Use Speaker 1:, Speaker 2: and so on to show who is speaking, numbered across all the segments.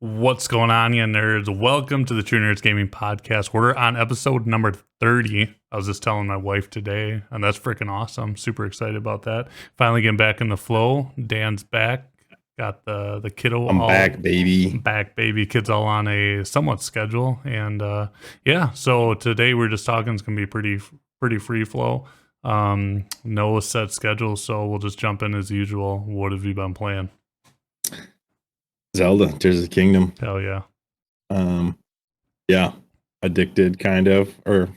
Speaker 1: What's going on, you nerds? Welcome to the True Nerds Gaming Podcast. We're on episode number 30. I was just telling my wife today, and that's freaking awesome. Super excited about that. Finally getting back in the flow. Dan's back. Got the kiddo
Speaker 2: I'm
Speaker 1: all
Speaker 2: back, baby.
Speaker 1: back, baby. Kids all on a somewhat schedule. And yeah, so today we're just talking. It's going to be pretty free flow. No set schedule, so we'll just jump in as usual. What have you been playing?
Speaker 2: Zelda Tears of the Kingdom.
Speaker 1: Hell yeah.
Speaker 2: Yeah, addicted, kind of, or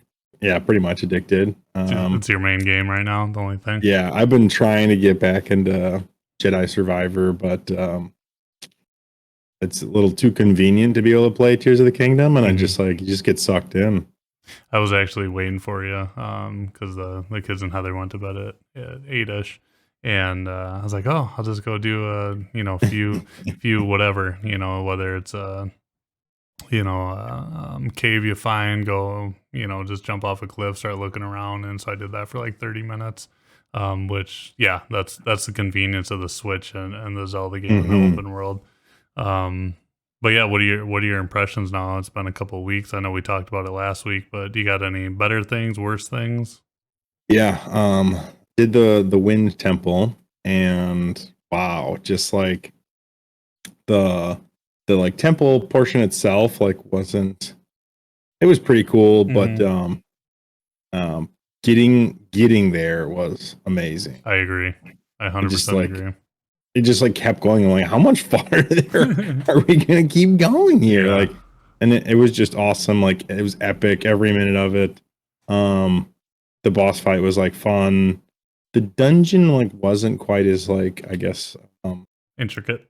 Speaker 2: yeah, pretty much addicted.
Speaker 1: It's your main game right now, the only thing.
Speaker 2: Yeah, I've been trying to get back into Jedi Survivor, but it's a little too convenient to be able to play Tears of the Kingdom, and I just you just get sucked in.
Speaker 1: I was actually waiting for you because the kids and Heather went to bed at 8ish, and I was like, oh, I'll just go do a few whatever, whether it's cave you find, go just jump off a cliff, start looking around, and so I did that for like 30 minutes. Which yeah, that's the convenience of the Switch and the Zelda game in the open world. But yeah, what are your impressions now? It's been a couple of weeks. I know we talked about it last week, but do you got any better things, worse things?
Speaker 2: Yeah, did the Wind Temple, and wow, just like the like temple portion itself wasn't. It was pretty cool, but getting there was amazing.
Speaker 1: I agree. I 100% agree.
Speaker 2: It just kept going. I'm like, how much farther are we gonna keep going here?
Speaker 1: Yeah.
Speaker 2: And it was just awesome. It was epic every minute of it. The boss fight was fun. The dungeon wasn't quite as I guess
Speaker 1: intricate.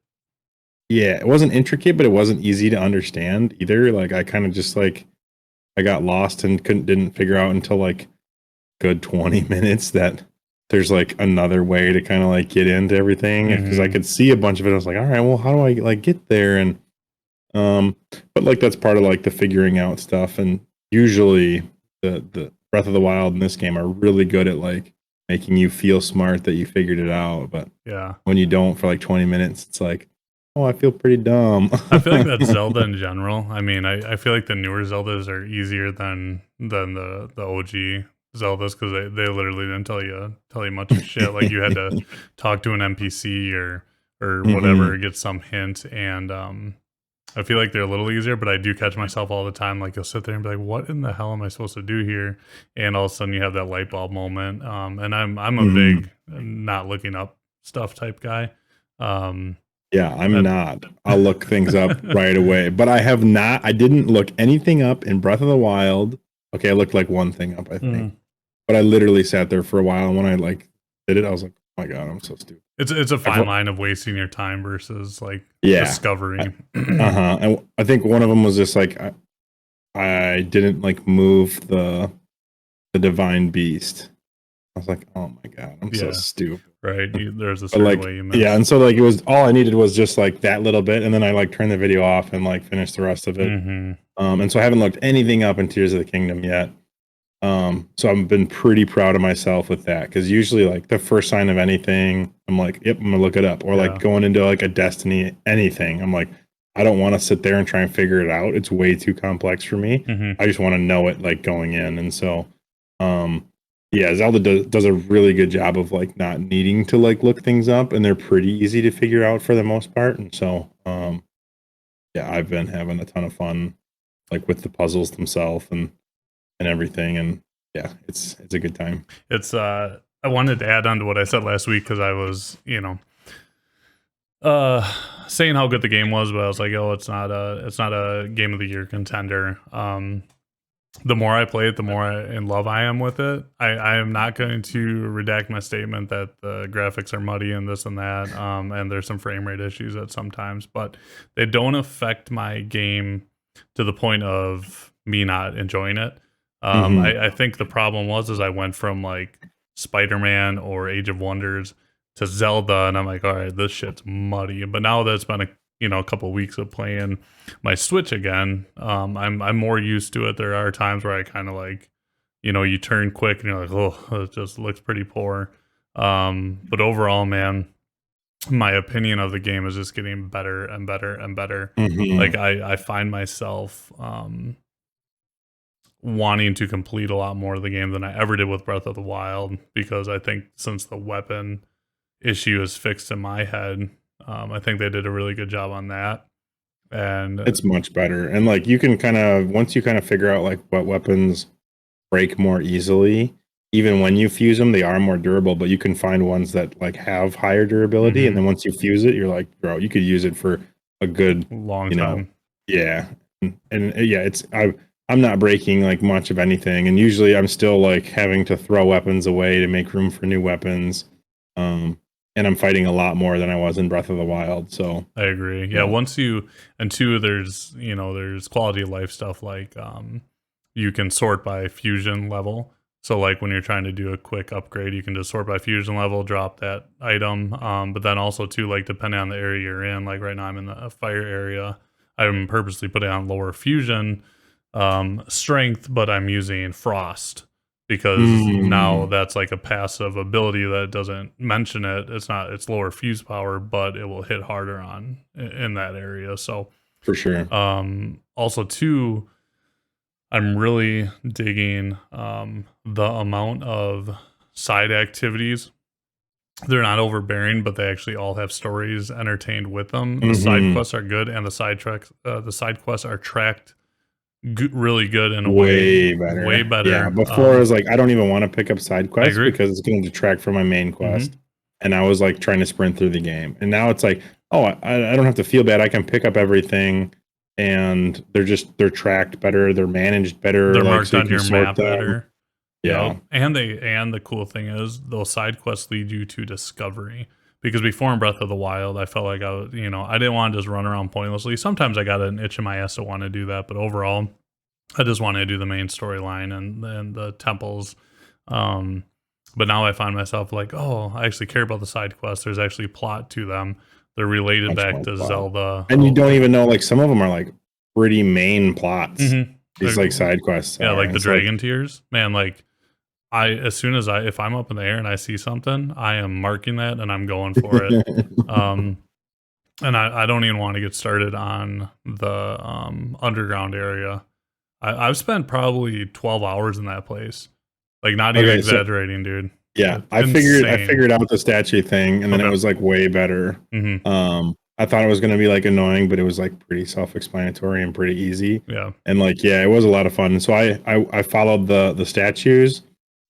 Speaker 2: Yeah, it wasn't intricate, but it wasn't easy to understand either. I kind of just I got lost and didn't figure out until good 20 minutes that there's another way to kind of get into everything, because I could see a bunch of it. I was like, all right, well, how do I get there? And but that's part of the figuring out stuff. And usually the Breath of the Wild in this game are really good at making you feel smart that you figured it out. But
Speaker 1: yeah,
Speaker 2: when you don't for 20 minutes, it's oh, I feel pretty dumb.
Speaker 1: I feel like that's Zelda in general. I mean, I feel like the newer Zeldas are easier than the OG Zeldas, because they literally didn't tell you much of shit. You had to talk to an NPC or whatever, get some hint, and I feel like they're a little easier, but I do catch myself all the time. You'll sit there and be like, what in the hell am I supposed to do here? And all of a sudden you have that light bulb moment. And I'm a big not looking up stuff type guy.
Speaker 2: Yeah, I'm not. I'll look things up right away. But I didn't look anything up in Breath of the Wild. Okay, I looked one thing up, I think. But I literally sat there for a while, and when I did it, I was like, oh my God, I'm so stupid.
Speaker 1: It's a fine line of wasting your time versus discovery.
Speaker 2: And I think one of them was just I didn't move the divine beast. I was like, oh my God, I'm so stupid.
Speaker 1: Right. There's a certain way you missed.
Speaker 2: Yeah, and so it was all I needed was just that little bit, and then I turned the video off and finished the rest of it. And so I haven't looked anything up in Tears of the Kingdom yet. So I've been pretty proud of myself with that, because usually the first sign of anything, I'm like, yep, I'm gonna look it up. Or going into a Destiny, anything, I'm like, I don't want to sit there and try and figure it out. It's way too complex for me. I just want to know it going in. And so yeah, Zelda does a really good job of not needing to look things up, and they're pretty easy to figure out for the most part. And so yeah, I've been having a ton of fun with the puzzles themselves and everything. And yeah, it's a good time.
Speaker 1: It's I wanted to add on to what I said last week, because I was saying how good the game was, but I was like, oh, it's not a game of the year contender. The more I play it, the more in love I am with it. I am not going to redact my statement that the graphics are muddy and this and that, and there's some frame rate issues at sometimes, but they don't affect my game to the point of me not enjoying it. I think the problem was I went from Spider-Man or Age of Wonders to Zelda, and I'm like, all right, this shit's muddy. But now that it's been a couple of weeks of playing my Switch again, I'm more used to it. There are times where I kind of you turn quick and you're like, oh, it just looks pretty poor. But overall, man, my opinion of the game is just getting better and better and better. Like
Speaker 2: Mhm.
Speaker 1: I find myself wanting to complete a lot more of the game than I ever did with Breath of the Wild, because I think since the weapon issue is fixed in my head, I think they did a really good job on that. And
Speaker 2: It's much better, and, like, you can kinda once you kinda figure out, like, what weapons break more easily, even when you fuse them, they are more durable, but you can find ones that, like, have higher durability, and
Speaker 1: mhm,
Speaker 2: then once you fuse it, you're like, "Bro, you could use it for a good,"
Speaker 1: long
Speaker 2: you know.
Speaker 1: time.
Speaker 2: Yeah, yeah, I'm not breaking, like, much of anything, and usually I'm still, like, having to throw weapons away to make room for new weapons, um, and I'm fighting a lot more than I was in Breath of the Wild, so,
Speaker 1: I agree. Yeah,
Speaker 2: yeah.
Speaker 1: once you and two, there's there's quality of life stuff like you can sort by fusion level. So like when you're trying to do a quick upgrade, you can just sort by fusion level, drop that item. But then also too, like depending on the area you're in, like right now I'm in the fire area. I'm purposely putting on lower fusion strength, but I'm using frost because now
Speaker 2: Mm,
Speaker 1: that's like a passive ability that doesn't mention it. It's not, it's lower fuse power, but it will hit harder on in that area. So
Speaker 2: for sure.
Speaker 1: also too, I'm really digging the amount of side activities. They're not overbearing, but they actually all have stories entertained with them. The side
Speaker 2: Mhm.
Speaker 1: quests are good, and the side quests are tracked really good in a
Speaker 2: Way
Speaker 1: way
Speaker 2: better. Yeah,
Speaker 1: better.
Speaker 2: before I was like, I don't even wanna pick up side
Speaker 1: I
Speaker 2: quests
Speaker 1: agree.
Speaker 2: because it's gonna detract from my main quest,
Speaker 1: Mhm.
Speaker 2: and I was, like, trying to sprint through the game, and now it's like, "Oh, I don't have to feel bad, I can pick up everything, and they're tracked better, they're managed better,
Speaker 1: They're
Speaker 2: like,
Speaker 1: marked
Speaker 2: so you
Speaker 1: on
Speaker 2: can
Speaker 1: your
Speaker 2: sort
Speaker 1: map
Speaker 2: them."
Speaker 1: better.
Speaker 2: Yeah.
Speaker 1: Yep, and the cool thing is those side quests lead you to discovery, because before in Breath of the Wild, I felt like I was I didn't wanna just run around pointlessly. Sometimes I got an itch in my ass to wanna do that, but overall, I just wanted to do the main storyline and the temples. Um, but now I find myself like, "Oh, I actually care about the side quests. There's actually plot to them. They're related
Speaker 2: Much
Speaker 1: back
Speaker 2: more
Speaker 1: to
Speaker 2: plot.
Speaker 1: Zelda."
Speaker 2: And you don't even know, like, some of them are, like, pretty main plots.
Speaker 1: Mhm.
Speaker 2: These, like, side quests
Speaker 1: Yeah,
Speaker 2: are,
Speaker 1: like
Speaker 2: and
Speaker 1: the
Speaker 2: it's like
Speaker 1: Dragon Tears. Man, like I as soon as I if I'm up in the air and I see something, I am marking that and I'm going for it. Um, and I don't even want to get started on the underground area. I've spent probably 12 hours in that place. Like not even
Speaker 2: Okay, so
Speaker 1: exaggerating, dude.
Speaker 2: yeah,
Speaker 1: It's
Speaker 2: I
Speaker 1: insane.
Speaker 2: figured out the statue thing, and then it
Speaker 1: Okay.
Speaker 2: was, like, way better.
Speaker 1: Hmm.
Speaker 2: I thought it was gonna be, like, annoying, but it was, like, pretty self-explanatory and pretty easy,
Speaker 1: Yeah.
Speaker 2: and, like, yeah, it was a lot of fun. So I followed the statues,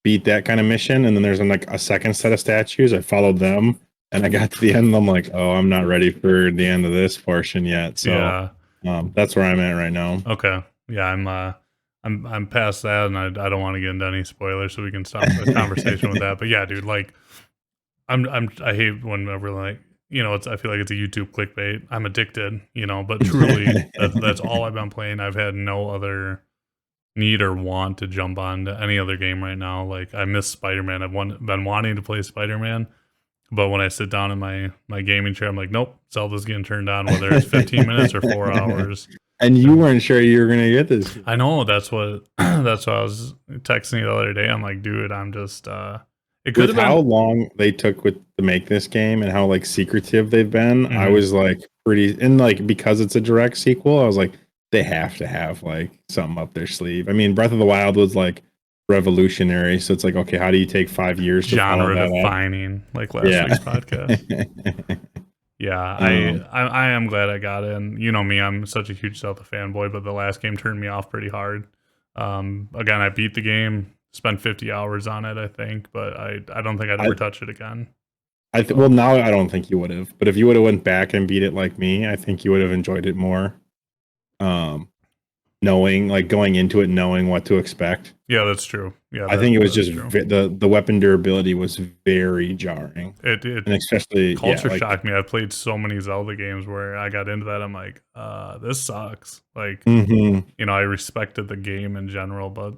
Speaker 2: beat that kinda mission, and then there's, like, a second set of statues, I followed them, and I got to the end, and I'm like, "Oh, I'm not ready for the end of this portion yet." So,
Speaker 1: Yeah.
Speaker 2: that's where I'm at right now.
Speaker 1: Okay. Yeah, I'm past that, and I don't want to get into any spoilers, so we can stop the conversation with that. But yeah, dude, like I hate whenever like it's I feel like it's a YouTube clickbait. I'm addicted, but truly that's all I've been playing. I've had no other need or want to jump on to any other game right now. Like I miss Spider-Man. Been wanting to play Spider-Man, but when I sit down in my gaming chair, I'm like, nope, Zelda's getting turned on, whether it's 15 minutes or 4 hours.
Speaker 2: And you
Speaker 1: And
Speaker 2: weren't sure you were gonna get this.
Speaker 1: I know that's what that's what I was texting you the other day. I'm like, dude, I'm just it could
Speaker 2: With
Speaker 1: have
Speaker 2: how
Speaker 1: been.
Speaker 2: long they took with to make this game and how, like, secretive they've been, I
Speaker 1: Mhm.
Speaker 2: was, like, pretty and, like, because it's a direct sequel, I was like, "They have to have, like, something up their sleeve." I mean, Breath of the Wild was, like, revolutionary, so it's like, okay, how do you take 5 years to follow
Speaker 1: Genre
Speaker 2: that up?
Speaker 1: defining, like last
Speaker 2: Yeah.
Speaker 1: week's podcast. Yeah,
Speaker 2: Um,
Speaker 1: I am glad I got in. You know me, I'm such a huge Zelda fanboy, but the last game turned me off pretty hard. Again, I beat the game, spent 50 hours on it, I think, but I don't think I'd
Speaker 2: I
Speaker 1: ever touch it again.
Speaker 2: well,
Speaker 1: So
Speaker 2: now I don't think you would've, but if you would've went back and beat it like me, I think you would've enjoyed it more, um, knowing like, going into it knowing what to expect.
Speaker 1: yeah, that's true. Yeah,
Speaker 2: I think it was
Speaker 1: that's
Speaker 2: just
Speaker 1: true.
Speaker 2: the weapon durability was very jarring,
Speaker 1: It
Speaker 2: and especially yeah,
Speaker 1: culture
Speaker 2: like
Speaker 1: shocked me. I've played so many Zelda games where I got into that. I'm like, this sucks. Like,
Speaker 2: mhm.
Speaker 1: I respected the game in general, but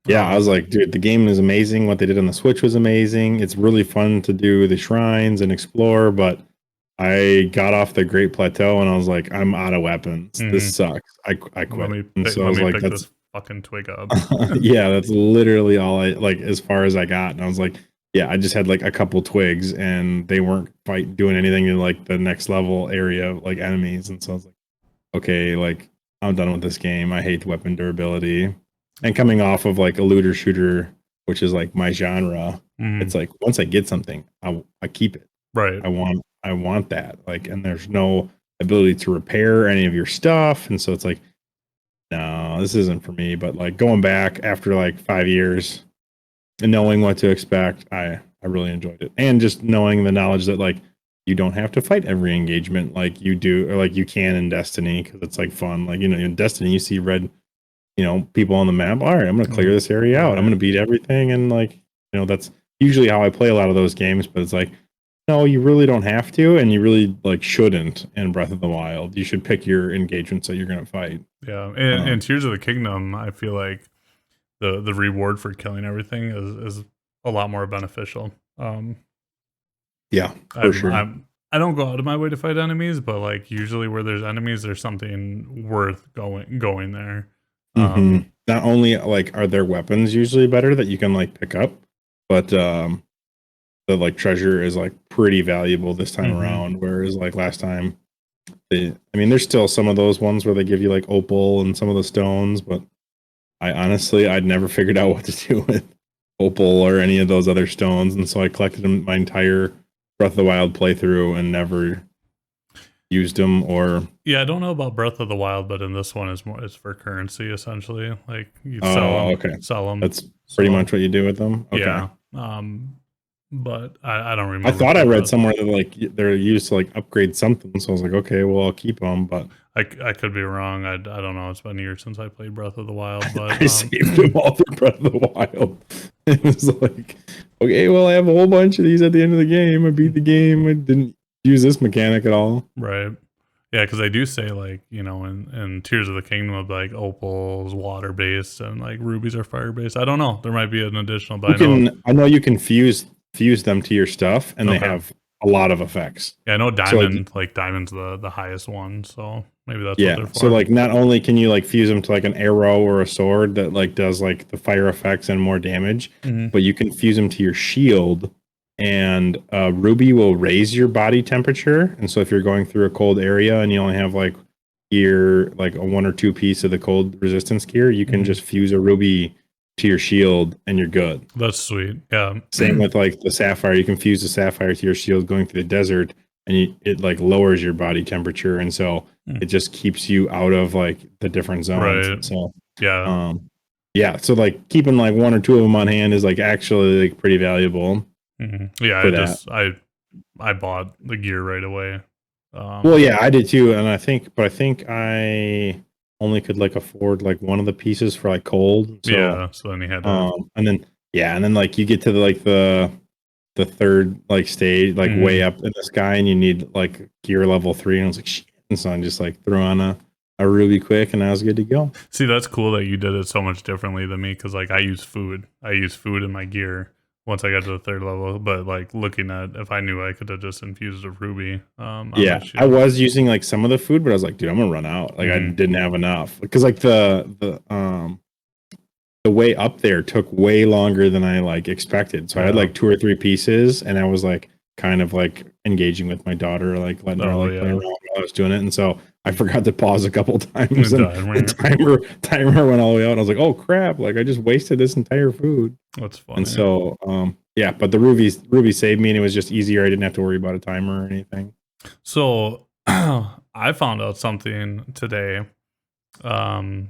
Speaker 2: Yeah, I was
Speaker 1: um,
Speaker 2: like, dude, the game is amazing. What they did on the Switch was amazing. It's really fun to do the shrines and explore, but I got off the Great Plateau and I was like, I'm out of weapons. This
Speaker 1: mhm.
Speaker 2: sucks. I quit. And so I
Speaker 1: Let
Speaker 2: was
Speaker 1: me
Speaker 2: like,
Speaker 1: pick
Speaker 2: that's
Speaker 1: this fucking twig up.
Speaker 2: yeah, that's literally all I like as far as I got. And I was like, yeah, I just had like a couple twigs and they weren't doing anything in like the next level area of like enemies. And so I was like, okay, like I'm done with this game. I hate the weapon durability. And coming off of like a looter shooter, which is like my genre, it's like once I get something, I keep it.
Speaker 1: Right.
Speaker 2: I want that. Like, and there's no ability to repair any of your stuff. And so it's like, no, this isn't for me. But like going back after like 5 years and knowing what to expect, I really enjoyed it. And just knowing the knowledge that like you don't have to fight every engagement like you do or like you can in Destiny because it's like fun. Like, you know, in Destiny you see red, you know, people on the map. All right, I'm gonna clear this area out. I'm gonna beat everything, and like, you know, that's usually how I play a lot of those games. But it's like, no, you really don't have to, and you really like shouldn't in Breath of the Wild. You should pick your engagements that you're gonna fight.
Speaker 1: Yeah, and Tears of the Kingdom, I feel like the reward for killing everything is a lot more beneficial.
Speaker 2: Yeah, for sure.
Speaker 1: I don't go out of my way to fight enemies, but like usually where there's enemies, there's something worth going there.
Speaker 2: Not only like are their weapons usually better that you can like pick up, but the like treasure is like pretty valuable this time around. Whereas like last time, I mean, there's still some of those ones where they give you like opal and some of the stones, but I'd never figured out what to do with opal or any of those other stones, and so I collected them my entire Breath of the Wild playthrough and never used them. Or
Speaker 1: yeah, I don't know about Breath of the Wild, but in this one, it's for currency essentially. Like you sell them,
Speaker 2: okay,
Speaker 1: sell them.
Speaker 2: That's pretty much what you do with them. Okay.
Speaker 1: Yeah. But I don't remember.
Speaker 2: I thought I read somewhere that like they're used to like upgrade something, so I was like, okay, well, I'll keep them. But
Speaker 1: I could be wrong. I don't know. It's been years since I played Breath of the Wild, but
Speaker 2: I saved them all for Breath of the Wild. It was like, okay, well, I have a whole bunch of these at the end of the game. I beat the game. I didn't use this mechanic at all.
Speaker 1: Right. Yeah, because they do say like, you know, in Tears of the Kingdom of like opals water based and like rubies are fire based. I don't know. There might be an additional, but
Speaker 2: I know you can fuse them to your stuff, and they have a lot of effects.
Speaker 1: Yeah, I know diamond, so like diamond's the highest one, so maybe that's what they're for.
Speaker 2: So like not only can you like fuse them to like an arrow or a sword that like does like the fire effects and more damage, but you can fuse them to your shield, and ruby will raise your body temperature. And so if you're going through a cold area and you only have like gear, like a 1 or 2 piece of the cold resistance gear, you can just fuse a ruby to your shield and you're good.
Speaker 1: That's sweet. Yeah.
Speaker 2: Same with like the sapphire. You can fuse the sapphire to your shield going through the desert, and it like lowers your body temperature, and so it just keeps you out of like the different zones.
Speaker 1: Right.
Speaker 2: So
Speaker 1: yeah.
Speaker 2: Yeah. So like keeping like 1 or 2 of them on hand is like actually like pretty valuable.
Speaker 1: Yeah. I bought the gear right away.
Speaker 2: Well, yeah, I did too, and I think I only could like afford like one of the pieces for like cold. So,
Speaker 1: yeah. So then you had to,
Speaker 2: and then like you get to the third like stage, like way up in the sky, and you need like gear level 3, and I was like, shit. And so I just like threw on a ruby quick, and I was good to go.
Speaker 1: See, that's cool that you did it so much differently than me, because like I use food in my gear once I got to the 3rd level. But like looking at, if I knew, I could have just infused a ruby.
Speaker 2: Yeah, I was using like some of the food, but I was like, dude, I'm gonna run out. Like I didn't have enough, because like the way up there took way longer than I like expected. So I had like 2 or 3 pieces, and I was like kind of like engaging with my daughter, like letting her like play around while I was doing it. And so I forgot to pause a couple times, and the timer went all the way out. And I was like, oh crap, like I just wasted this entire food.
Speaker 1: That's funny.
Speaker 2: And so yeah, but the ruby saved me, and it was just easier. I didn't have to worry about a timer or anything.
Speaker 1: So I found out something today. Because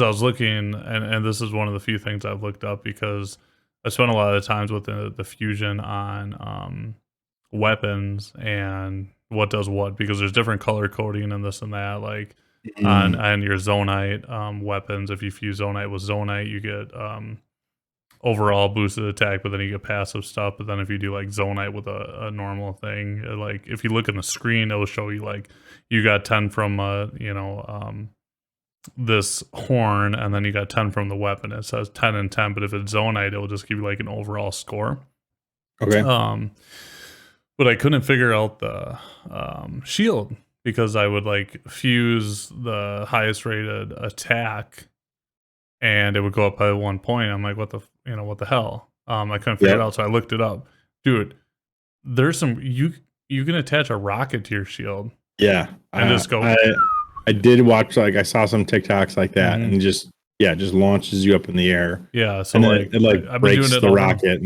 Speaker 1: I was looking, and this is one of the few things I've looked up, because I spent a lot of times with the fusion on weapons and what does what, because there's different color coding and this and that. Like on your zonite weapons, if you fuse zonite with zonite, you get overall boosted attack, but then you get passive stuff. But then if you do like zonite with a normal thing, like if you look in the screen, it will show you like you got 10 from this horn, and then you got 10 from the weapon. It says 10 and 10, but if it's zonite, it'll just give you like an overall score.
Speaker 2: Okay.
Speaker 1: But I couldn't figure out the shield, because I would like fuse the highest rated attack and it would go up by 1 point. I'm like, what the hell? I couldn't figure it out, so I looked it up. Dude, there's some you can attach a rocket to your shield.
Speaker 2: Yeah,
Speaker 1: And just go.
Speaker 2: I did watch, like, I saw some TikToks like that, and just launches you up in the air.
Speaker 1: Yeah, so
Speaker 2: And then
Speaker 1: like
Speaker 2: it
Speaker 1: I've been doing
Speaker 2: breaks
Speaker 1: it
Speaker 2: the
Speaker 1: all
Speaker 2: rocket,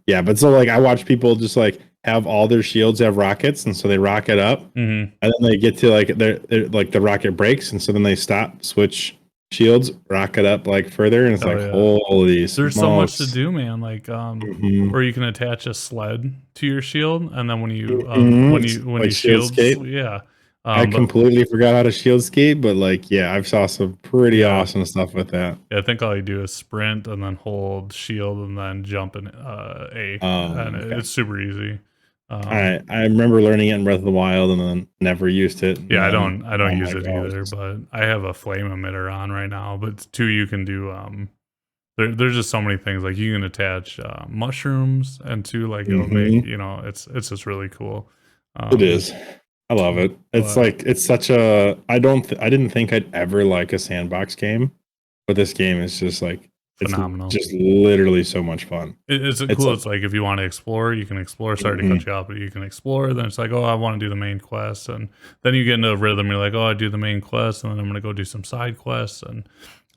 Speaker 1: yeah.
Speaker 2: But so like I watch people just like have all their shields have rockets, and so they rocket up, and then they get to like they're like the rocket breaks, and so then they stop, switch shields, rocket up like further, and it's holy
Speaker 1: There's so much to
Speaker 2: smokes.
Speaker 1: do, man. Like or you can attach a sled to your shield, and then when you
Speaker 2: Like shield
Speaker 1: shields,
Speaker 2: skate. I
Speaker 1: but
Speaker 2: completely forgot how to shield skate, but like, yeah, I've saw some pretty
Speaker 1: yeah,
Speaker 2: awesome stuff with that.
Speaker 1: I think all you do is sprint and then hold shield and then jump in A, and
Speaker 2: Okay.
Speaker 1: it's super easy.
Speaker 2: I remember learning it in Breath of the Wild and then never used it. And
Speaker 1: Yeah,
Speaker 2: then
Speaker 1: I don't
Speaker 2: I'm
Speaker 1: use
Speaker 2: like,
Speaker 1: it
Speaker 2: oh,
Speaker 1: either, but I have a flame emitter on right now. But two, you can do there's just so many things, like you can attach mushrooms, and two, like it'll make it's just really cool.
Speaker 2: It is. I love it. It's
Speaker 1: But
Speaker 2: like it's such a. I didn't think I'd ever like a sandbox game, but this game is just like it's
Speaker 1: phenomenal.
Speaker 2: just literally so much fun.
Speaker 1: It's
Speaker 2: It's
Speaker 1: cool. It's like if you want to explore, you can explore. Sorry to cut you off, but you can explore. Then it's like, oh, I want to do the main quest, and then you get into a rhythm. You're like, oh, I do the main quest, and then I'm gonna go do some side quests and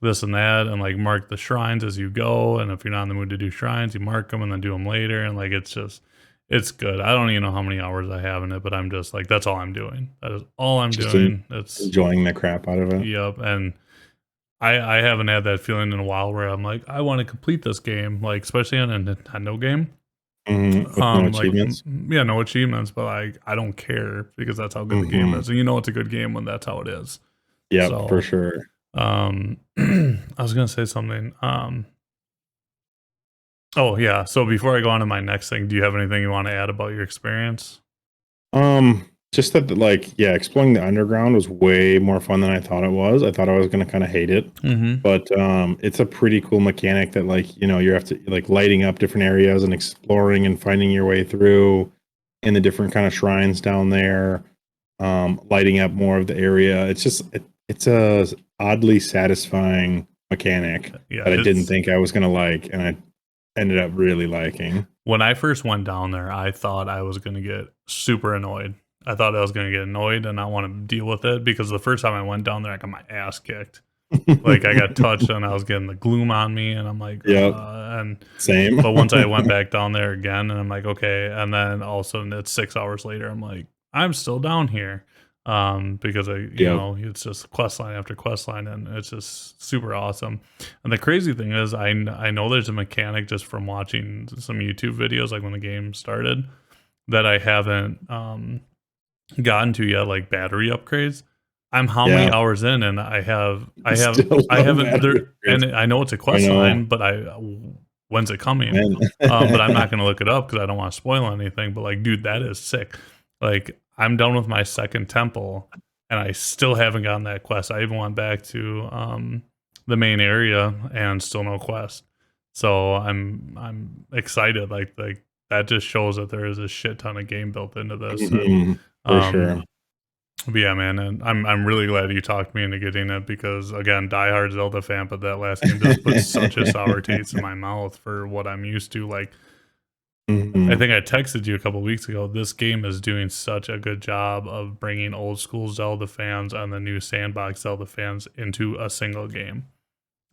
Speaker 1: this and that, and like mark the shrines as you go. And if you're not in the mood to do shrines, you mark them and then do them later. And like it's good. I don't even know how many hours I have in it, but I'm just like, that's all I'm doing. That is all I'm
Speaker 2: just
Speaker 1: doing. It's
Speaker 2: enjoying the crap out of it.
Speaker 1: yep, and I haven't had that feeling in a while where I'm like, I want to complete this game, like especially on a Nintendo game.
Speaker 2: With no achievements.
Speaker 1: Yeah, no achievements, but like I don't care because that's how good the game is, and you know it's a good game when that's how it is.
Speaker 2: Yep, for
Speaker 1: So,
Speaker 2: sure.
Speaker 1: I was gonna say something. Oh yeah. So before I go on to my next thing, do you have anything you want to add about your experience?
Speaker 2: Just that, like, yeah, exploring the underground was way more fun than I thought it was. I thought I was gonna kind of hate it, but it's a pretty cool mechanic that, like, you have to like lighting up different areas and exploring and finding your way through in the different kind of shrines down there, lighting up more of the area. It's just it's a oddly satisfying mechanic
Speaker 1: Yeah,
Speaker 2: that I didn't think I was gonna like, and I ended up really liking.
Speaker 1: When I first went down there, I thought I was gonna get super annoyed. I thought I was gonna get annoyed and not want to deal with it because the first time I went down there, I got my ass kicked. Like I got touched and I was getting the gloom on me, and I'm like, and
Speaker 2: Same.
Speaker 1: But once I went back down there again, and I'm like, okay, and then all of a sudden it's 6 hours later, I'm like, I'm still down here, because you know, it's just quest line after quest line, and it's just super awesome. And the crazy thing is, I know there's a mechanic just from watching some YouTube videos, like when the game started, that I haven't gotten to yet, like battery upgrades. I'm how many hours in, and I haven't there, and I know it's a quest line, but when's it coming? But I'm not gonna look it up because I don't want to spoil anything. But like, dude, that is sick. Like, I'm done with my second temple, and I still haven't gotten that quest. I even went back to the main area, and still no quest. So I'm excited. Like that just shows that there is a shit ton of game built into this. And,
Speaker 2: for sure.
Speaker 1: but yeah, man, and I'm really glad you talked me into getting it because, again, diehard Zelda fan, but that last game just put such a sour taste in my mouth for what I'm used to. Like, I think I texted you a couple weeks ago. This game is doing such a good job of bringing old school Zelda fans and the new sandbox Zelda fans into a single game.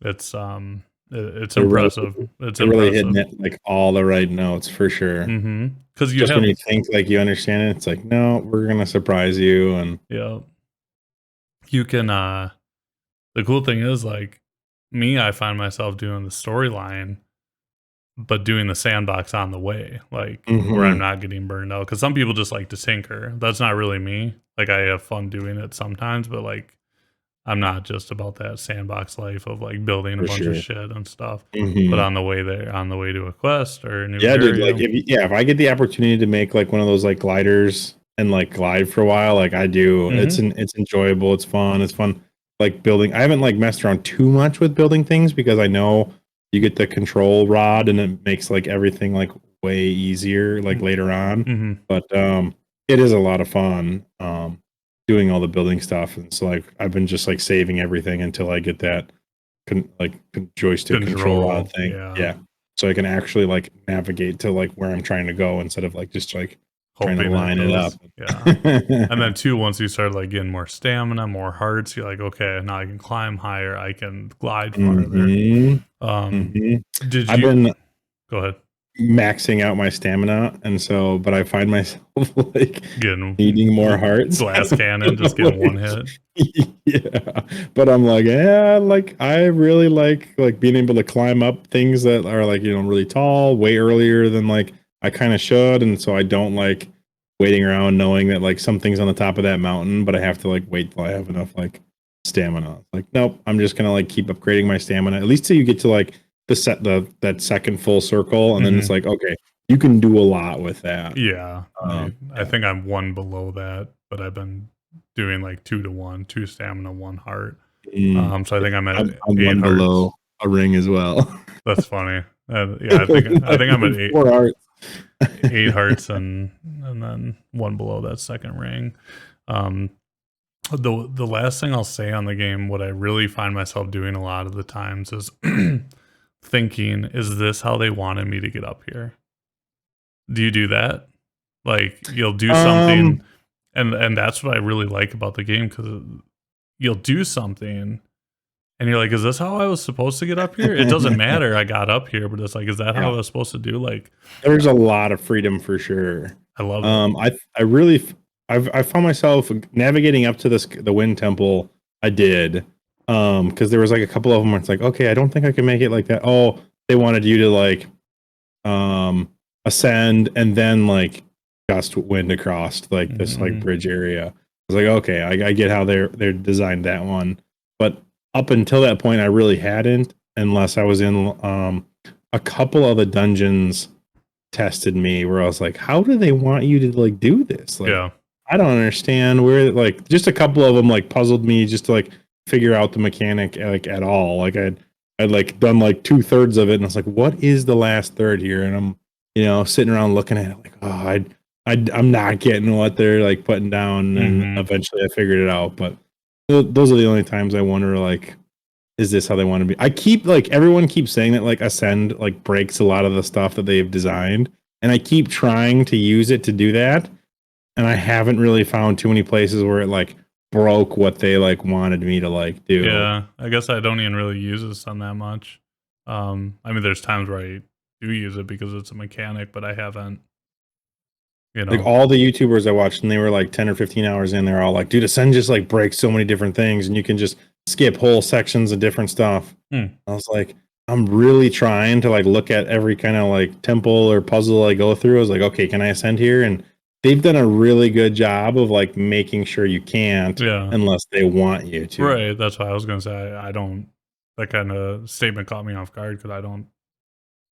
Speaker 1: It's impressive. It's
Speaker 2: really
Speaker 1: impressive.
Speaker 2: hitting it like all the right notes for sure.
Speaker 1: Because
Speaker 2: just when you think like you understand it, it's like, no, we're gonna surprise you. And
Speaker 1: yeah, you can. The cool thing is, like me, I find myself doing the storyline, but doing the sandbox on the way, like where I'm not getting burned out. Because some people just like to tinker. That's not really me. Like I have fun doing it sometimes, but like I'm not just about that sandbox life of like building a bunch of shit and stuff. But on the way there, on the way to a quest or a new area,
Speaker 2: dude, like if I get the opportunity to make like one of those like gliders and like glide for a while, like I do, it's enjoyable, it's fun. Like building, I haven't like messed around too much with building things because I know you get the control rod and it makes like everything like way easier like later on. But it is a lot of fun doing all the building stuff, and so like I've been just like saving everything until I get that joystick control rod thing. Yeah. so I can actually like navigate to like where I'm trying to go instead of like just like trying to
Speaker 1: Hoping it
Speaker 2: line it up.
Speaker 1: is. Yeah. And then too, once you start like getting more stamina, more hearts, you're like, okay, now I can climb higher, I can glide farther.
Speaker 2: hmm
Speaker 1: Um,
Speaker 2: hmm
Speaker 1: did
Speaker 2: I've
Speaker 1: you
Speaker 2: been
Speaker 1: go ahead?
Speaker 2: maxing out my stamina, and so but I find myself like
Speaker 1: Getting
Speaker 2: needing more hearts.
Speaker 1: glass cannon, just getting one hit.
Speaker 2: Yeah, but I'm like, yeah, like I really like being able to climb up things that are like really tall way earlier than like I kind of should, and so I don't like waiting around knowing that like something's on the top of that mountain, but I have to like wait till I have enough like stamina. Like, nope, I'm just gonna like keep upgrading my stamina at least till you get to like that second full circle, and then it's like, okay, you can do a lot with that.
Speaker 1: Yeah, I
Speaker 2: Yeah.
Speaker 1: think I'm one below that, but I've been doing like 2 to 1, 2 stamina, 1 heart.
Speaker 2: Mm,
Speaker 1: So I
Speaker 2: yeah.
Speaker 1: think I'm at
Speaker 2: I'm
Speaker 1: eight
Speaker 2: one
Speaker 1: hearts.
Speaker 2: below a ring as well.
Speaker 1: That's funny. Yeah, I think I'm at eight
Speaker 2: 4 hearts.
Speaker 1: 8 hearts and then one below that second ring. Um, the last thing I'll say on the game, what I really find myself doing a lot of the times is thinking, is this how they wanted me to get up here? Do you do that? Like you'll do something,
Speaker 2: Um,
Speaker 1: and that's what I really like about the game because you'll do something, and you're like, is this how I was supposed to get up here? It doesn't matter. I got up here, but it's like, is that how
Speaker 2: yeah,
Speaker 1: I was supposed to do? Like,
Speaker 2: there's a lot of freedom for sure.
Speaker 1: I love it.
Speaker 2: I really I found myself navigating up to the wind temple. I did because there was like a couple of them where it's like, okay, I don't think I can make it like that. Oh, they wanted you to like um ascend and then like gust wind across like this like
Speaker 1: Mhm.
Speaker 2: bridge area. I was like, okay, I get how they're designed that one, but up until that point, I really hadn't, unless I was in a couple of the dungeons tested me where I was like, how do they want you to like do this? Like,
Speaker 1: Yeah.
Speaker 2: I don't understand where like just a couple of them like puzzled me just to like figure out the mechanic like at all. Like I'd like done like 2/3 of it, and I was like, what is the last third here? And I'm sitting around looking at it like, oh, I'm not getting what they're like putting down, and
Speaker 1: Mhm.
Speaker 2: eventually I figured it out. But those are the only times I wonder like, is this how they want to be? I keep like everyone keeps saying that like Ascend like breaks a lot of the stuff that they've designed, and I keep trying to use it to do that, and I haven't really found too many places where it like broke what they like wanted me to like do.
Speaker 1: Yeah. I guess I don't even really use this on that much. I mean, there's times where I do use it because it's a mechanic, but I haven't, you
Speaker 2: Like
Speaker 1: know.
Speaker 2: all the YouTubers I watched, and they were like 10 or 15 hours in, they're all like, dude, Ascend just like breaks so many different things, and you can just skip whole sections of different stuff.
Speaker 1: Hmm.
Speaker 2: I was like, I'm really trying to like look at every kind of like temple or puzzle I go through. I was like, okay, can I ascend here? And they've done a really good job of like making sure you can't
Speaker 1: Yeah.
Speaker 2: unless they want you to.
Speaker 1: Right. That's what I was gonna say. I don't. That kind of statement caught me off guard because I don't.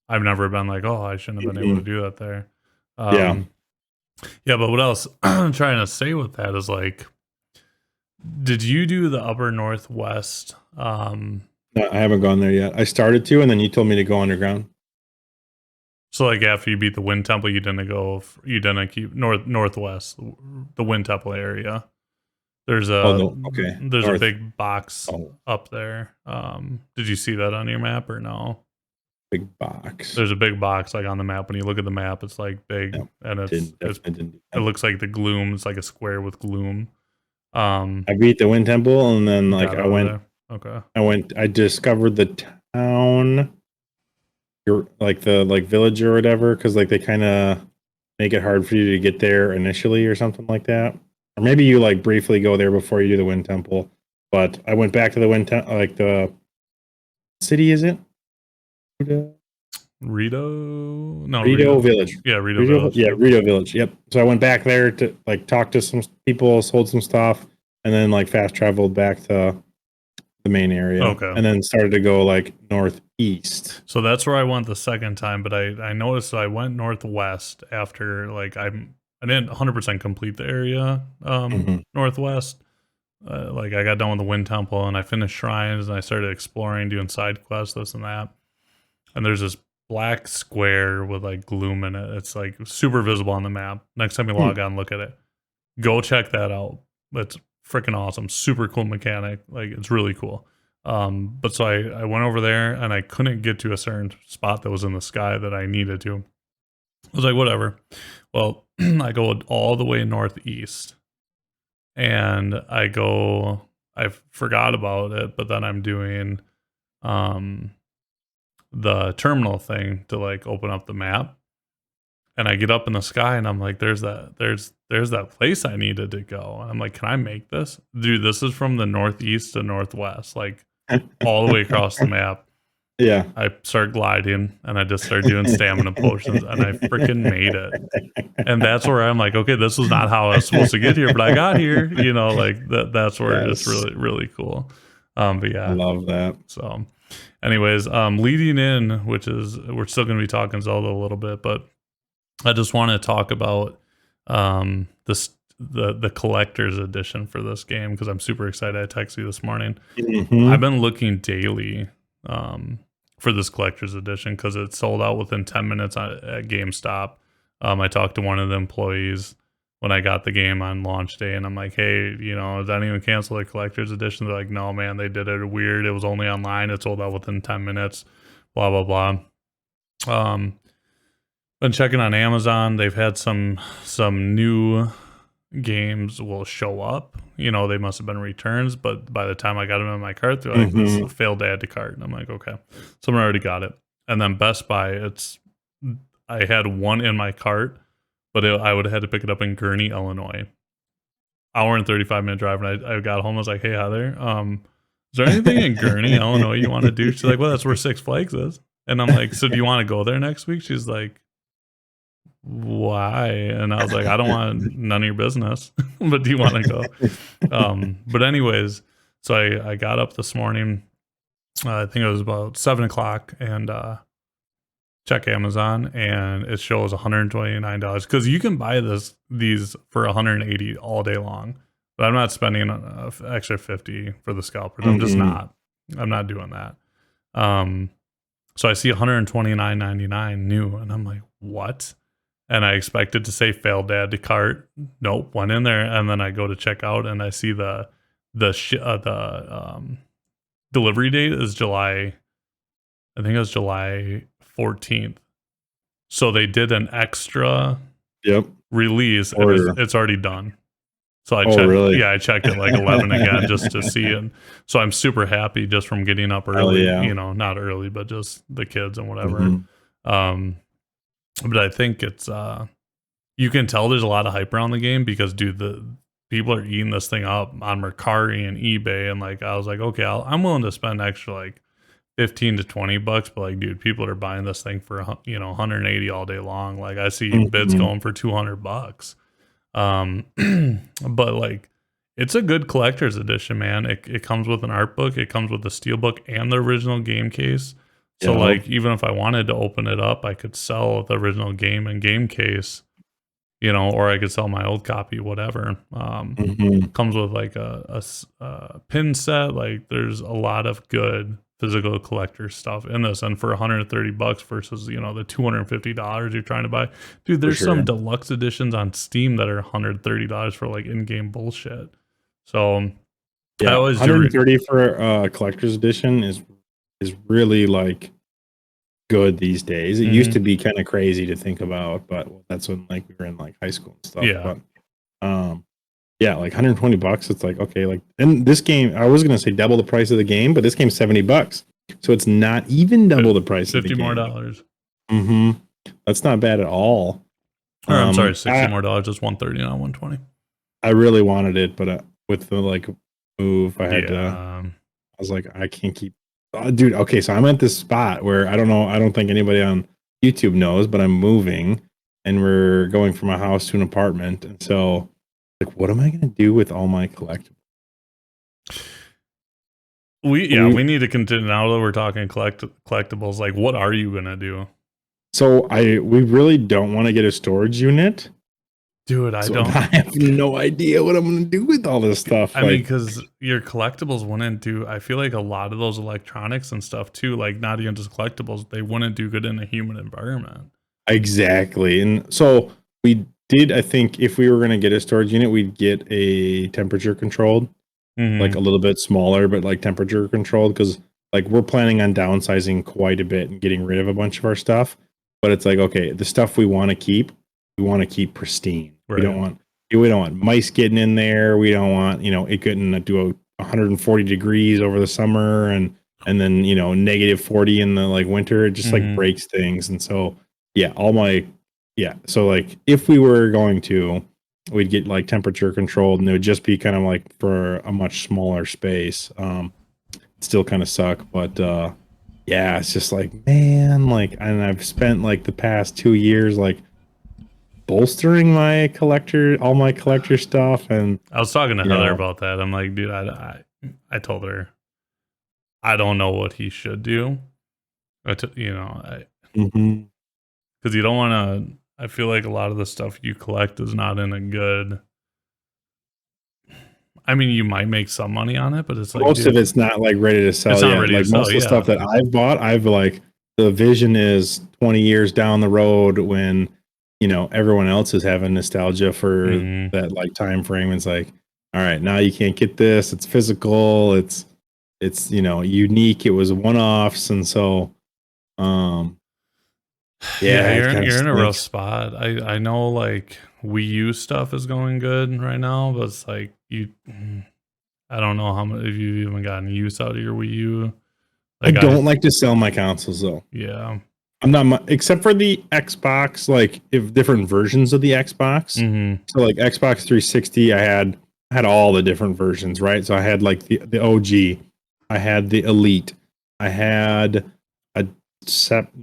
Speaker 1: I've never been like, oh, I shouldn't have been able to
Speaker 2: Mhm.
Speaker 1: do that there.
Speaker 2: Yeah.
Speaker 1: Um, yeah, but what else I'm trying to say with that is like, did you do the upper northwest?
Speaker 2: No, I haven't gone there yet. I started to, and then you told me to go underground.
Speaker 1: So like after you beat the Wind Temple, you didn't go. You didn't keep northwest, the Wind Temple area. There's
Speaker 2: Oh,
Speaker 1: a
Speaker 2: no. Okay.
Speaker 1: there's a
Speaker 2: North.
Speaker 1: big box
Speaker 2: Oh,
Speaker 1: up there. Did you see that on your map or no?
Speaker 2: big box.
Speaker 1: There's a big box like on the map. When you look at the map, it's like big
Speaker 2: No,
Speaker 1: and
Speaker 2: didn't
Speaker 1: it's
Speaker 2: definitely didn't do
Speaker 1: it
Speaker 2: that.
Speaker 1: looks like the gloom. It's like a square with gloom. Um,
Speaker 2: I beat the Wind Temple, and then
Speaker 1: you
Speaker 2: like
Speaker 1: got out of there. Okay.
Speaker 2: I discovered the town, like the like village or whatever, because like they kind of make it hard for you to get there initially or something like that. Or maybe you like briefly go there before you do the Wind Temple. But I went back to the Wind Temple, like the city, is it? Rito
Speaker 1: Rito? No,
Speaker 2: Rito
Speaker 1: Rito.
Speaker 2: Village.
Speaker 1: Yeah, Rito
Speaker 2: Rito,
Speaker 1: Village.
Speaker 2: yeah, Rito Village. Yep. So I went back there to like talk to some people, sold some stuff, and then like fast traveled back to the main area,
Speaker 1: Okay.
Speaker 2: and then started to go like northeast.
Speaker 1: So that's where I went the second time, but I noticed I went northwest after like I didn't 100% complete the area
Speaker 2: Hmm.
Speaker 1: northwest. Like I got done with the Wind Temple and I finished shrines and I started exploring, doing side quests, this and that. And there's this black square with like gloom in it. It's like super visible on the map. Next time you log on, look at it. Go check that out. It's freaking awesome. Super cool mechanic. Like it's really cool. But so I went over there and I couldn't get to a certain spot that was in the sky that I needed to. I was like, whatever. Well, I go all the way northeast and I forgot about it, but then I'm doing um the terminal thing to like open up the map. And I get up in the sky and I'm like, there's that place I needed to go. And I'm like, can I make this? Dude, this is from the northeast to northwest, like all the way across the map.
Speaker 2: Yeah.
Speaker 1: I start gliding and I just start doing stamina potions and I freaking made it. And that's where I'm like, okay, this was not how I was supposed to get here, but I got here, like that's where it's
Speaker 2: Yes.
Speaker 1: really, really cool. But
Speaker 2: I
Speaker 1: yeah,
Speaker 2: love that.
Speaker 1: so anyways, leading in, which is, we're still going to be talking Zelda a little bit, but I just want to talk about the collector's edition for this game because I'm super excited. I texted you this morning.
Speaker 2: Mhm.
Speaker 1: I've been looking daily for this collector's edition because it sold out within 10 minutes at GameStop. I talked to one of the employees when I got the game on launch day, and I'm like, hey, did anyone cancel the collector's edition? They're like, no, man, they did it weird. It was only online. It sold out within 10 minutes, blah, blah, blah. Been checking on Amazon. They've had some new games will show up. They must have been returns, but by the time I got them in my cart, they're like, this
Speaker 2: Mhm.
Speaker 1: failed to add to cart. And I'm like, okay. Someone already got it. And then Best Buy, I had one in my cart, but I would have had to pick it up in Gurnee, Illinois. Hour and 35-minute drive. And I got home. I was like, hey, Heather, is there anything in Gurnee, Illinois you want to do? She's like, well, that's where Six Flags is. And I'm like, so do you want to go there next week? She's like, why? And I was like, I don't want none of your business, but do you want to go? But anyways, so I got up this morning. I think it was about 7 o'clock, and check Amazon, and it shows $129 because you can buy these for $180 all day long. But I'm not spending an extra $50 for the scalpers. I'm just
Speaker 2: Mhm.
Speaker 1: not. I'm not doing that. So I see $129.99 new, and I'm like, what? And I expected to say failed to add to cart. Nope, went in there, and then I go to check out, and I see the delivery date is July. I think it was July 14th. So they did an extra
Speaker 2: Yep.
Speaker 1: release, and
Speaker 2: Order.
Speaker 1: it's already done. So I
Speaker 2: Oh,
Speaker 1: checked.
Speaker 2: really?
Speaker 1: Yeah, I checked at like 11 again just to see it. So I'm super happy just from getting up
Speaker 2: Hell
Speaker 1: early.
Speaker 2: yeah.
Speaker 1: Not early, but just the kids and whatever.
Speaker 2: Mhm.
Speaker 1: Um, but I think it's you can tell there's a lot of hype around the game because dude, the people are eating this thing up on Mercari and eBay, and like I was like, okay, I'm willing to spend extra like 15 to 20 bucks, but like dude, people are buying this thing for 180 all day long. Like I see bids
Speaker 2: Mhm.
Speaker 1: going for 200 bucks. Um but like it's a good collector's edition, man. It comes with an art book, it comes with the steel book and the original game case. So
Speaker 2: Yep.
Speaker 1: like even if I wanted to open it up, I could sell the original game and game case, or I could sell my old copy, whatever.
Speaker 2: Mhm.
Speaker 1: Comes with like a pin set. Like there's a lot of good physical collector stuff in this. And for 130 bucks versus, the $250 you're trying to buy, dude,
Speaker 2: For
Speaker 1: there's some
Speaker 2: sure.
Speaker 1: deluxe editions on Steam that are $130 for like in-game bullshit. So I
Speaker 2: Yeah,
Speaker 1: always do.
Speaker 2: 130 for a collector's edition is really like good these days. It used to
Speaker 1: Mhm.
Speaker 2: be kind of crazy to think about, but that's when like we were in like high school and stuff.
Speaker 1: Yeah.
Speaker 2: But um, yeah, like 120 bucks. It's like okay, like and this game. I was gonna say double the price of the game, but this game's 70 bucks, so it's not even double the price of the
Speaker 1: 50 more
Speaker 2: game.
Speaker 1: dollars.
Speaker 2: Mm-hmm. That's not bad at all.
Speaker 1: Or I'm sorry, 60
Speaker 2: I
Speaker 1: more dollars. It's 130, not 120.
Speaker 2: I really wanted it, but with the like move, I had to.
Speaker 1: Yeah.
Speaker 2: I was like, I can't keep, dude. Okay, so I'm at this spot where I don't know. I don't think anybody on YouTube knows, but I'm moving, and we're going from a house to an apartment, and so like, what am I gonna do with all my collectibles?
Speaker 1: We need to continue now that we're talking collectibles. Like, what are you gonna do?
Speaker 2: So we really don't want to get a storage unit.
Speaker 1: Dude, I
Speaker 2: So
Speaker 1: don't.
Speaker 2: I have no idea what I'm gonna do with all this stuff.
Speaker 1: I mean,
Speaker 2: Like
Speaker 1: because your collectibles wouldn't do. I feel like a lot of those electronics and stuff too, like not even just collectibles, they wouldn't do good in a human environment.
Speaker 2: exactly, and so we did. I think if we were gonna get a storage unit, we'd get a temperature controlled. like a little bit smaller, but like temperature controlled, because like we're planning on downsizing quite a bit and getting rid of a bunch of our stuff. But it's like, okay, the stuff we want to keep pristine.
Speaker 1: Right.
Speaker 2: We don't want mice getting in there. We don't want, it getting to 140 degrees over the summer and then, negative 40 in the like winter. It just like breaks things. And so, yeah, so like if we were going to, we'd get like temperature controlled, and it would just be kind of like for a much smaller space. Still kind of suck, but yeah, it's just like, man, like, and I've spent like the past 2 years like bolstering all my collector stuff. And
Speaker 1: I was talking to Heather about that. I'm like, dude, I told her I don't know what he should do. Because you don't want to. I feel like a lot of the stuff you collect is not in a good. I mean, you might make some money on it, but it's like
Speaker 2: most of it's not like ready to sell.
Speaker 1: It's not ready
Speaker 2: like
Speaker 1: to sell,
Speaker 2: most of the stuff that I've bought, I've like the vision is 20 years down the road when everyone else is having nostalgia for that like time frame. It's like, all right, now you can't get this. It's physical. It's unique. It was one-offs, and so
Speaker 1: yeah, you're in a rough spot. I know like Wii U stuff is going good right now, but it's like I don't know how much if you've even gotten use out of your Wii U.
Speaker 2: Like, I don't like to sell my consoles though.
Speaker 1: Yeah,
Speaker 2: I'm not except for the Xbox, like if different versions of the Xbox. So like Xbox 360, I had all the different versions, right? So I had like the OG, I had the Elite, I had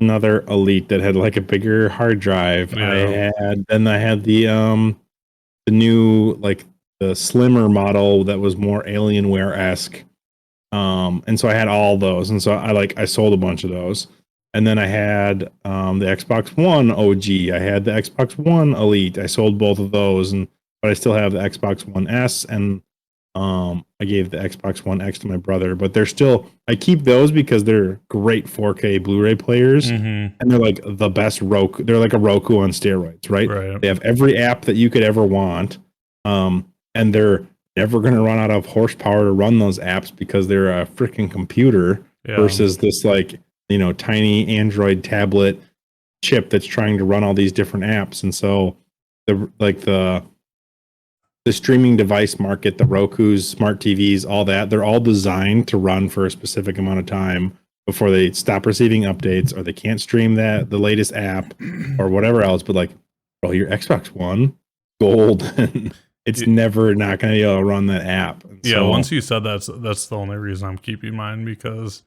Speaker 2: another Elite that had like a bigger hard drive. I had the new like the slimmer model that was more Alienware-esque. And so I had all those, and so I sold a bunch of those. And then I had the Xbox One OG. I had the Xbox One Elite. I sold both of those, but I still have the Xbox One S, and I gave the Xbox One X to my brother. But I keep those because they're great 4K Blu-ray players, and they're like the best Roku. They're like a Roku on steroids, right? They have every app that you could ever want, and they're never going to run out of horsepower to run those apps because they're a freaking computer versus this like tiny Android tablet chip that's trying to run all these different apps. And so the streaming device market, the Roku's, smart TVs, all that, they're all designed to run for a specific amount of time before they stop receiving updates, or they can't stream the latest app or whatever else. But like, bro, your Xbox One gold, it's never not going to be able to run that app. And
Speaker 1: so, once you said that's the only reason I'm keeping mine, because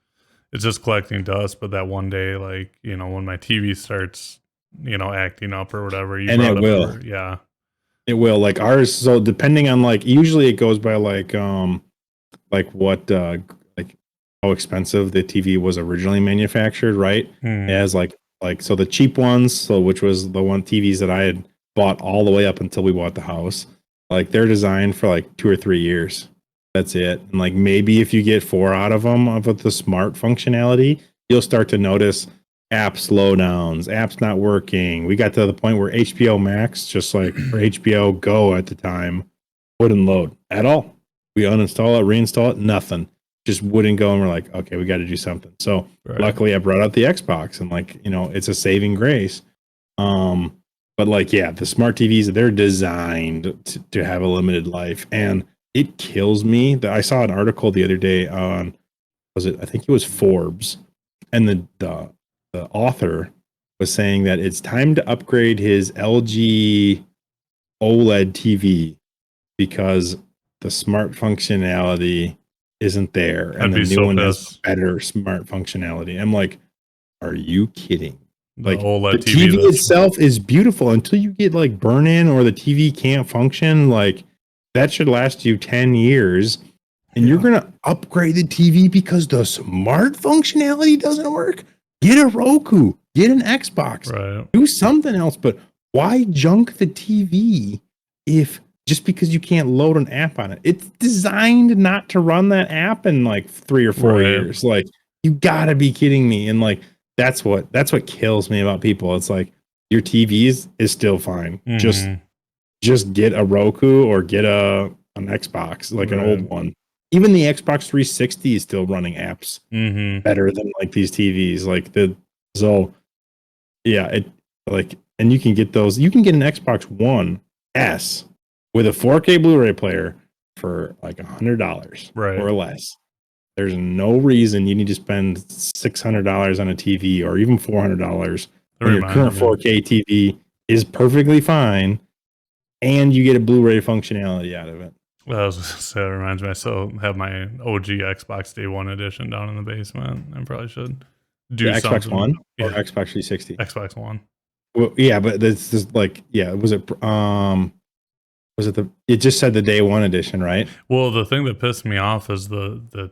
Speaker 1: it's just collecting dust. But that one day, like, when my TV starts, acting up or whatever,
Speaker 2: and it will. It will, like ours. So depending on like, usually it goes by like what like how expensive the TV was originally manufactured, right? It has like so the cheap ones, so which was the one TVs that I had bought all the way up until we bought the house, like they're designed for like 2 or 3 years. That's it. And like maybe if you get 4 out of them of the smart functionality, you'll start to notice app slowdowns, apps not working. We got to the point where HBO Max, just like for HBO Go at the time, wouldn't load at all. We uninstall it, reinstall it, nothing. Just wouldn't go, and we're like, okay, we got to do something. So luckily I brought out the Xbox, and like, it's a saving grace. But like, yeah, the smart TVs, they're designed to have a limited life, and it kills me that I saw an article the other day on, I think it was Forbes, and the author was saying that it's time to upgrade his LG OLED TV because the smart functionality isn't there, and the new one has better smart functionality. I'm like, are you kidding? Like, the OLED TV itself is beautiful until you get like burn in or the TV can't function. Like, that should last you 10 years, and you're going to upgrade the TV because the smart functionality doesn't work. Get a Roku, get an Xbox, do something else. But why junk the TV if just because you can't load an app on it? It's designed not to run that app in like 3 or 4 years. Like, you gotta be kidding me. And like, that's what kills me about people. It's like, your TV is still fine. Just get a Roku or get an Xbox, like an old one. even the Xbox 360 is still running apps
Speaker 1: Mm-hmm.
Speaker 2: better than like these TVs. Like so yeah, it like, and you can get those. You can get an Xbox One S with a 4K Blu-ray player for like $100
Speaker 1: Right.
Speaker 2: or less. There's no reason you need to spend $600 on a TV or even $400 when your current 4K TV is perfectly fine, and you get a Blu-ray functionality out of it.
Speaker 1: I was gonna say, it reminds me. I still have my OG Xbox Day One edition down in the basement. I probably should do
Speaker 2: The Xbox
Speaker 1: something.
Speaker 2: One or
Speaker 1: Yeah,
Speaker 2: Xbox 360?
Speaker 1: Xbox One.
Speaker 2: Well, yeah, but this is like, yeah, was it it just said the day one edition, right?
Speaker 1: Well, the thing that pissed me off is the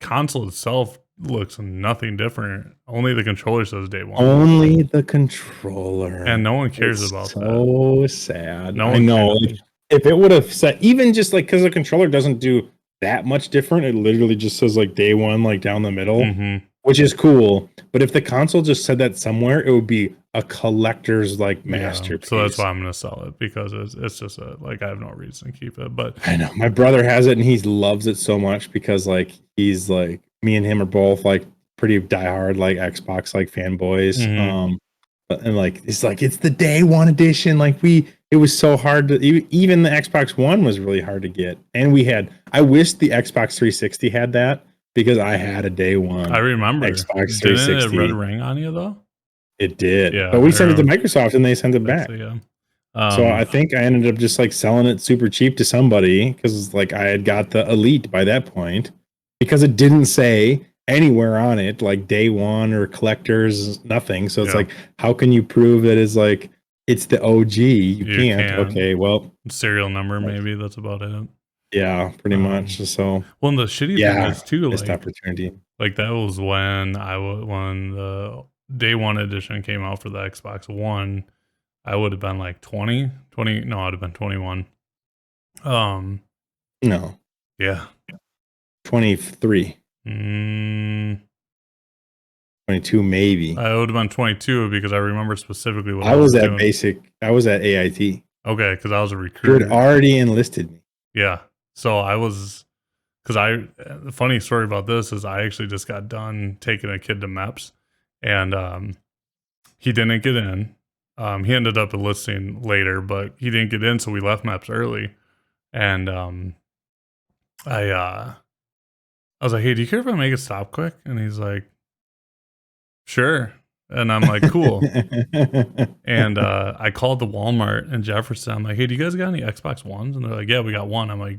Speaker 1: console itself looks nothing different. Only the controller says day one.
Speaker 2: Only the controller.
Speaker 1: And no one cares
Speaker 2: It's
Speaker 1: about that.
Speaker 2: So sad.
Speaker 1: No
Speaker 2: I
Speaker 1: one
Speaker 2: know.
Speaker 1: cares.
Speaker 2: If it would have said, even just like, because the controller doesn't do that much different, it literally just says like day one, like down the middle,
Speaker 1: Mm-hmm.
Speaker 2: which is cool. But if the console just said that somewhere, it would be a collector's like masterpiece.
Speaker 1: So that's why I'm gonna sell it, because it's just like I have no reason to keep it. But
Speaker 2: I know my brother has it and he loves it so much because like he's like, me and him are both like pretty diehard like Xbox like fanboys.
Speaker 1: Mhm.
Speaker 2: And like it's the day one edition. Like it was so hard to, even the Xbox One was really hard to get. And I wish the Xbox 360 had that, because I had a day one.
Speaker 1: I remember
Speaker 2: Xbox 360.
Speaker 1: Didn't it red ring on you though?
Speaker 2: It did.
Speaker 1: Yeah,
Speaker 2: But we sent it to Microsoft and they sent it back.
Speaker 1: Yeah.
Speaker 2: So I think I ended up just like selling it super cheap to somebody, because like I had got the Elite by that point, because it didn't say anywhere on it like day one or collectors, nothing. So it's like, how can you prove that it's the OG? You can't. Okay, well,
Speaker 1: serial number, maybe that's about it.
Speaker 2: Yeah, pretty much. So
Speaker 1: well, and the shitty thing is too,
Speaker 2: missed opportunity.
Speaker 1: Like that was when when the day one edition came out for the Xbox One. I would have been like 20. No, I'd have been 21.
Speaker 2: No.
Speaker 1: Yeah.
Speaker 2: 23. 22 maybe.
Speaker 1: I would have been 22, because I remember specifically what
Speaker 2: I was at doing. I was at AIT.
Speaker 1: Okay, because I was a recruiter.
Speaker 2: You had already enlisted me.
Speaker 1: Yeah. So I was, the funny story about this is I actually just got done taking a kid to MEPS, and he didn't get in. He ended up enlisting later, but he didn't get in, so we left MEPS early. And I was like, hey, do you care if I make it stop quick? And he's like, sure. And I'm like, cool. And I called the Walmart in Jefferson. I'm like, hey, do you guys got any Xbox Ones? And they're like, yeah, we got one. I'm like,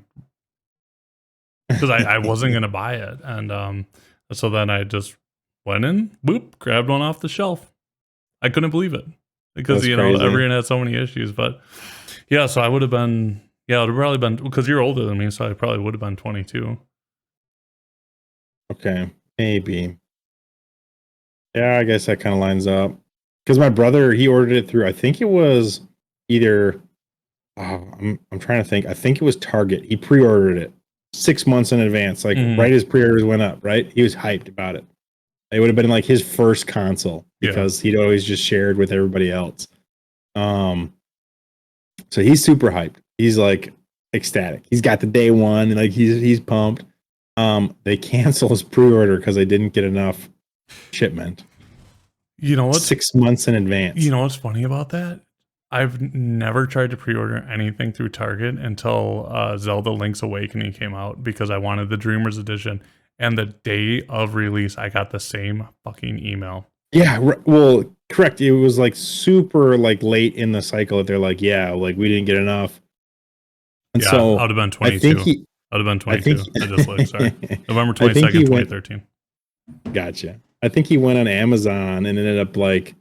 Speaker 1: because I wasn't going to buy it. And so then I just went in, boop, grabbed one off the shelf. I couldn't believe it, because,
Speaker 2: That's crazy.
Speaker 1: Everyone had so many issues. But yeah, so I would have been, it would have probably been, because you're older than me, so I probably would have been 22.
Speaker 2: Okay, maybe. Yeah, I guess that kind of lines up. Because my brother, he ordered it through, I think it was either, I'm trying to think. I think it was Target. He pre-ordered it 6 months in advance, like right as pre-orders went up, right? He was hyped about it. It would have been like his first console, because he'd always just shared with everybody else. So he's super hyped. He's like ecstatic. He's got the day one, and like he's pumped. They cancel his pre-order because they didn't get enough shipment.
Speaker 1: You know what?
Speaker 2: 6 months in advance.
Speaker 1: You know what's funny about that? I've never tried to pre-order anything through Target until Zelda Link's Awakening came out, because I wanted the Dreamers Edition. And the day of release, I got the same fucking email.
Speaker 2: Yeah, well, correct. It was like super like late in the cycle that they're like, yeah, like we didn't get enough. And so
Speaker 1: I would have been 22. I would have been 22. I just looked, sorry. November 22nd, 2013.
Speaker 2: Gotcha. I think he went on Amazon and ended up like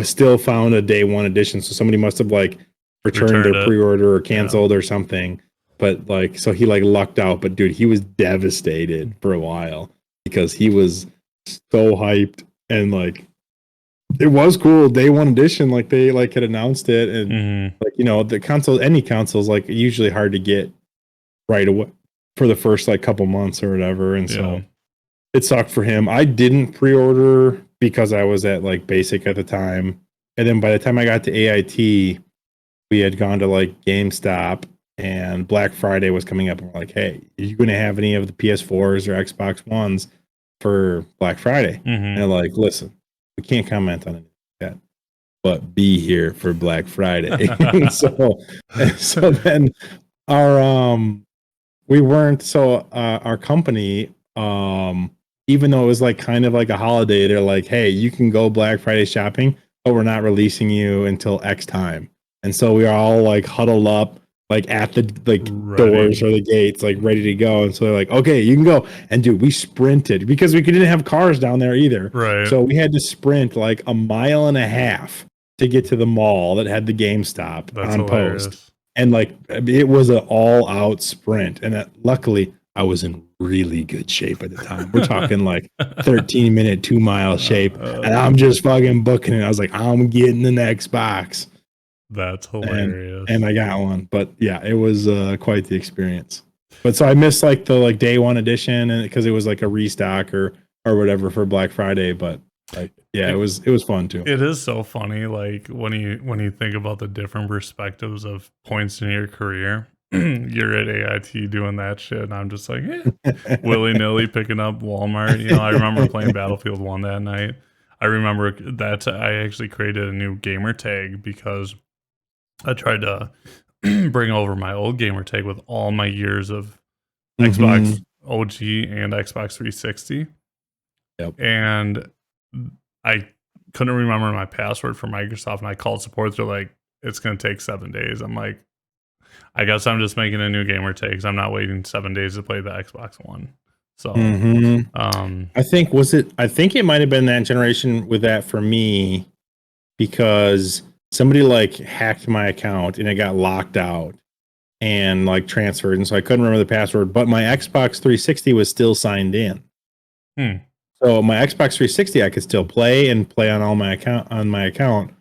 Speaker 2: still found a day one edition. So somebody must have like returned their pre-order or canceled or something. But like, so he like lucked out. But dude, he was devastated for a while, because he was so hyped, and like it was cool day one edition. Like they like had announced it, and like, the console, any console is like usually hard to get right away for the first like couple months or whatever. And so it sucked for him. I didn't pre-order because I was at like basic at the time. And then by the time I got to AIT, we had gone to like GameStop, and Black Friday was coming up, and we're like, hey, are you going to have any of the PS4s or Xbox Ones for Black Friday? And they're like, listen, we can't comment on it yet, but be here for Black Friday. so then our we weren't our company, even though it was like kind of like a holiday, they're like, hey, you can go Black Friday shopping, but we're not releasing you until X time. And so we are all like huddled up like at the doors or the gates, like ready to go. And so they're like, okay, you can go. And dude, we sprinted because we didn't have cars down there either.
Speaker 1: Right.
Speaker 2: So we had to sprint like a mile and a half to get to the mall that had the GameStop. That's on hilarious. Post. And like it was an all out sprint. And luckily I was in really good shape at the time. We're talking like 13-minute 2-mile shape. And I'm just fucking booking it. I was like, I'm getting the next box.
Speaker 1: That's hilarious.
Speaker 2: And I got one. But yeah, it was quite the experience. But so I missed like the day one edition, and because it was like a restock or whatever for Black Friday. But like, yeah, it was fun too.
Speaker 1: It is so funny, like when you think about the different perspectives of points in your career. You're at AIT doing that shit, and I'm just like, willy-nilly picking up Walmart. You know, I remember playing Battlefield 1 that night. I remember that I actually created a new gamer tag because I tried to bring over my old gamer tag with all my years of Xbox OG and Xbox 360.
Speaker 2: Yep.
Speaker 1: And I couldn't remember my password for Microsoft, and I called support. They're like, it's going to take 7 days. I'm like, I guess I'm just making a new gamer tag because I'm not waiting 7 days to play the Xbox One. So,
Speaker 2: I think it might have been that generation with that for me, because somebody like hacked my account and it got locked out and like transferred, and so I couldn't remember the password. But my Xbox 360 was still signed in. So my Xbox 360 I could still play on all my account.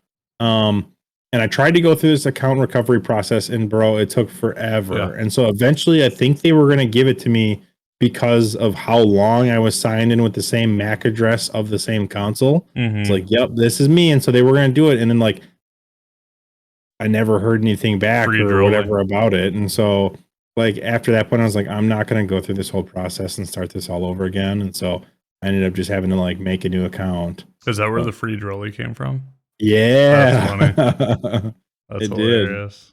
Speaker 2: And I tried to go through this account recovery process, and bro, it took forever. Yeah. And so eventually I think they were going to give it to me because of how long I was signed in with the same MAC address of the same console. It's like, yep, this is me. And so they were going to do it. And then like, I never heard anything back or whatever about it. And so like after that point, I was like, I'm not going to go through this whole process and start this all over again. And so I ended up just having to like make a new account.
Speaker 1: Is that where the free drolly came from?
Speaker 2: Yeah.
Speaker 1: That's funny. That's hilarious.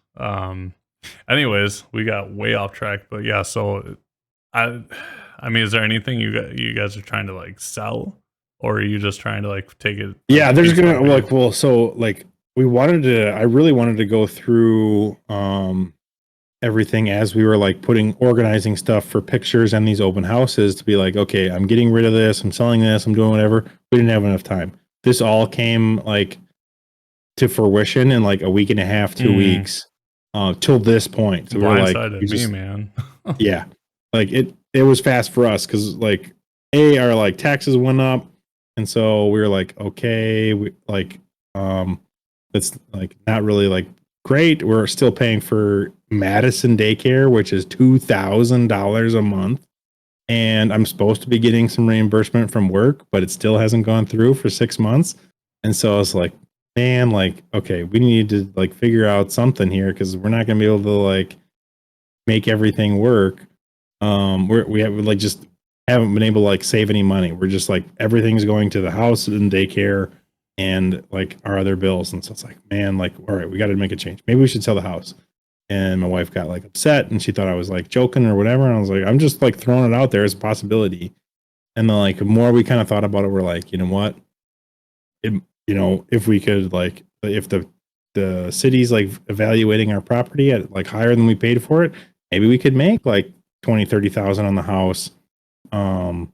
Speaker 1: Anyways, we got way off track, but yeah, so I mean, is there anything you guys are trying to like sell, or are you just trying to like take it?
Speaker 2: Yeah, they're just gonna like, well, so like I really wanted to go through everything as we were like organizing stuff for pictures and these open houses to be like, okay, I'm getting rid of this, I'm selling this, I'm doing whatever. We didn't have enough time. This all came like to fruition in like a week and a half, 2 weeks, till this point. So we were like,
Speaker 1: me, man.
Speaker 2: Yeah, like it was fast for us because like our like taxes went up, and so we were like, okay, we like it's like not really like great. We're still paying for Madison daycare, which is $2,000 a month, and I'm supposed to be getting some reimbursement from work, but it still hasn't gone through for 6 months. And so I was like, man, like, okay, we need to like figure out something here because we're not gonna be able to like make everything work. We have like just haven't been able to like save any money. We're just like everything's going to the house and daycare and like our other bills. And so it's like, man, like, all right, we got to make a change. Maybe we should sell the house. And my wife got like upset and she thought I was like joking or whatever. And I was like, I'm just like throwing it out there as a possibility. And then like the more we kind of thought about it, we're like, you know what? If we could like, if the city's like evaluating our property at like higher than we paid for it, maybe we could make like 20,000-30,000 on the house, and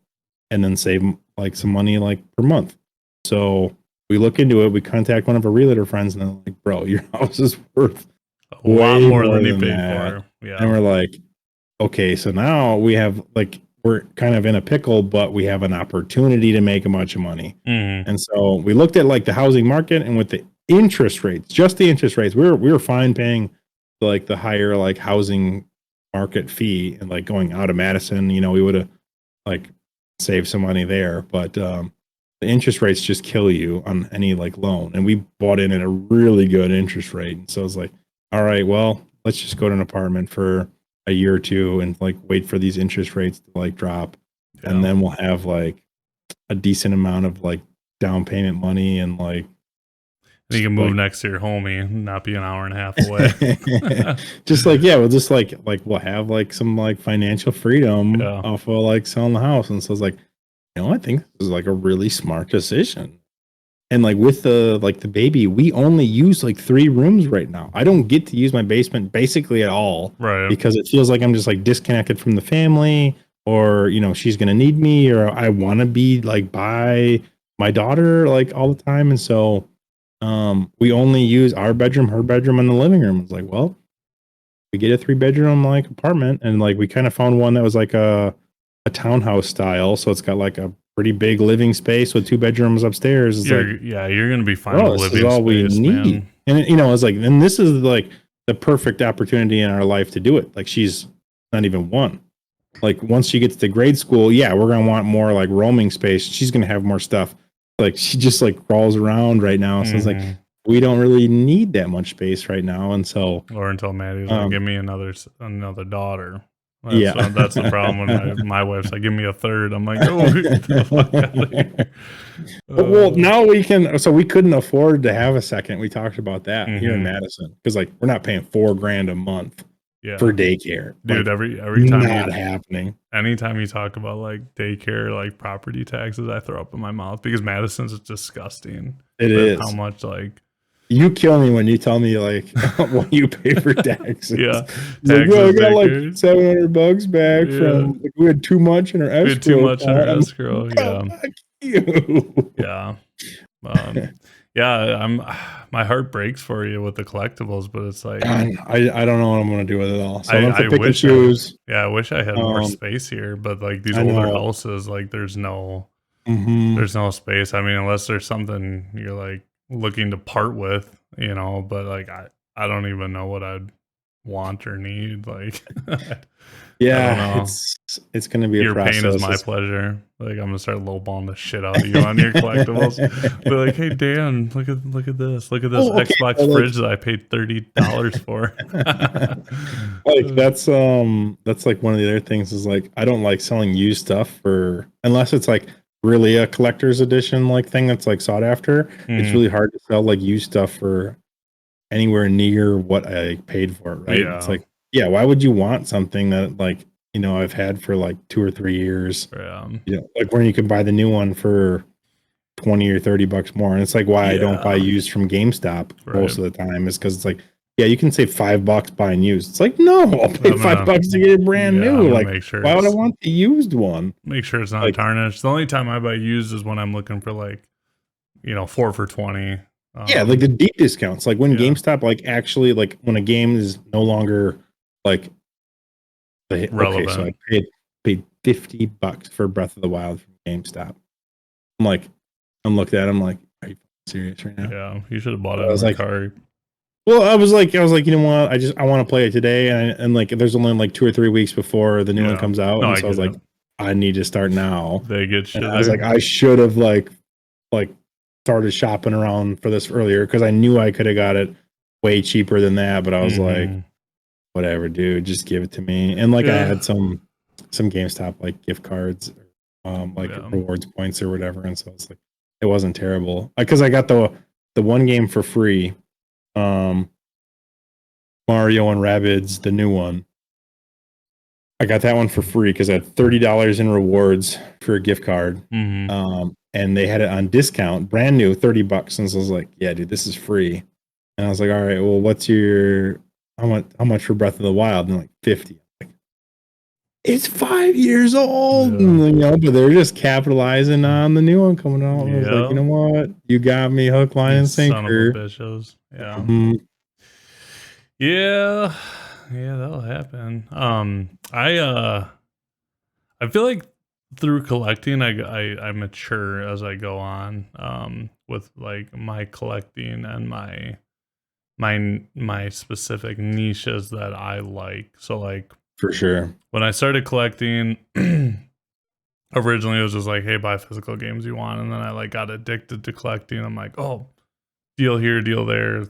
Speaker 2: then save like some money like per month. So we look into it. We contact one of our realtor friends, and they're like, "Bro, your house is worth
Speaker 1: a lot more than you paid for." Yeah,
Speaker 2: and we're like, "Okay, so now we have like we're kind of in a pickle, but we have an opportunity to make a bunch of money." And so we looked at like the housing market, and with the interest rates, just the interest rates, we were fine paying like the higher like housing market fee and like going out of Madison. We would have like saved some money there, but the interest rates just kill you on any like loan. And we bought in at a really good interest rate. And so I was like, all right, well, let's just go to an apartment for a year or two and like wait for these interest rates to like drop, and then we'll have like a decent amount of like down payment money and like
Speaker 1: And you can move
Speaker 2: like
Speaker 1: next to your homie, not be an hour and a half away.
Speaker 2: just like yeah, we'll just like we'll have like some like financial freedom
Speaker 1: Yeah.
Speaker 2: off of like selling the house. And so it's like, I think this is like a really smart decision. And like with the baby, we only use like 3 rooms right now. I don't get to use my basement basically at all,
Speaker 1: Right.
Speaker 2: because it feels like I'm just like disconnected from the family, or she's gonna need me, or I want to be like by my daughter like all the time. And so we only use our bedroom, her bedroom, and the living room. It's like, well, we get a 3-bedroom like apartment, and like we kind of found one that was like a townhouse style, so it's got like a pretty big living space with 2 bedrooms upstairs. It's like,
Speaker 1: you're gonna be fine
Speaker 2: oh,
Speaker 1: with
Speaker 2: this is
Speaker 1: living
Speaker 2: all we
Speaker 1: space,
Speaker 2: need.
Speaker 1: man.
Speaker 2: And it's like, and this is like the perfect opportunity in our life to do it. Like, she's not even 1. Like, once she gets to grade school, yeah, we're gonna want more like roaming space. She's gonna have more stuff. Like, she just like crawls around right now. So it's like, we don't really need that much space right now. And so,
Speaker 1: Or until Maddie's like, give me another daughter.
Speaker 2: yeah,
Speaker 1: That's the problem when my wife's like, give me a third. I'm like, oh, get the fuck out of here.
Speaker 2: Well, now we can. So we couldn't afford to have a second. We talked about that here in Madison, because like we're not paying $4,000 a month for daycare,
Speaker 1: dude.
Speaker 2: like,
Speaker 1: Every time
Speaker 2: not happening.
Speaker 1: Anytime you talk about like daycare, like property taxes, I throw up in my mouth, because Madison's disgusting.
Speaker 2: It is
Speaker 1: how much like.
Speaker 2: You kill me when you tell me like what you pay for taxes.
Speaker 1: Yeah,
Speaker 2: like, well, I got like $700 back from like, we had too much in our escrow.
Speaker 1: We had too much in our escrow.
Speaker 2: Like, you.
Speaker 1: Yeah. Yeah, my heart breaks for you with the collectibles, but it's like
Speaker 2: I don't know what I'm gonna do with it all. So I'm
Speaker 1: I
Speaker 2: pick and
Speaker 1: wish
Speaker 2: choose.
Speaker 1: I wish I had more space here, but like these
Speaker 2: I
Speaker 1: older
Speaker 2: know.
Speaker 1: houses, like there's no space. I mean, unless there's something you're like looking to part with, but like I don't even know what I'd want or need. Like
Speaker 2: yeah, it's gonna be a process.
Speaker 1: Your pain is my pleasure. Like, I'm gonna start lowballing the shit out of you on your collectibles. Be like, hey Dan, look at this. Look at this Xbox fridge that I paid $30 for.
Speaker 2: Like that's like one of the other things is like, I don't like selling used stuff for, unless it's like really a collector's edition like thing that's like sought after. It's really hard to sell like used stuff for anywhere near what I paid for it, right? It's like, yeah, why would you want something that like, I've had for like 2 or 3 years? Like when you can buy the new one for $20 or $30 more. And it's like why I don't buy used from GameStop most of the time, is because it's like, yeah, you can save $5 buying used. It's like, no, I'll pay $5 to get it brand new. Like, why would I want the used one?
Speaker 1: Make sure it's not like, tarnished. The only time I buy used is when I'm looking for like, 4 for $20.
Speaker 2: Yeah, like the deep discounts. Like when GameStop like actually like when a game is no longer like
Speaker 1: relevant.
Speaker 2: Okay, so I paid $50 for Breath of the Wild from GameStop. I'm like, I'm looking at it, I'm like, are you serious right now?
Speaker 1: Yeah, you should have bought it on the card.
Speaker 2: Well, I was like, you know what? I want to play it today, and like there's only like 2 or 3 weeks before the new one comes out, and so I was like, I need to start now.
Speaker 1: They get shit.
Speaker 2: I was like, I should have like started shopping around for this earlier, because I knew I could have got it way cheaper than that, but I was like, whatever, dude, just give it to me. And like I had some GameStop like gift cards, like rewards points or whatever, and so it's like it wasn't terrible, because I got the one game for free, Mario and Rabbids, the new one. I got that one for free because I had $30 in rewards for a gift card. And they had it on discount, brand new, $30. And so I was like, yeah, dude, this is free. And I was like, all right, well, what's your, how much for Breath of the Wild? And they're like, 50. Like, it's 5 years old. And, but they're just capitalizing on the new one coming out. I was like, you know what? You got me hook, line, and sinker. Son of a
Speaker 1: bitches. Yeah. Yeah, that'll happen. I feel like through collecting, I mature as I go on, with like my collecting and my specific niches that I like. So like,
Speaker 2: for sure,
Speaker 1: when I started collecting, originally it was just like, hey, buy physical games you want, and then I like got addicted to collecting. I'm like, oh, deal here, deal there,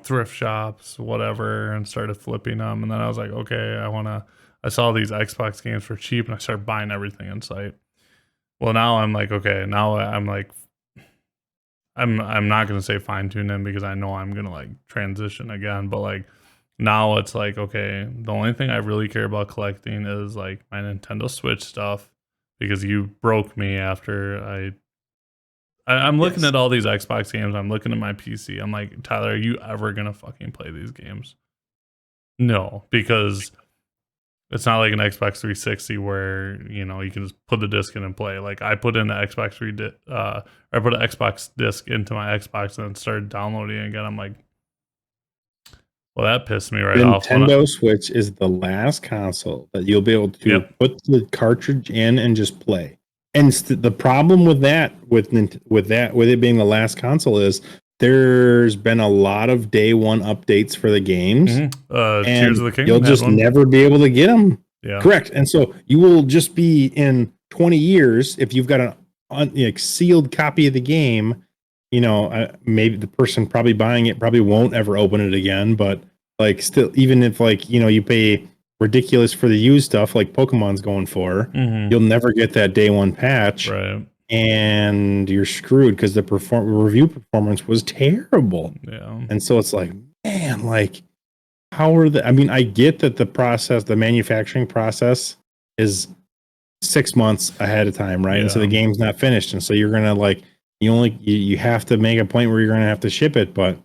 Speaker 1: thrift shops, whatever, and started flipping them. And then I was like, okay, I saw these Xbox games for cheap, and I started buying everything in sight. Well, now I'm like, okay, now I'm like, I'm not gonna say fine tune them because I know I'm gonna like transition again, but like now it's like, okay, the only thing I really care about collecting is like my Nintendo Switch stuff because you broke me after I'm looking
Speaker 2: Yes.
Speaker 1: at all these Xbox games. I'm looking at my PC. I'm like, Tyler, are you ever gonna fucking play these games? No, because it's not like an Xbox 360 where you can just put the disc in and play. Like I put in the I put an Xbox disc into my Xbox and then started downloading it again. I'm like, well, that pissed me right off.
Speaker 2: Nintendo Switch is the last console that you'll be able to
Speaker 1: Yep.
Speaker 2: put the cartridge in and just play. And the problem with that, with it being the last console, is there's been a lot of day one updates for the games,
Speaker 1: Tears of
Speaker 2: and
Speaker 1: the Kingdom
Speaker 2: you'll just never be able to get them.
Speaker 1: Yeah.
Speaker 2: Correct. And so you will just be in 20 years if you've got a sealed copy of the game. Maybe the person probably buying it probably won't ever open it again, but like still, even if like, you pay ridiculous for the used stuff like Pokemon's going for, you'll never get that day one patch.
Speaker 1: Right.
Speaker 2: And you're screwed because the review performance was terrible.
Speaker 1: Yeah.
Speaker 2: And so it's like, man, like how are I mean, I get that the manufacturing process is 6 months ahead of time, right?
Speaker 1: Yeah.
Speaker 2: And so the game's not finished. And so you're going to like, you have to make a point where you're going to have to ship it, but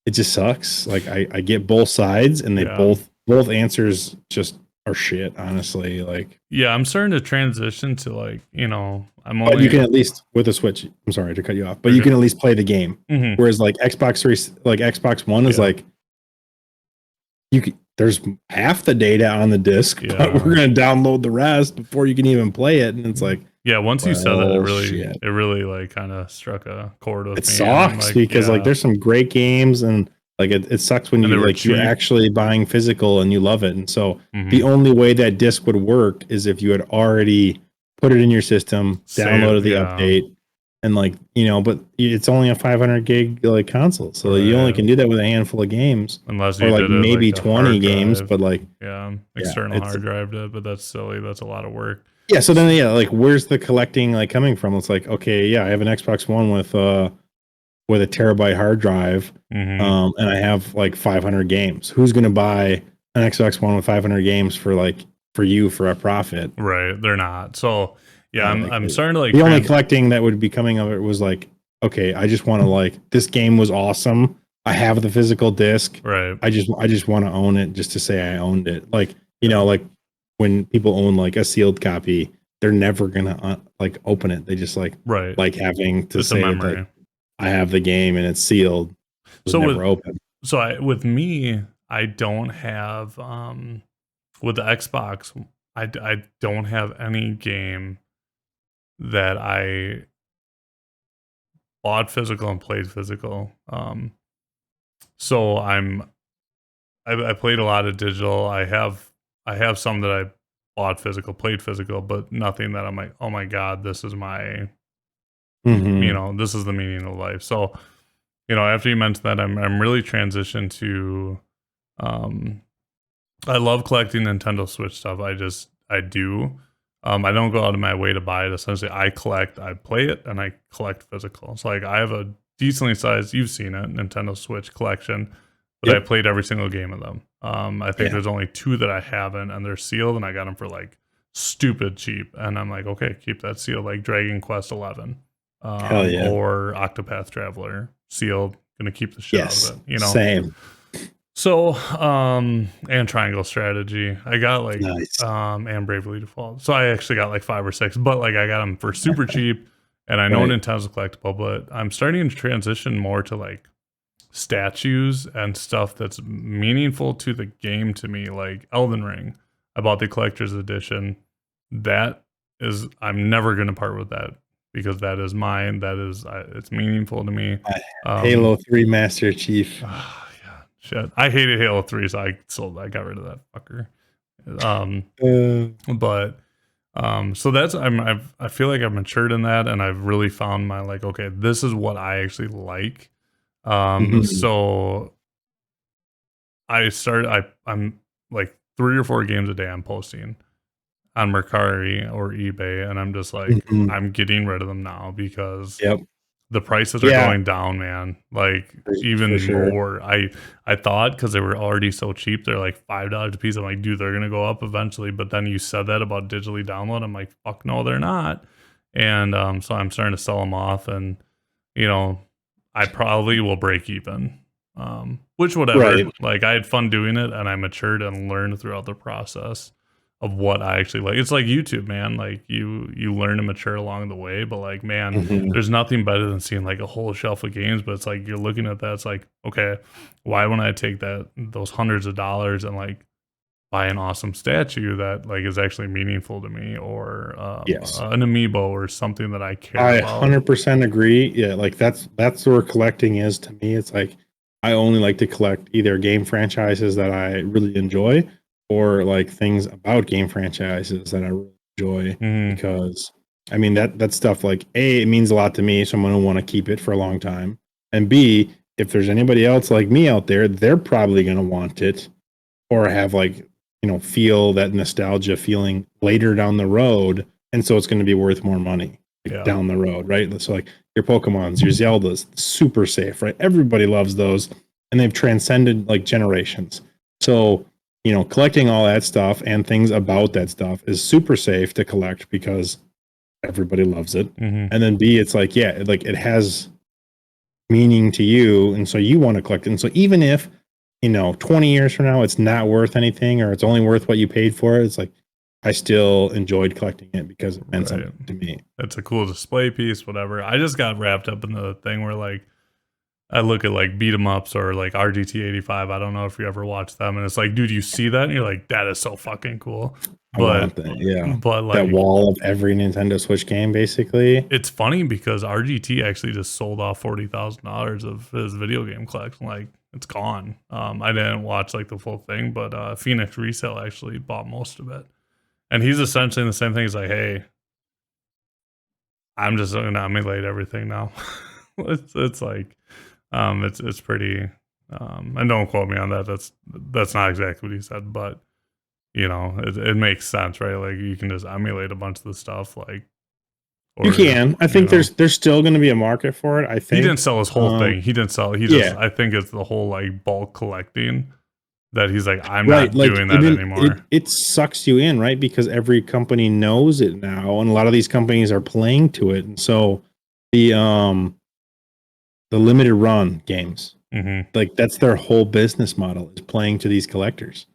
Speaker 2: it just sucks. Like I get both sides, and they both answers just are shit, honestly. Like,
Speaker 1: yeah, I'm starting to transition to like,
Speaker 2: but you can at least with a Switch. I'm sorry to cut you off, but you can at least play the game. Whereas like Xbox One is like, there's half the data on the disc, but we're gonna download the rest before you can even play it, and it's like,
Speaker 1: yeah. Once you said that, it really like kind of struck a chord with me.
Speaker 2: It sucks because like there's some great games, and like it sucks when you're actually buying physical and you love it. And so the only way that disc would work is if you had already put it in your system, downloaded the update, and like but it's only a 500 gig like console, so you only can do that with a handful of games,
Speaker 1: unless you
Speaker 2: or like
Speaker 1: did
Speaker 2: maybe
Speaker 1: like
Speaker 2: 20 games, but like
Speaker 1: external hard drive did, but that's silly. That's a lot of work.
Speaker 2: Yeah, so then like where's the collecting like coming from? It's like, okay, I have an Xbox One with a terabyte hard drive, and I have like 500 games. Who's going to buy an Xbox One with 500 games for a profit?
Speaker 1: Right, they're not. So I'm starting to like
Speaker 2: the only collecting that would be coming of it was like, okay, I just want to like, this game was awesome. I have the physical disc.
Speaker 1: Right.
Speaker 2: I just want to own it just to say I owned it. Like, like when people own like a sealed copy, they're never gonna like open it. They just like having to say that I have the game and it's sealed. So never open.
Speaker 1: So with me, I don't have with the Xbox, I don't have any game that I bought physical and played physical. So I played a lot of digital. I have some that I bought physical, played physical, but nothing that I'm like, oh my God, this is my, this is the meaning of life. So, after you mentioned that, I'm really transitioned to, I love collecting Nintendo Switch stuff. I do. I don't go out of my way to buy it. Essentially, I play it, and I collect physical. So like I have a decently sized, you've seen it, Nintendo Switch collection. But I played every single game of them. I think there's only 2 that I haven't, and they're sealed, and I got them for like stupid cheap. And I'm like, okay, keep that sealed, like Dragon Quest 11, or Octopath Traveler, sealed. Gonna keep the shit out of it.
Speaker 2: Same.
Speaker 1: So, and Triangle Strategy, I got like, and Bravely Default. So I actually got like 5 or 6, but like I got them for super cheap, and I know Nintendo's collectible, but I'm starting to transition more to like statues and stuff that's meaningful to the game to me, like Elden Ring. I bought the collector's edition. I'm never going to part with that because that is mine. That is, it's meaningful to me.
Speaker 2: Halo 3 Master Chief.
Speaker 1: Shit. I hated Halo 3, so I got rid of that fucker. So that's, I feel like I've matured in that, and I've really found my like, okay, this is what I actually like.
Speaker 2: Mhm.
Speaker 1: So I'm like 3 or 4 games a day I'm posting on Mercari or eBay, and I'm just like,
Speaker 2: Mhm.
Speaker 1: I'm getting rid of them now because
Speaker 2: Yep.
Speaker 1: the prices are
Speaker 2: Yeah,
Speaker 1: going down, man. Like
Speaker 2: for
Speaker 1: even
Speaker 2: sure.
Speaker 1: more. I thought because they were already so cheap, they're like $5 a piece. I'm like, dude, they're gonna go up eventually. But then you said that about digitally download. I'm like, fuck no, they're not. And so I'm starting to sell them off, and you know, I probably will break even. Which whatever.
Speaker 2: Right.
Speaker 1: Like I had fun doing it, and I matured and learned throughout the process of what I actually like. It's like YouTube, man. Like you learn to mature along the way, but like man,
Speaker 2: Mhm.
Speaker 1: there's nothing better than seeing like a whole shelf of games, but it's like you're looking at that, it's like, okay, why wouldn't I take those hundreds of dollars and like buy an awesome statue that like is actually meaningful to me, or
Speaker 2: Yes.
Speaker 1: an amiibo or something that I care
Speaker 2: I
Speaker 1: about.
Speaker 2: 100% agree. Yeah, like that's where collecting is to me. It's like I only like to collect either game franchises that I really enjoy or like things about game franchises that I really enjoy
Speaker 1: Mhm.
Speaker 2: because I mean that stuff like A, it means a lot to me, so I'm gonna want to keep it for a long time. And B, if there's anybody else like me out there, they're probably gonna want it or have like, feel that nostalgia feeling later down the road. And so it's going to be worth more money like,
Speaker 1: Yeah.
Speaker 2: down the road, right? So like your Pokemons, your Zeldas, super safe, right? Everybody loves those and they've transcended like generations. So, collecting all that stuff and things about that stuff is super safe to collect because everybody loves it.
Speaker 1: Mhm.
Speaker 2: And then B, it's like, yeah, like it has meaning to you. And so you want to collect it. And so even if 20 years from now, it's not worth anything or it's only worth what you paid for it. It's like, I still enjoyed collecting it because it meant
Speaker 1: Right.
Speaker 2: something to me.
Speaker 1: It's a cool display piece, whatever. I just got wrapped up in the thing where like I look at like beat 'em ups or like RGT 85. I don't know if you ever watched them, and it's like, dude, you see that and you're like, that is so fucking cool.
Speaker 2: I
Speaker 1: But
Speaker 2: want that. Yeah. That
Speaker 1: like
Speaker 2: wall of every Nintendo Switch game, basically.
Speaker 1: it's funny because RGT actually just sold off $40,000 of his video game collection. Like it's gone. I didn't watch like the full thing, but Phoenix Resale actually bought most of it, and he's essentially the same thing. He's like, hey, I'm just gonna emulate everything now. It's like it's pretty and don't quote me on that. That's not exactly what he said, but it makes sense, right? Like you can just emulate a bunch of the stuff, like
Speaker 2: You
Speaker 1: or
Speaker 2: can. I think there's still going to be a market for it. I
Speaker 1: he didn't
Speaker 2: think.
Speaker 1: sell his whole thing. He didn't sell. He just
Speaker 2: Yeah.
Speaker 1: I think it's the whole like bulk collecting that he's like I'm
Speaker 2: Right.
Speaker 1: not
Speaker 2: Like
Speaker 1: doing that
Speaker 2: it
Speaker 1: anymore.
Speaker 2: it sucks you in, right? Because every company knows it now, and a lot of these companies are playing to it. And so the um the limited run games,
Speaker 1: Hmm.
Speaker 2: like that's their whole business model is playing to these collectors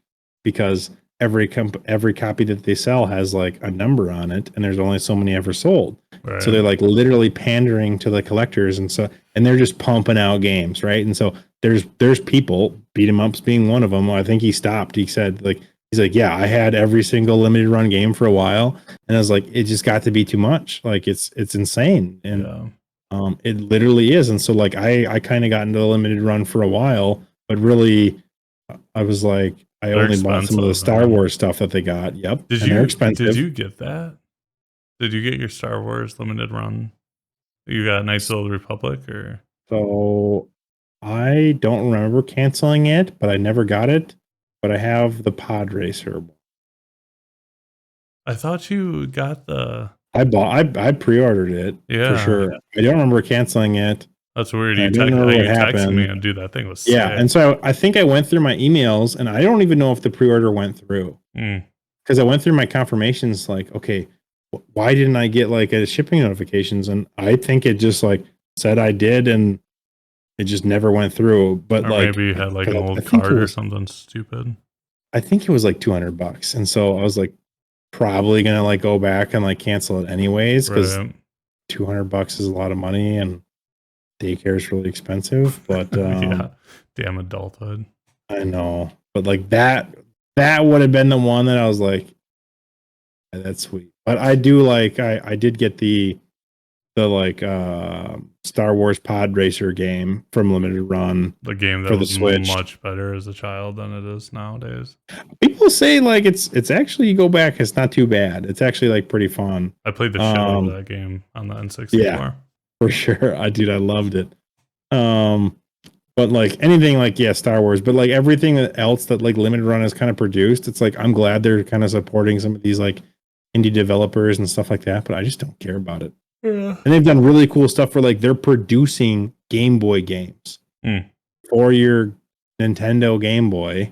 Speaker 2: because every copy that they sell has like a number on it and there's only so many ever sold. So
Speaker 1: Right.
Speaker 2: they're like literally pandering to the collectors and they're just pumping out games, right? And so there's people, beat 'em ups being one of them. I think he stopped. He said like he's like, yeah, I had every single limited run game for a while and I was like it just got to be too much. Like it's insane. And
Speaker 1: Yeah.
Speaker 2: it literally is. And so like I kind of got into the limited run for a while, but really I was like I
Speaker 1: They're
Speaker 2: only bought some of the
Speaker 1: expensive,
Speaker 2: Star
Speaker 1: man.
Speaker 2: Wars stuff that they got. Yep.
Speaker 1: Did
Speaker 2: And they're
Speaker 1: you
Speaker 2: expensive.
Speaker 1: get that? Did you get your Star Wars limited run? You got Knights of the Republic or
Speaker 2: So I don't remember canceling it, but I never got it. But I have the Pod Racer.
Speaker 1: I thought you got the
Speaker 2: I pre-ordered it for
Speaker 1: yeah.
Speaker 2: sure. I don't remember canceling it.
Speaker 1: That's weird.
Speaker 2: And I don't remember what
Speaker 1: You texted me
Speaker 2: happened.
Speaker 1: and dude, that thing was
Speaker 2: Yeah,
Speaker 1: sick.
Speaker 2: and so I think I went through my emails and I don't even know if the pre-order went through.
Speaker 1: Mm,
Speaker 2: Because I went through my confirmations, like, okay, why didn't I get like a shipping notifications? And I think it just like said I did, and it just never went through. But
Speaker 1: or
Speaker 2: like,
Speaker 1: maybe you had like an
Speaker 2: because
Speaker 1: old card or something stupid.
Speaker 2: I think it was like $200, and so I was like, probably gonna like go back and like cancel it anyways, because
Speaker 1: Right.
Speaker 2: $200 is a lot of money, and daycare is really expensive. But
Speaker 1: Yeah. Damn adulthood.
Speaker 2: I know, but like that would have been the one that I was like, yeah, that's sweet. But I do like I did get the like Star Wars Pod Racer game from Limited Run
Speaker 1: The game that
Speaker 2: for the
Speaker 1: was
Speaker 2: Switch.
Speaker 1: much better as a child than it is nowadays.
Speaker 2: People say like it's actually you go back, it's not too bad. It's actually like pretty fun.
Speaker 1: I played the shit out of that game on the
Speaker 2: Yeah,
Speaker 1: N64.
Speaker 2: for sure. I loved it. Um But like anything like Star Wars, but like everything else that like Limited Run has kind of produced, it's like I'm glad they're kind of supporting some of these like indie developers and stuff like that, but I just don't care about it.
Speaker 1: Yeah.
Speaker 2: And they've done really cool stuff where like they're producing Game Boy games for your Nintendo Game Boy.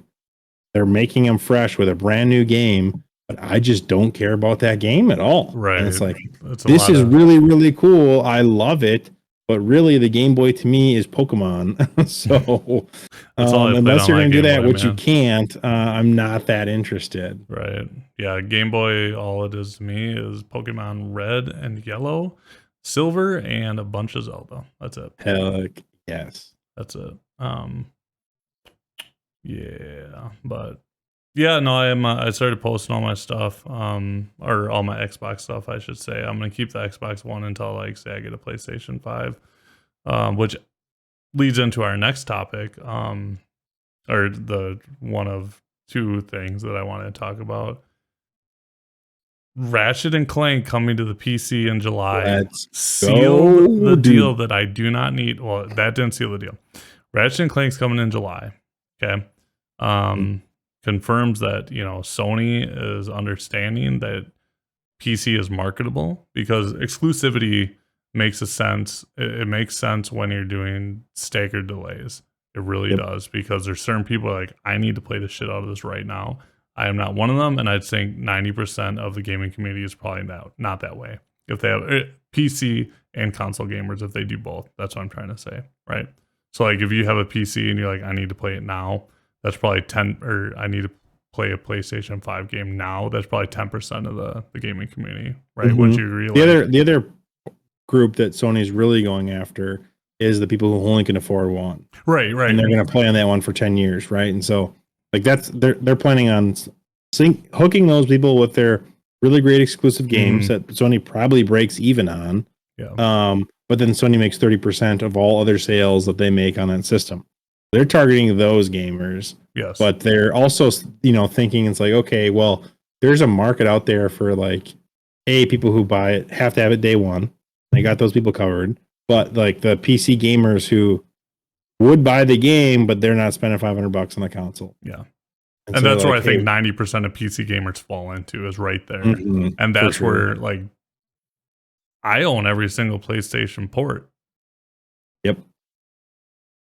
Speaker 2: They're making them fresh with a brand new game, but I just don't care about that game at all.
Speaker 1: Right.
Speaker 2: And it's like, this is really, really cool. I love it. But really, the Game Boy to me is Pokemon. So unless you're going to do that, which you can't, I'm not that interested.
Speaker 1: Right. Yeah. Game Boy, all it is to me is Pokemon Red and Yellow, Silver, and a bunch of Zelda. That's it.
Speaker 2: Heck yes.
Speaker 1: That's it. Yeah. But yeah, no, I started posting all my stuff, or all my Xbox stuff, I should say. I'm gonna keep the Xbox One until, like, say I get a PlayStation 5, which leads into our next topic, or the one of two things that I want to talk about. Ratchet and Clank coming to the PC in July. Sealed the deal that I do not need. Well, that didn't seal the deal. Ratchet and Clank's coming in July. Okay. Confirms that, Sony is understanding that PC is marketable, because exclusivity makes a sense. It makes sense when you're doing staggered delays. It really does, because there's certain people like, I need to play the shit out of this right now. I am not one of them, and I'd think 90% of the gaming community is probably not that way. If they have PC and console gamers, if they do both, that's what I'm trying to say, right? So like, if you have a PC and you're like, I need to play it now, that's probably 10, or I need to play a PlayStation 5 game now, that's probably 10% of the gaming community, right? Would you agree?
Speaker 2: The other group that Sony's really going after is the people who only can afford one.
Speaker 1: Right.
Speaker 2: And they're going to play on that one for 10 years, right? And so like they're planning on hooking those people with their really great exclusive games that Sony probably breaks even on.
Speaker 1: Yeah.
Speaker 2: But then Sony makes 30% of all other sales that they make on that system. They're targeting those gamers.
Speaker 1: Yes.
Speaker 2: But they're also, thinking it's like, okay, well, there's a market out there for like, hey, people who buy it have to have it day one. They got those people covered. But like the PC gamers who would buy the game, but they're not spending $500 on the console.
Speaker 1: Yeah. And so that's where I think 90% of PC gamers fall into, is right there. And that's where, like, I own every single PlayStation port.
Speaker 2: Yep.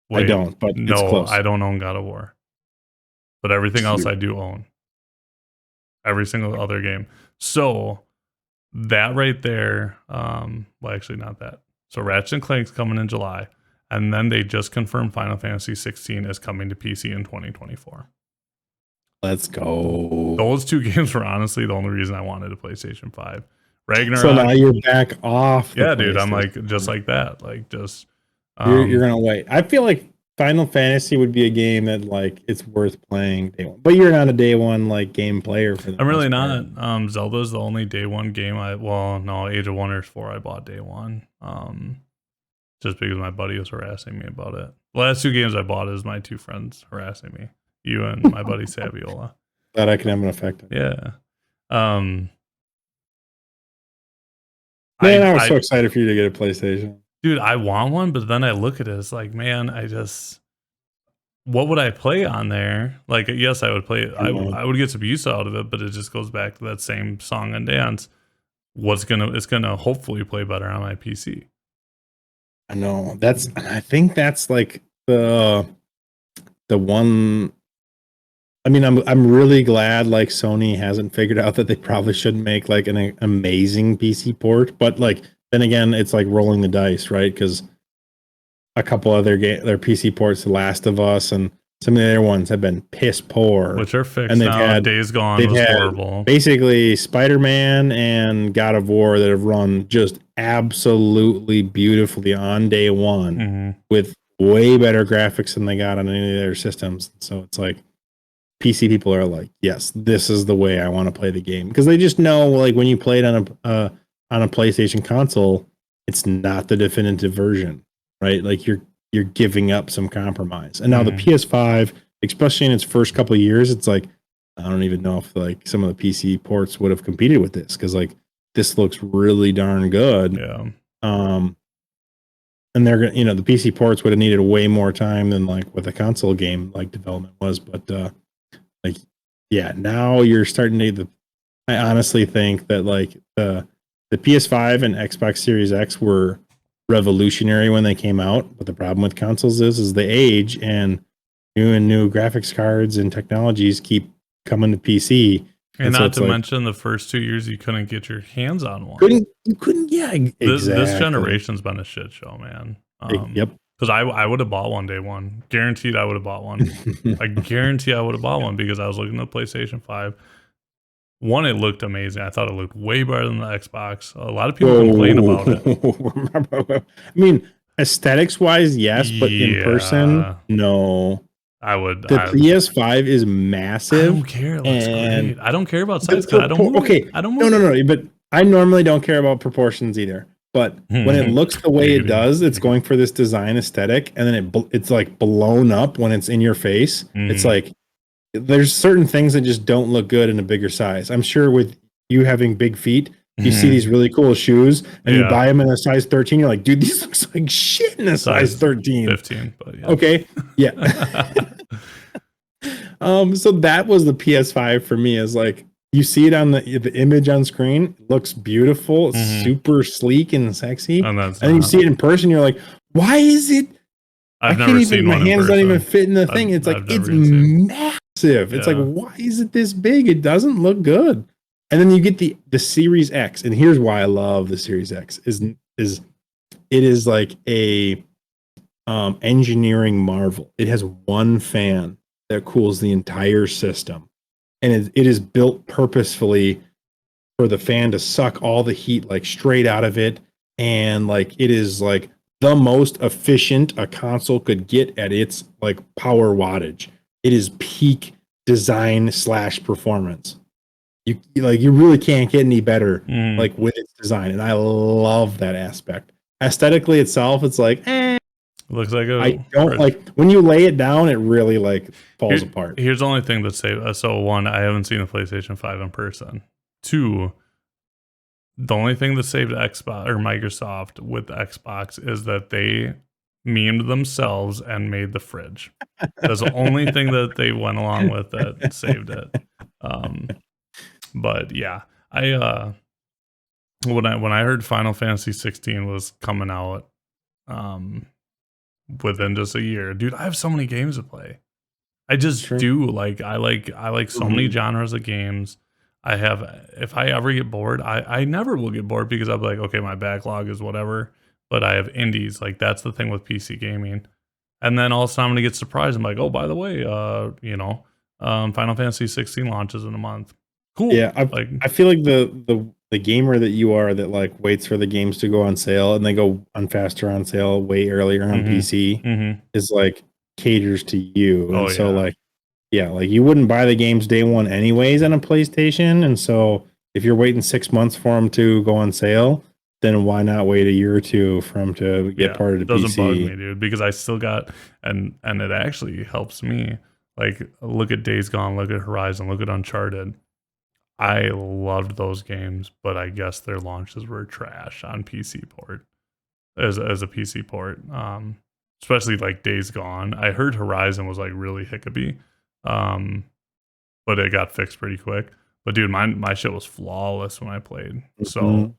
Speaker 2: Wait, I don't, but
Speaker 1: no,
Speaker 2: it's close.
Speaker 1: I don't own God of War. But everything else I do own. Every single other game. So that right there, well, actually not that. So Ratchet and Clank's coming in July, and then they just confirmed Final Fantasy 16 is coming to PC in 2024.
Speaker 2: Let's go.
Speaker 1: Those two games were honestly the only reason I wanted a PlayStation 5. Ragnarok.
Speaker 2: So now you're back off.
Speaker 1: Yeah, dude. I'm like, just like that. Like, just
Speaker 2: you're gonna wait. I feel like Final Fantasy would be a game that like it's worth playing day one, but you're not a day one like game player for that.
Speaker 1: I'm really not. Zelda's the only day one game Age of Wonders 4 I bought day one. Just because my buddy was harassing me about it. The last two games I bought is my two friends harassing me. You and my buddy Saviola.
Speaker 2: That can have an effect.
Speaker 1: Yeah.
Speaker 2: Man, I was so excited for you to get a PlayStation.
Speaker 1: Dude, I want one, but then I look at it, it's like, man, what would I play on there? Like, yes, I would play it. I would get some use out of it, but it just goes back to that same song and dance. It's gonna hopefully play better on my PC.
Speaker 2: I know. I think that's like the one. I mean, I'm really glad like Sony hasn't figured out that they probably shouldn't make like an amazing PC port, but like then again, it's like rolling the dice, right? Because a couple other their PC ports, The Last of Us, and some of the other ones have been piss poor,
Speaker 1: which are fixed. And they've had Days Gone was horrible.
Speaker 2: Basically, Spider-Man and God of War that have run just absolutely beautifully on day one with way better graphics than they got on any of their systems. So it's like PC people are like, yes, this is the way I want to play the game, because they just know like when you play it on a PlayStation console, it's not the definitive version, right? Like you're giving up some compromise. And now the PS5, especially in its first couple of years, it's like I don't even know if like some of the PC ports would have competed with this, because like this looks really darn good.
Speaker 1: Yeah.
Speaker 2: and they're gonna, the PC ports would have needed way more time than like what the console game like development was. But like, yeah, now you're starting to. I honestly think that like the PS5 and Xbox Series X were revolutionary when they came out, but the problem with consoles is they age, and new graphics cards and technologies keep coming to PC.
Speaker 1: And
Speaker 2: so
Speaker 1: not
Speaker 2: it's
Speaker 1: to
Speaker 2: like,
Speaker 1: mention the first 2 years you couldn't get your hands on one.
Speaker 2: you couldn't, yeah, exactly.
Speaker 1: This generation's been a shit show, man.
Speaker 2: Yep.
Speaker 1: Because I would have bought one day one. Guaranteed I would have bought one. I guarantee I would have bought one because I was looking at the PlayStation 5. One, it looked amazing. I thought it looked way better than the Xbox. A lot of people complain about it.
Speaker 2: I mean, aesthetics wise, yes, but in person, no.
Speaker 1: I would.
Speaker 2: The PS5 is massive.
Speaker 1: I don't care. It looks great. I don't care about size.
Speaker 2: I don't move. Okay. I don't move. No. But I normally don't care about proportions either. But when it looks the way it does, it's going for this design aesthetic, and then it's like blown up when it's in your face. It's like there's certain things that just don't look good in a bigger size. I'm sure with you having big feet, you see these really cool shoes, and you buy them in a size 13. You're like, dude, these looks like shit in a size 13,
Speaker 1: 15. But yeah.
Speaker 2: Okay, yeah. So that was the PS5 for me. Is like you see it on the image on screen, it looks beautiful, it's super sleek and sexy, and then you see it in person, you're like, why is it?
Speaker 1: I can't even.
Speaker 2: My hands don't even fit in the thing. It's like it's massive. It's like, why is it this big? It doesn't look good. And then you get the Series X, and here's why I love the Series X is it is like a engineering marvel. It has one fan that cools the entire system, and it is built purposefully for the fan to suck all the heat like straight out of it, and like it is like the most efficient a console could get at its like power wattage. It is peak design / performance. You really can't get any better like with its design, and I love that aspect. Aesthetically itself, it's like
Speaker 1: looks like
Speaker 2: I don't like when you lay it down, it really like falls apart.
Speaker 1: Here's the only thing that saved. So one, I haven't seen the PlayStation 5 in person. Two, the only thing that saved Xbox or Microsoft with Xbox is that they memed themselves and made the fridge. That's the only thing that they went along with that saved it. But yeah, I when I heard Final Fantasy 16 was coming out within just a year, dude, I have so many games to play. I just do. Like I like so many genres of games. I have, if I ever get bored, I never will get bored because I'll be like, okay, my backlog is whatever, but I have indies. Like that's the thing with PC gaming. And then all of a sudden I'm gonna get surprised. I'm like, oh, by the way, Final Fantasy 16 launches in a month. Cool.
Speaker 2: Yeah, I feel like the gamer that you are that like waits for the games to go on sale and they go on faster on sale way earlier on PC is like caters to you. And so like, yeah, like you wouldn't buy the games day one anyways on a PlayStation. And so if you're waiting 6 months for them to go on sale, then why not wait a year or two for them to get part of the
Speaker 1: doesn't
Speaker 2: PC?
Speaker 1: Bug me, dude, because I still got, and it actually helps me. Like, look at Days Gone, look at Horizon, look at Uncharted. I loved those games, but I guess their launches were trash on PC port, as a PC port. Especially like Days Gone. I heard Horizon was like really hiccupy, but it got fixed pretty quick. But dude, my shit was flawless when I played. So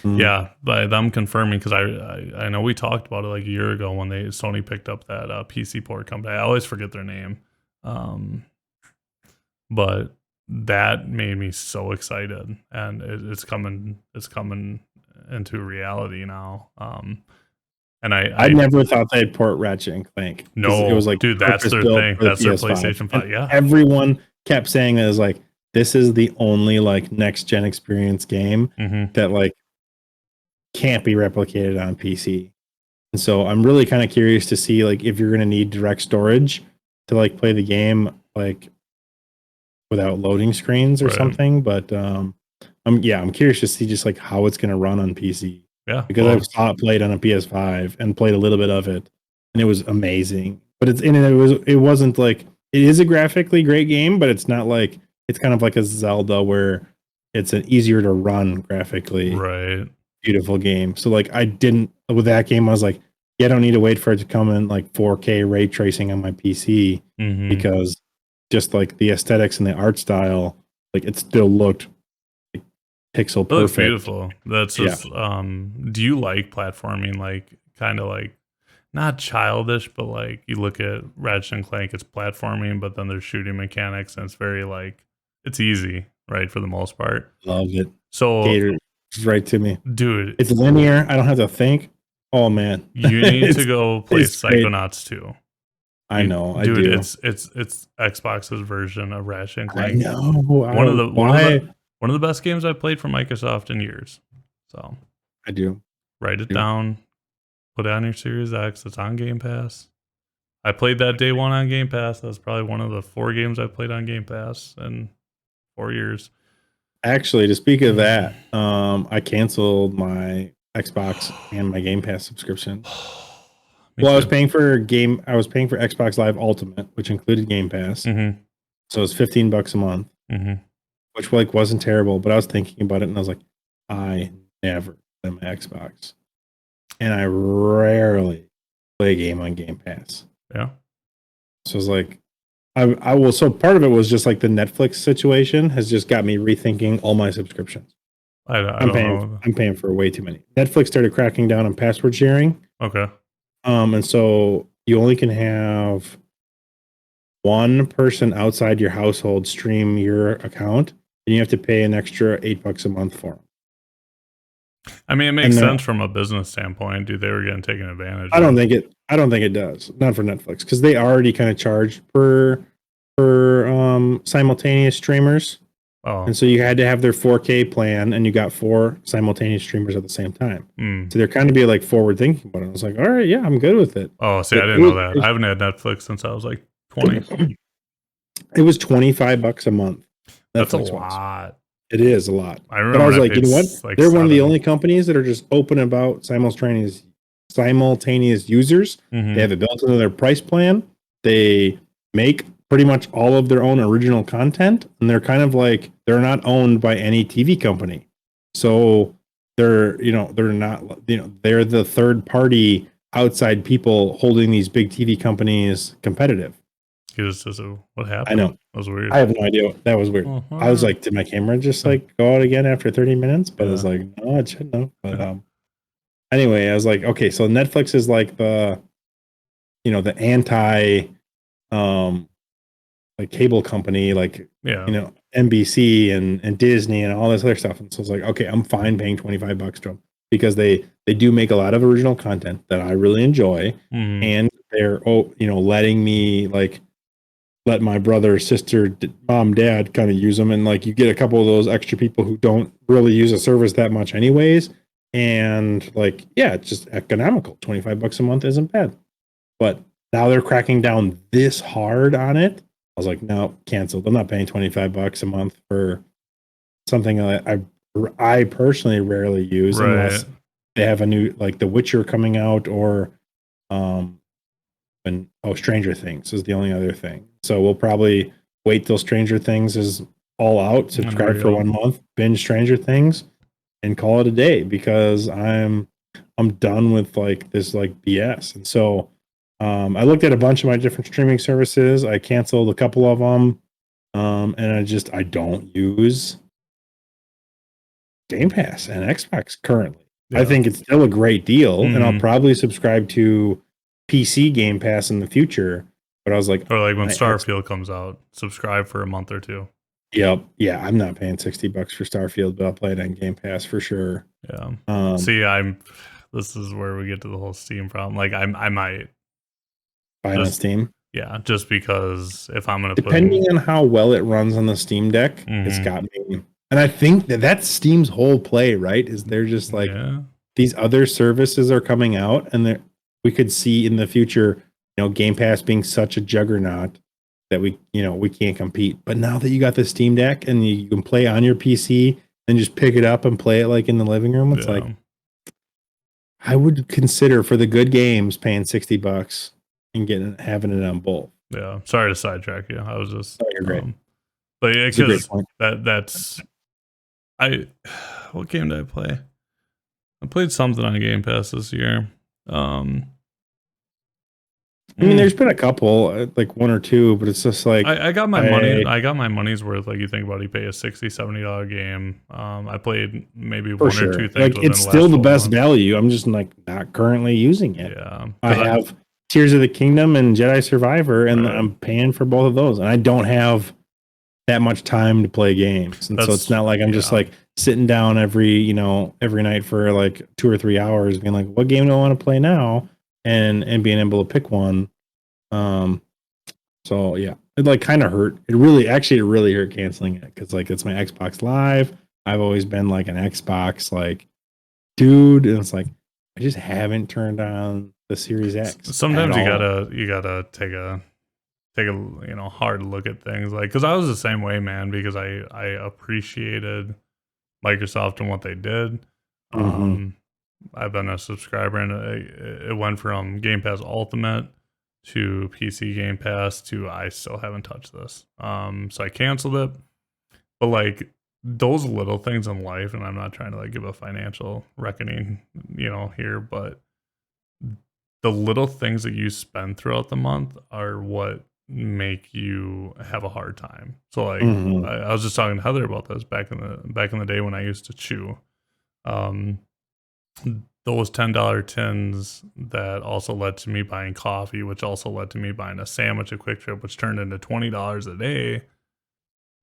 Speaker 1: yeah, by them confirming, because I know we talked about it like a year ago when Sony picked up that PC port company. I always forget their name, but that made me so excited, and it's coming into reality now. And I
Speaker 2: never thought they'd port Ratchet and Clank.
Speaker 1: No,
Speaker 2: it was like,
Speaker 1: dude, that's their thing. That's their PlayStation 5. Yeah,
Speaker 2: everyone kept saying that. It was like, this is the only like next gen experience game that like can't be replicated on PC. And so I'm really kind of curious to see like if you're going to need direct storage to like play the game like without loading screens or something. But I'm curious to see just like how it's going to run on PC.
Speaker 1: Yeah,
Speaker 2: because I've saw it played on a PS5 and played a little bit of it, and it was amazing. But it wasn't like, it is a graphically great game, but it's not like, it's kind of like a Zelda where it's an easier to run graphically.
Speaker 1: Right.
Speaker 2: beautiful game. So like I didn't with that game. I was like, yeah, I don't need to wait for it to come in like 4K ray tracing on my PC because just like the aesthetics and the art style, like it still looked like pixel
Speaker 1: It looks
Speaker 2: perfect.
Speaker 1: beautiful. That's
Speaker 2: Yeah,
Speaker 1: just do you like platforming, like kind of like not childish, but like you look at Ratchet and Clank, it's platforming, but then there's shooting mechanics and it's very like it's easy, right, for the most part.
Speaker 2: love it.
Speaker 1: So
Speaker 2: Catered right to me.
Speaker 1: dude,
Speaker 2: It's linear. I don't have to think. Oh man,
Speaker 1: you need to go play
Speaker 2: it's great.
Speaker 1: Psychonauts 2.
Speaker 2: I know. I
Speaker 1: Dude,
Speaker 2: do.
Speaker 1: it's Xbox's version of Ratchet and
Speaker 2: I
Speaker 1: Clank.
Speaker 2: know.
Speaker 1: One of the one of the best games I've played from Microsoft in years. So
Speaker 2: I do.
Speaker 1: write it
Speaker 2: I do.
Speaker 1: down, put it on your Series X. It's on Game Pass. I played that day one on Game Pass. That was probably one of the 4 games I played on Game Pass in 4 years.
Speaker 2: Actually, to speak of that, I canceled my Xbox and my Game Pass subscription.
Speaker 1: Me
Speaker 2: Well,
Speaker 1: too.
Speaker 2: I was paying for Xbox Live Ultimate, which included Game Pass.
Speaker 1: Mm-hmm.
Speaker 2: So it's $15 a month,
Speaker 1: Mm-hmm.
Speaker 2: which like wasn't terrible. But I was thinking about it, and I was like, I never play my Xbox, and I rarely play a game on Game Pass.
Speaker 1: Yeah.
Speaker 2: So I was like, I will. So part of it was just like the Netflix situation has just got me rethinking all my subscriptions.
Speaker 1: I don't know.
Speaker 2: I'm paying for way too many. Netflix started cracking down on password sharing.
Speaker 1: Okay.
Speaker 2: And so you only can have one person outside your household stream your account, and you have to pay an extra $8 a month for them.
Speaker 1: I mean, it makes sense from a business standpoint, dude. They were getting taken advantage
Speaker 2: I
Speaker 1: of.
Speaker 2: don't think it does. Not for Netflix, because they already kind of charge for simultaneous streamers.
Speaker 1: Oh.
Speaker 2: And so you had to have their 4K plan, and you got 4 simultaneous streamers at the same time. So they're kind of be like forward thinking about it. I was like, all right, yeah, I'm good with it.
Speaker 1: Oh, see, I didn't know that. I haven't had Netflix since I was like 20.
Speaker 2: It was $25 a month.
Speaker 1: That's a
Speaker 2: Netflix
Speaker 1: lot.
Speaker 2: It is a lot.
Speaker 1: I remember
Speaker 2: But I was
Speaker 1: when
Speaker 2: like, you know what?
Speaker 1: like
Speaker 2: They're one of the
Speaker 1: 7.
Speaker 2: only companies that are just open about simultaneous users. They have it built into their price plan. They make pretty much all of their own original content, and they're kind of like they're not owned by any TV company. So they're not they're the third party outside people holding these big TV companies competitive.
Speaker 1: What happened?
Speaker 2: I know.
Speaker 1: That was weird.
Speaker 2: I have no idea. That was weird. I was like, did my camera just like go out again after 30 minutes? But it's like, no, it shouldn't have. But anyway, I was like, okay, so Netflix is like the anti like cable company, like NBC and Disney and all this other stuff. And so I was like, okay, I'm fine paying $25 to them because they do make a lot of original content that I really enjoy, and they're letting me like let my brother, sister, mom, dad kind of use them, and like you get a couple of those extra people who don't really use a service that much anyways, and like it's just economical. $25 a month isn't bad, but now they're cracking down this hard on it. I was like, no, canceled. I'm not paying $25 a month for something that I personally rarely use unless they have a new like The Witcher coming out or Stranger Things is the only other thing. So we'll probably wait till Stranger Things is all out, subscribe for 1 month, binge Stranger Things, and call it a day because I'm done with like this like BS. And so I looked at a bunch of my different streaming services. I canceled a couple of them, and I don't use Game Pass and Xbox currently. I think it's still a great deal, and I'll probably subscribe to PC Game Pass in the future. But I was like,
Speaker 1: or like when Starfield comes out, subscribe for a month or 2.
Speaker 2: Yep. Yeah, I'm not paying $60 for Starfield, but I'll play it on Game Pass for sure.
Speaker 1: Yeah. See, this is where we get to the whole Steam problem. Like I might
Speaker 2: buy it on Steam.
Speaker 1: Yeah, just because if I'm gonna
Speaker 2: depending on how well it runs on the Steam Deck, it's got me. And I think that's Steam's whole play, right? Is they're just like these other services are coming out, and we could see in the future, Game Pass being such a juggernaut that we can't compete. But now that you got the Steam Deck and you can play on your PC and just pick it up and play it like in the living room, it's like I would consider for the good games paying $60 and having it on both.
Speaker 1: Yeah, sorry to sidetrack you. I was just
Speaker 2: you're great.
Speaker 1: But yeah, because that's what game did I play? I played something on Game Pass this year.
Speaker 2: I mean, there's been a couple, like one or two, but it's just like
Speaker 1: I got my money. I got my money's worth. Like you think about it, you pay a $60-$70 game. I played maybe
Speaker 2: for
Speaker 1: one or
Speaker 2: sure.
Speaker 1: two things
Speaker 2: Like
Speaker 1: within
Speaker 2: it's
Speaker 1: the
Speaker 2: still
Speaker 1: last
Speaker 2: the
Speaker 1: 12
Speaker 2: best
Speaker 1: months.
Speaker 2: value. I'm just like not currently using it.
Speaker 1: Yeah,
Speaker 2: I have Tears of the Kingdom and Jedi Survivor, and
Speaker 1: Right.
Speaker 2: I'm paying for both of those, and I don't have that much time to play games, and so it's not like I'm just like sitting down every night for like 2 or 3 hours, being like, what game do I want to play now, and being able to pick one. So yeah, it like kind of hurt. It really hurt canceling it because like it's my Xbox Live. I've always been like an Xbox like dude, and it's like I just haven't turned on the Series X.
Speaker 1: Sometimes you gotta take a hard look at things, like, because I was the same way, man, because I appreciated Microsoft and what they did. I've been a subscriber, and it went from Game Pass Ultimate to PC Game Pass to I still haven't touched this. So I canceled it. But like those little things in life, and I'm not trying to like give a financial reckoning, here, but the little things that you spend throughout the month are what make you have a hard time. So like I was just talking to Heather about this back in the day when I used to chew. Those $10 tins that also led to me buying coffee, which also led to me buying a sandwich at Quick Trip, which turned into $20 a day.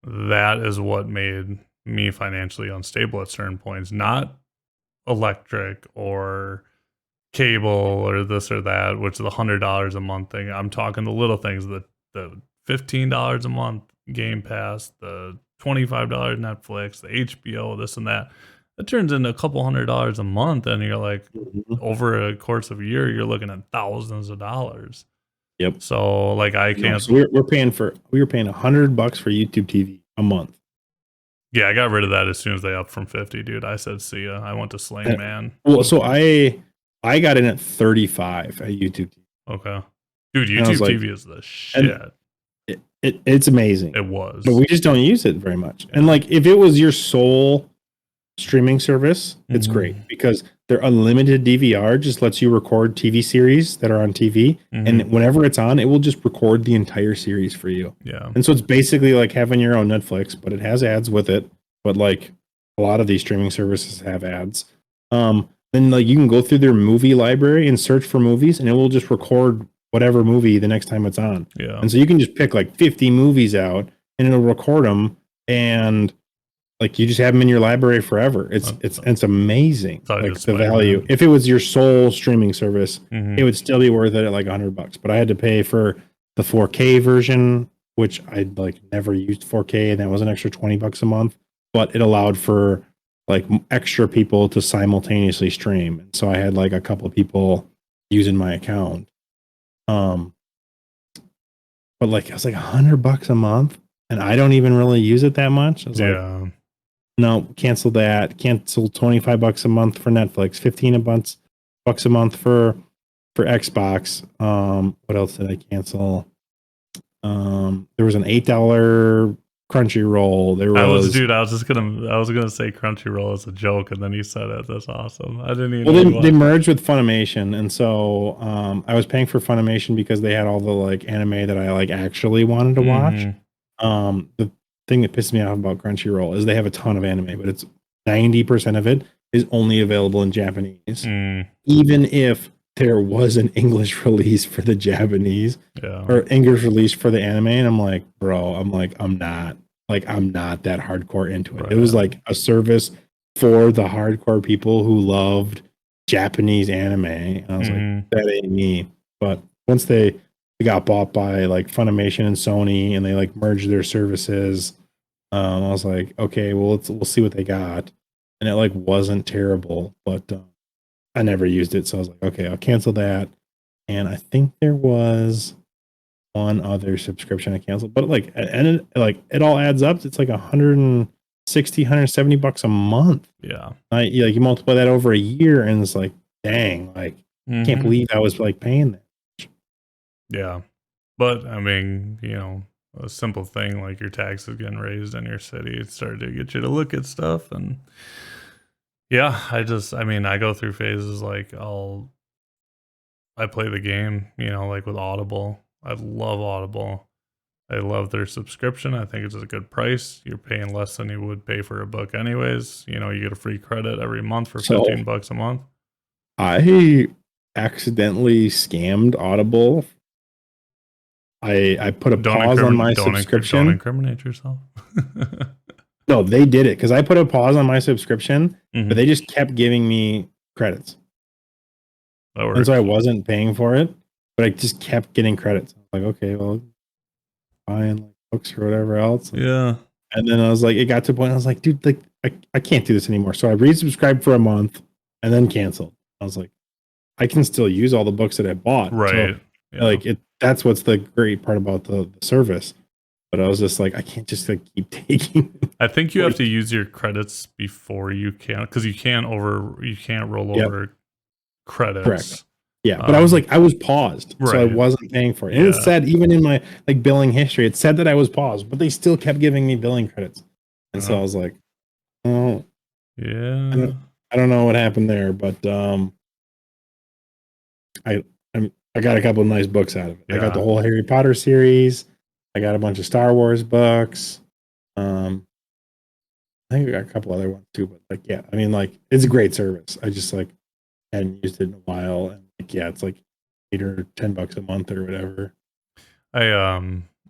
Speaker 1: That is what made me financially unstable at certain points, not electric or cable or this or that, which is the $100 a month thing. I'm talking the little things, the $15 a month Game Pass, the $25 Netflix, the HBO, this and that. It turns into a couple $100 a month, and you're like, over a course of a year, you're looking at thousands of dollars.
Speaker 2: Yep.
Speaker 1: So like I can't.
Speaker 2: So we were paying $100 for YouTube TV a month.
Speaker 1: Yeah, I got rid of that as soon as they upped from 50, dude. I said, see ya. I went to Sling, man.
Speaker 2: Well, so I got in at 35 at YouTube TV.
Speaker 1: Okay. Dude, YouTube TV is the shit.
Speaker 2: It's amazing.
Speaker 1: It was.
Speaker 2: But we just don't use it very much. Yeah. And like if it was your sole streaming service, it's great because their unlimited DVR just lets you record TV series that are on TV. And whenever it's on, it will just record the entire series for you.
Speaker 1: Yeah.
Speaker 2: And so it's basically like having your own Netflix, but it has ads with it. But like a lot of these streaming services have ads. Then like you can go through their movie library and search for movies, and it will just record whatever movie the next time it's on.
Speaker 1: Yeah.
Speaker 2: And so you can just pick like 50 movies out, and it'll record them, and like you just have them in your library forever. It's amazing. Like the value. Man. If it was your sole streaming service, it would still be worth it at like $100. But I had to pay for the 4K version, which I'd like never used 4K, and that was an extra $20 a month. But it allowed for like extra people to simultaneously stream. And so I had like a couple of people using my account. But like it was like $100 a month, and I don't even really use it that much. I was like, no, cancel that. Cancel $25 a month for Netflix, $15 a month for Xbox. What else did I cancel? There was an $8 Crunchyroll.
Speaker 1: I was gonna say Crunchyroll as a joke, and then you said it. That's awesome. I didn't even.
Speaker 2: Well, they merged with Funimation, and so I was paying for Funimation because they had all the like anime that I like actually wanted to watch. The thing that pisses me off about Crunchyroll is they have a ton of anime, but it's 90% of it is only available in Japanese. Even if there was an English release for the Japanese or English release for the anime, and I'm like, bro, I'm not that hardcore into it. Right. It was like a service for the hardcore people who loved Japanese anime. And I was like, that ain't me. But once they got bought by like Funimation and Sony, and they like merged their services, I was like, okay, well, we'll see what they got. And it like wasn't terrible, but I never used it. So I was like, okay, I'll cancel that. And I think there was one other subscription I canceled, but like, and it all adds up. It's like $160, $170 a month.
Speaker 1: Yeah.
Speaker 2: You multiply that over a year, and it's like, dang, like, can't believe I was like paying that.
Speaker 1: Yeah. But I mean, a simple thing like your taxes getting raised in your city, it started to get you to look at stuff, and Yeah, I mean, I go through phases, like, I play the game, like, with Audible. I love Audible. I love their subscription. I think it's a good price. You're paying less than you would pay for a book anyways. You get a free credit every month for
Speaker 2: So
Speaker 1: 15 bucks a month.
Speaker 2: I accidentally scammed Audible. I put a
Speaker 1: Don't
Speaker 2: pause on my
Speaker 1: don't
Speaker 2: subscription.
Speaker 1: incriminate yourself.
Speaker 2: No, they did it because I put a pause on my subscription, but
Speaker 1: Mhm.
Speaker 2: they just kept giving me credits.
Speaker 1: That
Speaker 2: And so I
Speaker 1: works.
Speaker 2: wasn't paying for it, but I just kept getting credits. I was like, okay, well, buying like books or whatever else.
Speaker 1: Yeah.
Speaker 2: And then I was like, it got to a point I was like, dude, like I can't do this anymore. So I resubscribed for a month and then canceled. I was like, I can still use all the books that I bought. So
Speaker 1: Right. Yeah.
Speaker 2: like that's what's the great part about the service. But I was just like, I can't just like keep taking
Speaker 1: I think you have
Speaker 2: like,
Speaker 1: to use your credits before you can, because you can't roll
Speaker 2: yep,
Speaker 1: over
Speaker 2: correct.
Speaker 1: credits.
Speaker 2: Yeah, but I was
Speaker 1: Um,
Speaker 2: like, I was paused, so I
Speaker 1: right.
Speaker 2: wasn't paying for it. And it
Speaker 1: Yeah.
Speaker 2: said even in my like billing history, it said that I was paused, but they still kept giving me billing credits. And so
Speaker 1: Uh,
Speaker 2: I was like, oh, I
Speaker 1: yeah.
Speaker 2: don't, I don't know what happened there, but I I got a couple of nice books out of it. I got the
Speaker 1: Yeah.
Speaker 2: whole Harry Potter series. I got a bunch of Star Wars books. Um, I think I got a couple other ones too, but like, yeah, I mean, like, it's a great service. I just like hadn't used it in a while, and like, yeah, it's like $8 or $10 a month or whatever.
Speaker 1: I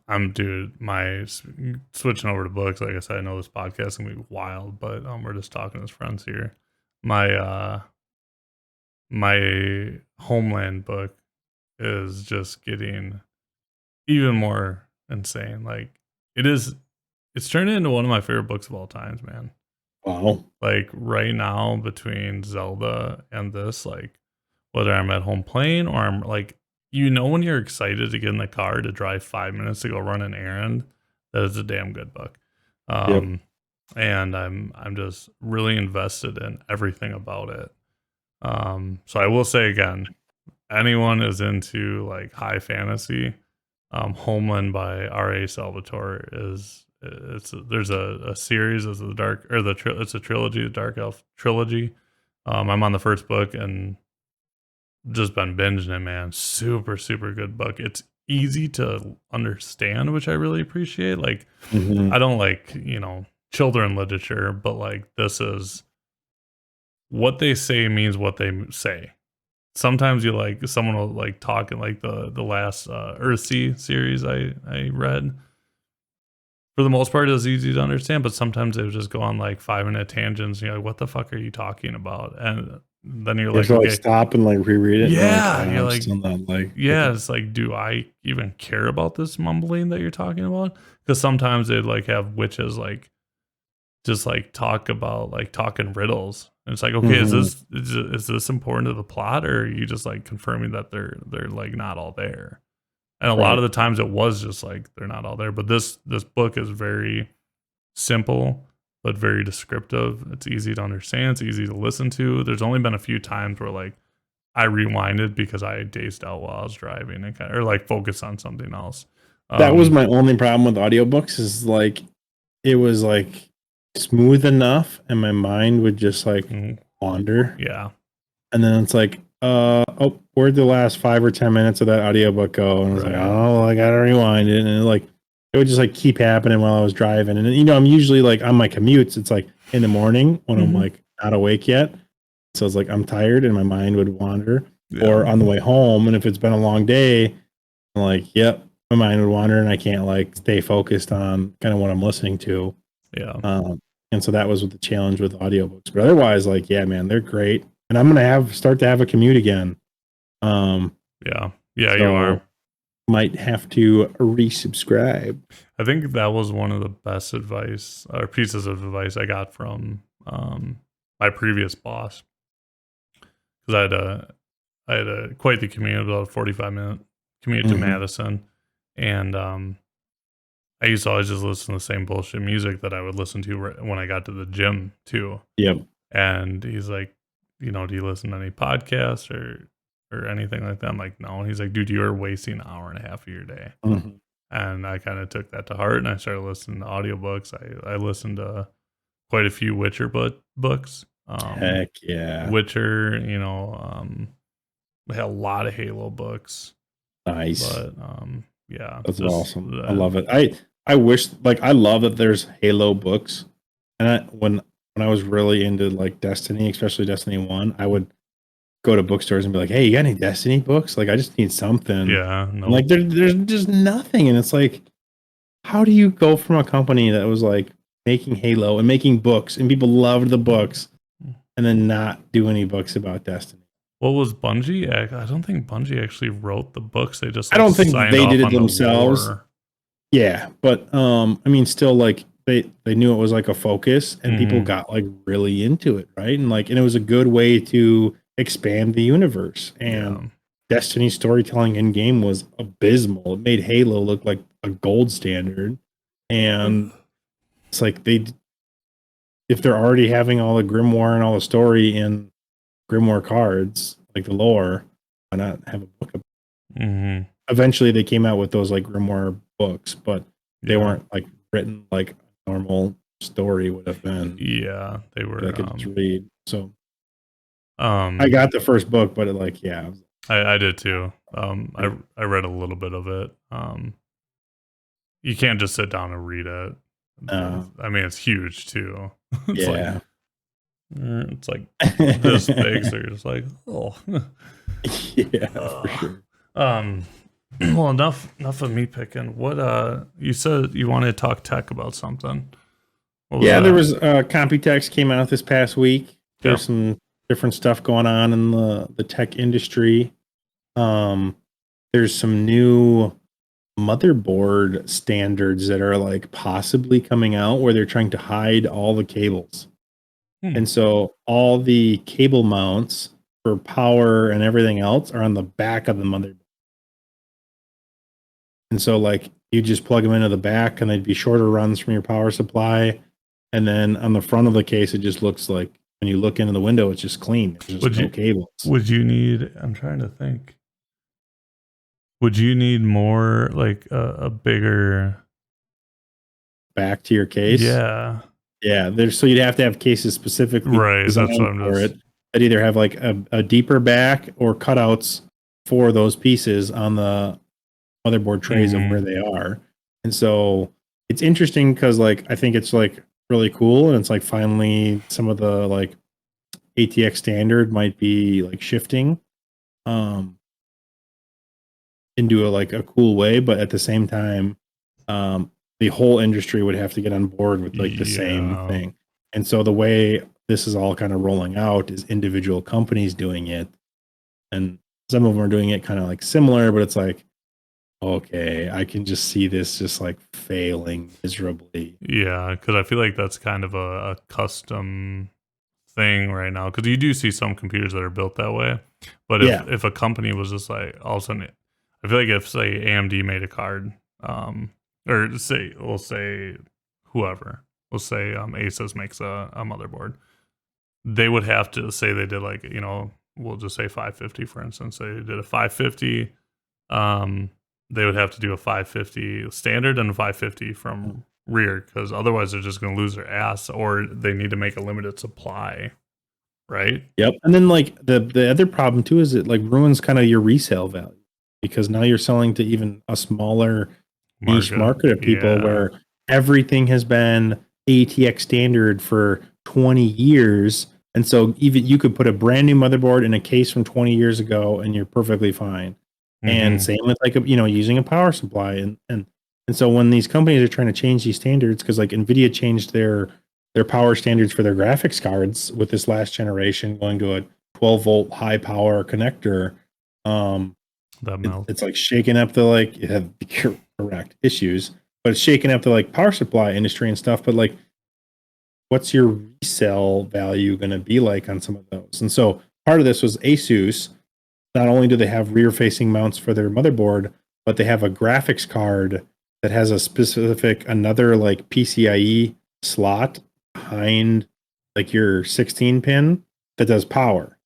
Speaker 1: I'm dude. Switching over to books. Like I said, I know this podcast is gonna be wild, but we're just talking as friends here. My my Homeland book is just getting even more insane. Like it is. It's turned into one of my favorite books of all times, man.
Speaker 2: Wow.
Speaker 1: Like right now, between Zelda and this, like whether I'm at home playing or I'm like, when you're excited to get in the car to drive 5 minutes to go run an errand, that is a damn good book.
Speaker 2: Yep.
Speaker 1: Um, and I'm just really invested in everything about it. So I will say again, anyone is into like high fantasy, Homeland by R.A. Salvatore is there's a series of the dark or it's a trilogy, the Dark Elf trilogy. I'm on the first book and just been binging it, man. Super, super good book. It's easy to understand, which I really appreciate. Like,
Speaker 2: Hmm.
Speaker 1: I don't like, children literature, but like this is what they say means what they say. Sometimes you like someone will like talk in like the last Earthsea series I read. For the most part, it was easy to understand, but sometimes it would just go on like 5 minute tangents. And you're like, what the fuck are you talking about? And then you're
Speaker 2: You have
Speaker 1: like,
Speaker 2: to like
Speaker 1: okay,
Speaker 2: stop and like reread it, and you're like,
Speaker 1: yeah, you're
Speaker 2: I'm
Speaker 1: like,
Speaker 2: still not like with
Speaker 1: yeah,
Speaker 2: it.
Speaker 1: it's like, do I even care about this mumbling that you're talking about? Because sometimes they'd like have witches like just like talk about like talking riddles. And it's like, okay,
Speaker 2: Hmm.
Speaker 1: is this important to the plot, or are you just like confirming that they're like not all there? And a lot
Speaker 2: Right.
Speaker 1: of the times it was just like they're not all there. But this book is very simple but very descriptive. It's easy to understand. It's easy to listen to. There's only been a few times where like I rewinded because I dazed out while I was driving and or like focused on something else.
Speaker 2: That was
Speaker 1: Um,
Speaker 2: my only problem with audiobooks is like it was like smooth enough and my mind would just like
Speaker 1: mm,
Speaker 2: wander.
Speaker 1: yeah,
Speaker 2: And then it's like, oh, where'd the last 5 or 10 minutes of that audiobook go? And I was like,
Speaker 1: right.
Speaker 2: oh, well, I gotta rewind it. And like it would just like keep happening while I was driving. And I'm usually like on my commutes, it's like in the morning when I'm
Speaker 1: Hmm.
Speaker 2: like not awake yet. So it's like I'm tired and my mind would wander.
Speaker 1: Yeah,
Speaker 2: Or on the way home, and if it's been a long day, I'm like, yep, my mind would wander and I can't like stay focused on kind of what I'm listening to.
Speaker 1: yeah,
Speaker 2: And so that was the challenge with audiobooks. But otherwise, like, yeah, man, they're great. And I'm gonna start to have a commute again. Um,
Speaker 1: yeah, yeah. You are.
Speaker 2: so might have to resubscribe.
Speaker 1: I think that was one of the best advice or pieces of advice I got from my previous boss because I had a quite the commute, about a 45-minute commute to
Speaker 2: Hmm.
Speaker 1: Madison, and I used to always just listen to the same bullshit music that I would listen to when I got to the gym too.
Speaker 2: Yep.
Speaker 1: And he's like, do you listen to any podcasts or anything like that? I'm like, no. And he's like, dude, you're wasting an hour and a half of your day.
Speaker 2: Hmm.
Speaker 1: And I kind of took that to heart and I started listening to audiobooks. I listened to quite a few Witcher books.
Speaker 2: Heck yeah.
Speaker 1: Witcher, we had a lot of Halo books,
Speaker 2: Nice.
Speaker 1: but yeah,
Speaker 2: That's
Speaker 1: just
Speaker 2: awesome. I love it. I wish, like, I love that there's Halo books. And when I was really into like Destiny, especially Destiny 1, I would go to bookstores and be like, "Hey, you got any Destiny books? Like, I just need something."
Speaker 1: yeah,
Speaker 2: And
Speaker 1: no,
Speaker 2: like there's just nothing, and it's like, how do you go from a company that was like making Halo and making books and people loved the books and then not do any books about Destiny?
Speaker 1: what was Bungie? I don't think Bungie actually wrote the books. They just
Speaker 2: I
Speaker 1: like
Speaker 2: don't think
Speaker 1: signed
Speaker 2: they did
Speaker 1: off
Speaker 2: it
Speaker 1: on the
Speaker 2: themselves.
Speaker 1: lore.
Speaker 2: Yeah, but I mean, still, like they knew it was like a focus, and people
Speaker 1: Hmm.
Speaker 2: got like really into it, right? And it was a good way to expand the universe. And
Speaker 1: Yeah.
Speaker 2: Destiny storytelling in game was abysmal. It made Halo look like a gold standard, and it's like if they're already having all the grimoire and all the story in grimoire cards, like the lore, why not have a book?
Speaker 1: Hmm.
Speaker 2: Eventually, they came out with those like grimoire books, but they
Speaker 1: Yeah.
Speaker 2: weren't like written like a normal story would have been
Speaker 1: Yeah, they
Speaker 2: that I
Speaker 1: were.
Speaker 2: could just read. So I
Speaker 1: Um,
Speaker 2: got the first book, but it, like, yeah,
Speaker 1: I did too.
Speaker 2: yeah,
Speaker 1: I read a little bit of it. You can't just sit down and read it. I mean, it's huge too. It's like
Speaker 2: yeah.
Speaker 1: it's like this big, so you're just like, oh.
Speaker 2: Yeah, for
Speaker 1: Ugh.
Speaker 2: sure.
Speaker 1: Um, well, enough of me picking. What you said you wanted to talk tech about something. What was
Speaker 2: Yeah, there
Speaker 1: that?
Speaker 2: was Computex came out this past week.
Speaker 1: Yeah.
Speaker 2: There's some different stuff going on in the tech industry. Um, there's some new motherboard standards that are like possibly coming out where they're trying to hide all the cables.
Speaker 1: Hmm.
Speaker 2: And so all the cable mounts for power and everything else are on the back of the motherboard. And so like you just plug them into the back and they'd be shorter runs from your power supply. And then on the front of the case, it just looks like when you look into the window, it's just clean. There's just
Speaker 1: Would
Speaker 2: no
Speaker 1: you
Speaker 2: cables.
Speaker 1: would you need? I'm trying to think. Would you need more like a bigger?
Speaker 2: Back to your case.
Speaker 1: Yeah.
Speaker 2: Yeah, there's so you'd have to have cases specifically
Speaker 1: Right. That's what
Speaker 2: designed
Speaker 1: I'm
Speaker 2: for
Speaker 1: just.
Speaker 2: it that either have like a deeper back or cutouts for those pieces on the motherboard trays of where
Speaker 1: Hmm.
Speaker 2: they are. And so it's interesting because like I think it's like really cool and it's like finally some of the like ATX standard might be like shifting um into a like a cool way, but at the same time the whole industry would have to get on board with like the same
Speaker 1: Yeah.
Speaker 2: thing. And so the way this is all kind of rolling out is individual companies doing it, and some of them are doing it kind of like similar, but it's like, okay, I can just see this just like failing miserably.
Speaker 1: Yeah. Because I feel like that's kind of a custom thing right now. Because you do see some computers that are built that way. But
Speaker 2: Yeah.
Speaker 1: if a company was just like all of a sudden, I feel like if say AMD made a card, or say we'll say whoever, we'll say Asus makes a motherboard, they would have to say they did like we'll just say 550 for instance. They did a 550. Um, they would have to do a 550 standard and a 550 from rear because otherwise they're just going to lose their ass, or they need to make a limited supply, right?
Speaker 2: Yep. And then like the other problem too is it like ruins kind of your resale value because now you're selling to even a smaller niche
Speaker 1: Market,
Speaker 2: market of people
Speaker 1: yeah.
Speaker 2: where everything has been ATX standard for 20 years. And so even you could put a brand new motherboard in a case from 20 years ago and you're perfectly fine. And
Speaker 1: Hmm.
Speaker 2: same with like using a power supply and so when these companies are trying to change these standards because like Nvidia changed their power standards for their graphics cards with this last generation going to a 12-volt high power connector. um
Speaker 1: That melt.
Speaker 2: it's like shaking up the like you have correct issues, but it's shaking up the like power supply industry and stuff. But like, what's your resale value going to be like on some of those? And so part of this was Asus. Not only do they have rear facing mounts for their motherboard, but they have a graphics card that has a specific another like PCIe slot behind like your 16 pin that does power.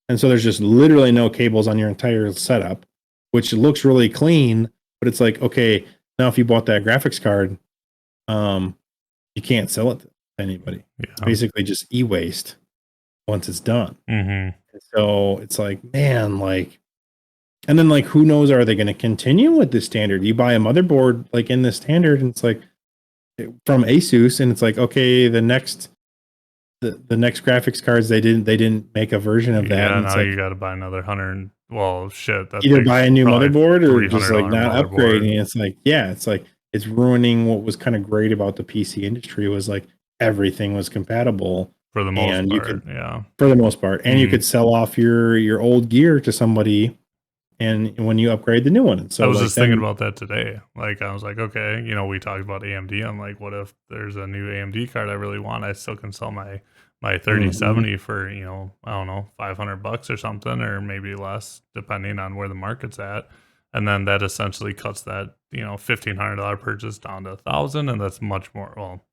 Speaker 2: And so there's just literally no cables on your entire setup, which looks really clean, but it's like, okay, now if you bought that graphics card, um, you can't sell it to anybody. It's
Speaker 1: Yeah.
Speaker 2: basically just e-waste. once it's done.
Speaker 1: Mm-hmm.
Speaker 2: So it's like, man, like, and then like, who knows, are they going to continue with this standard? You buy a motherboard like in the standard, and it's like from Asus, and it's like, okay, the next graphics cards, they didn't make a version of that,
Speaker 1: Yeah,
Speaker 2: and it's
Speaker 1: now
Speaker 2: like
Speaker 1: you got to buy another 100. Well, shit, that
Speaker 2: either
Speaker 1: thing's
Speaker 2: buy a new
Speaker 1: probably
Speaker 2: motherboard or just like
Speaker 1: $300
Speaker 2: not
Speaker 1: motherboard
Speaker 2: upgrading. It's like, yeah, it's like it's ruining what was kind of great about the PC industry, was like everything was compatible,
Speaker 1: for the most
Speaker 2: and you could,
Speaker 1: part. Yeah.
Speaker 2: for the most part, and you
Speaker 1: Mm.
Speaker 2: could sell off your old gear to somebody, and when you upgrade the new one. And
Speaker 1: I
Speaker 2: so
Speaker 1: was
Speaker 2: like
Speaker 1: just thinking
Speaker 2: then,
Speaker 1: about that today. Like, I was like, okay, we talked about AMD. I'm like, what if there's a new AMD card I really want? I still can sell my
Speaker 2: mhm,
Speaker 1: 3070 for, I don't know, $500 or something, or maybe less, depending on where the market's at. And then that essentially cuts that, $1,500 purchase down to 1,000, and that's much more. Well,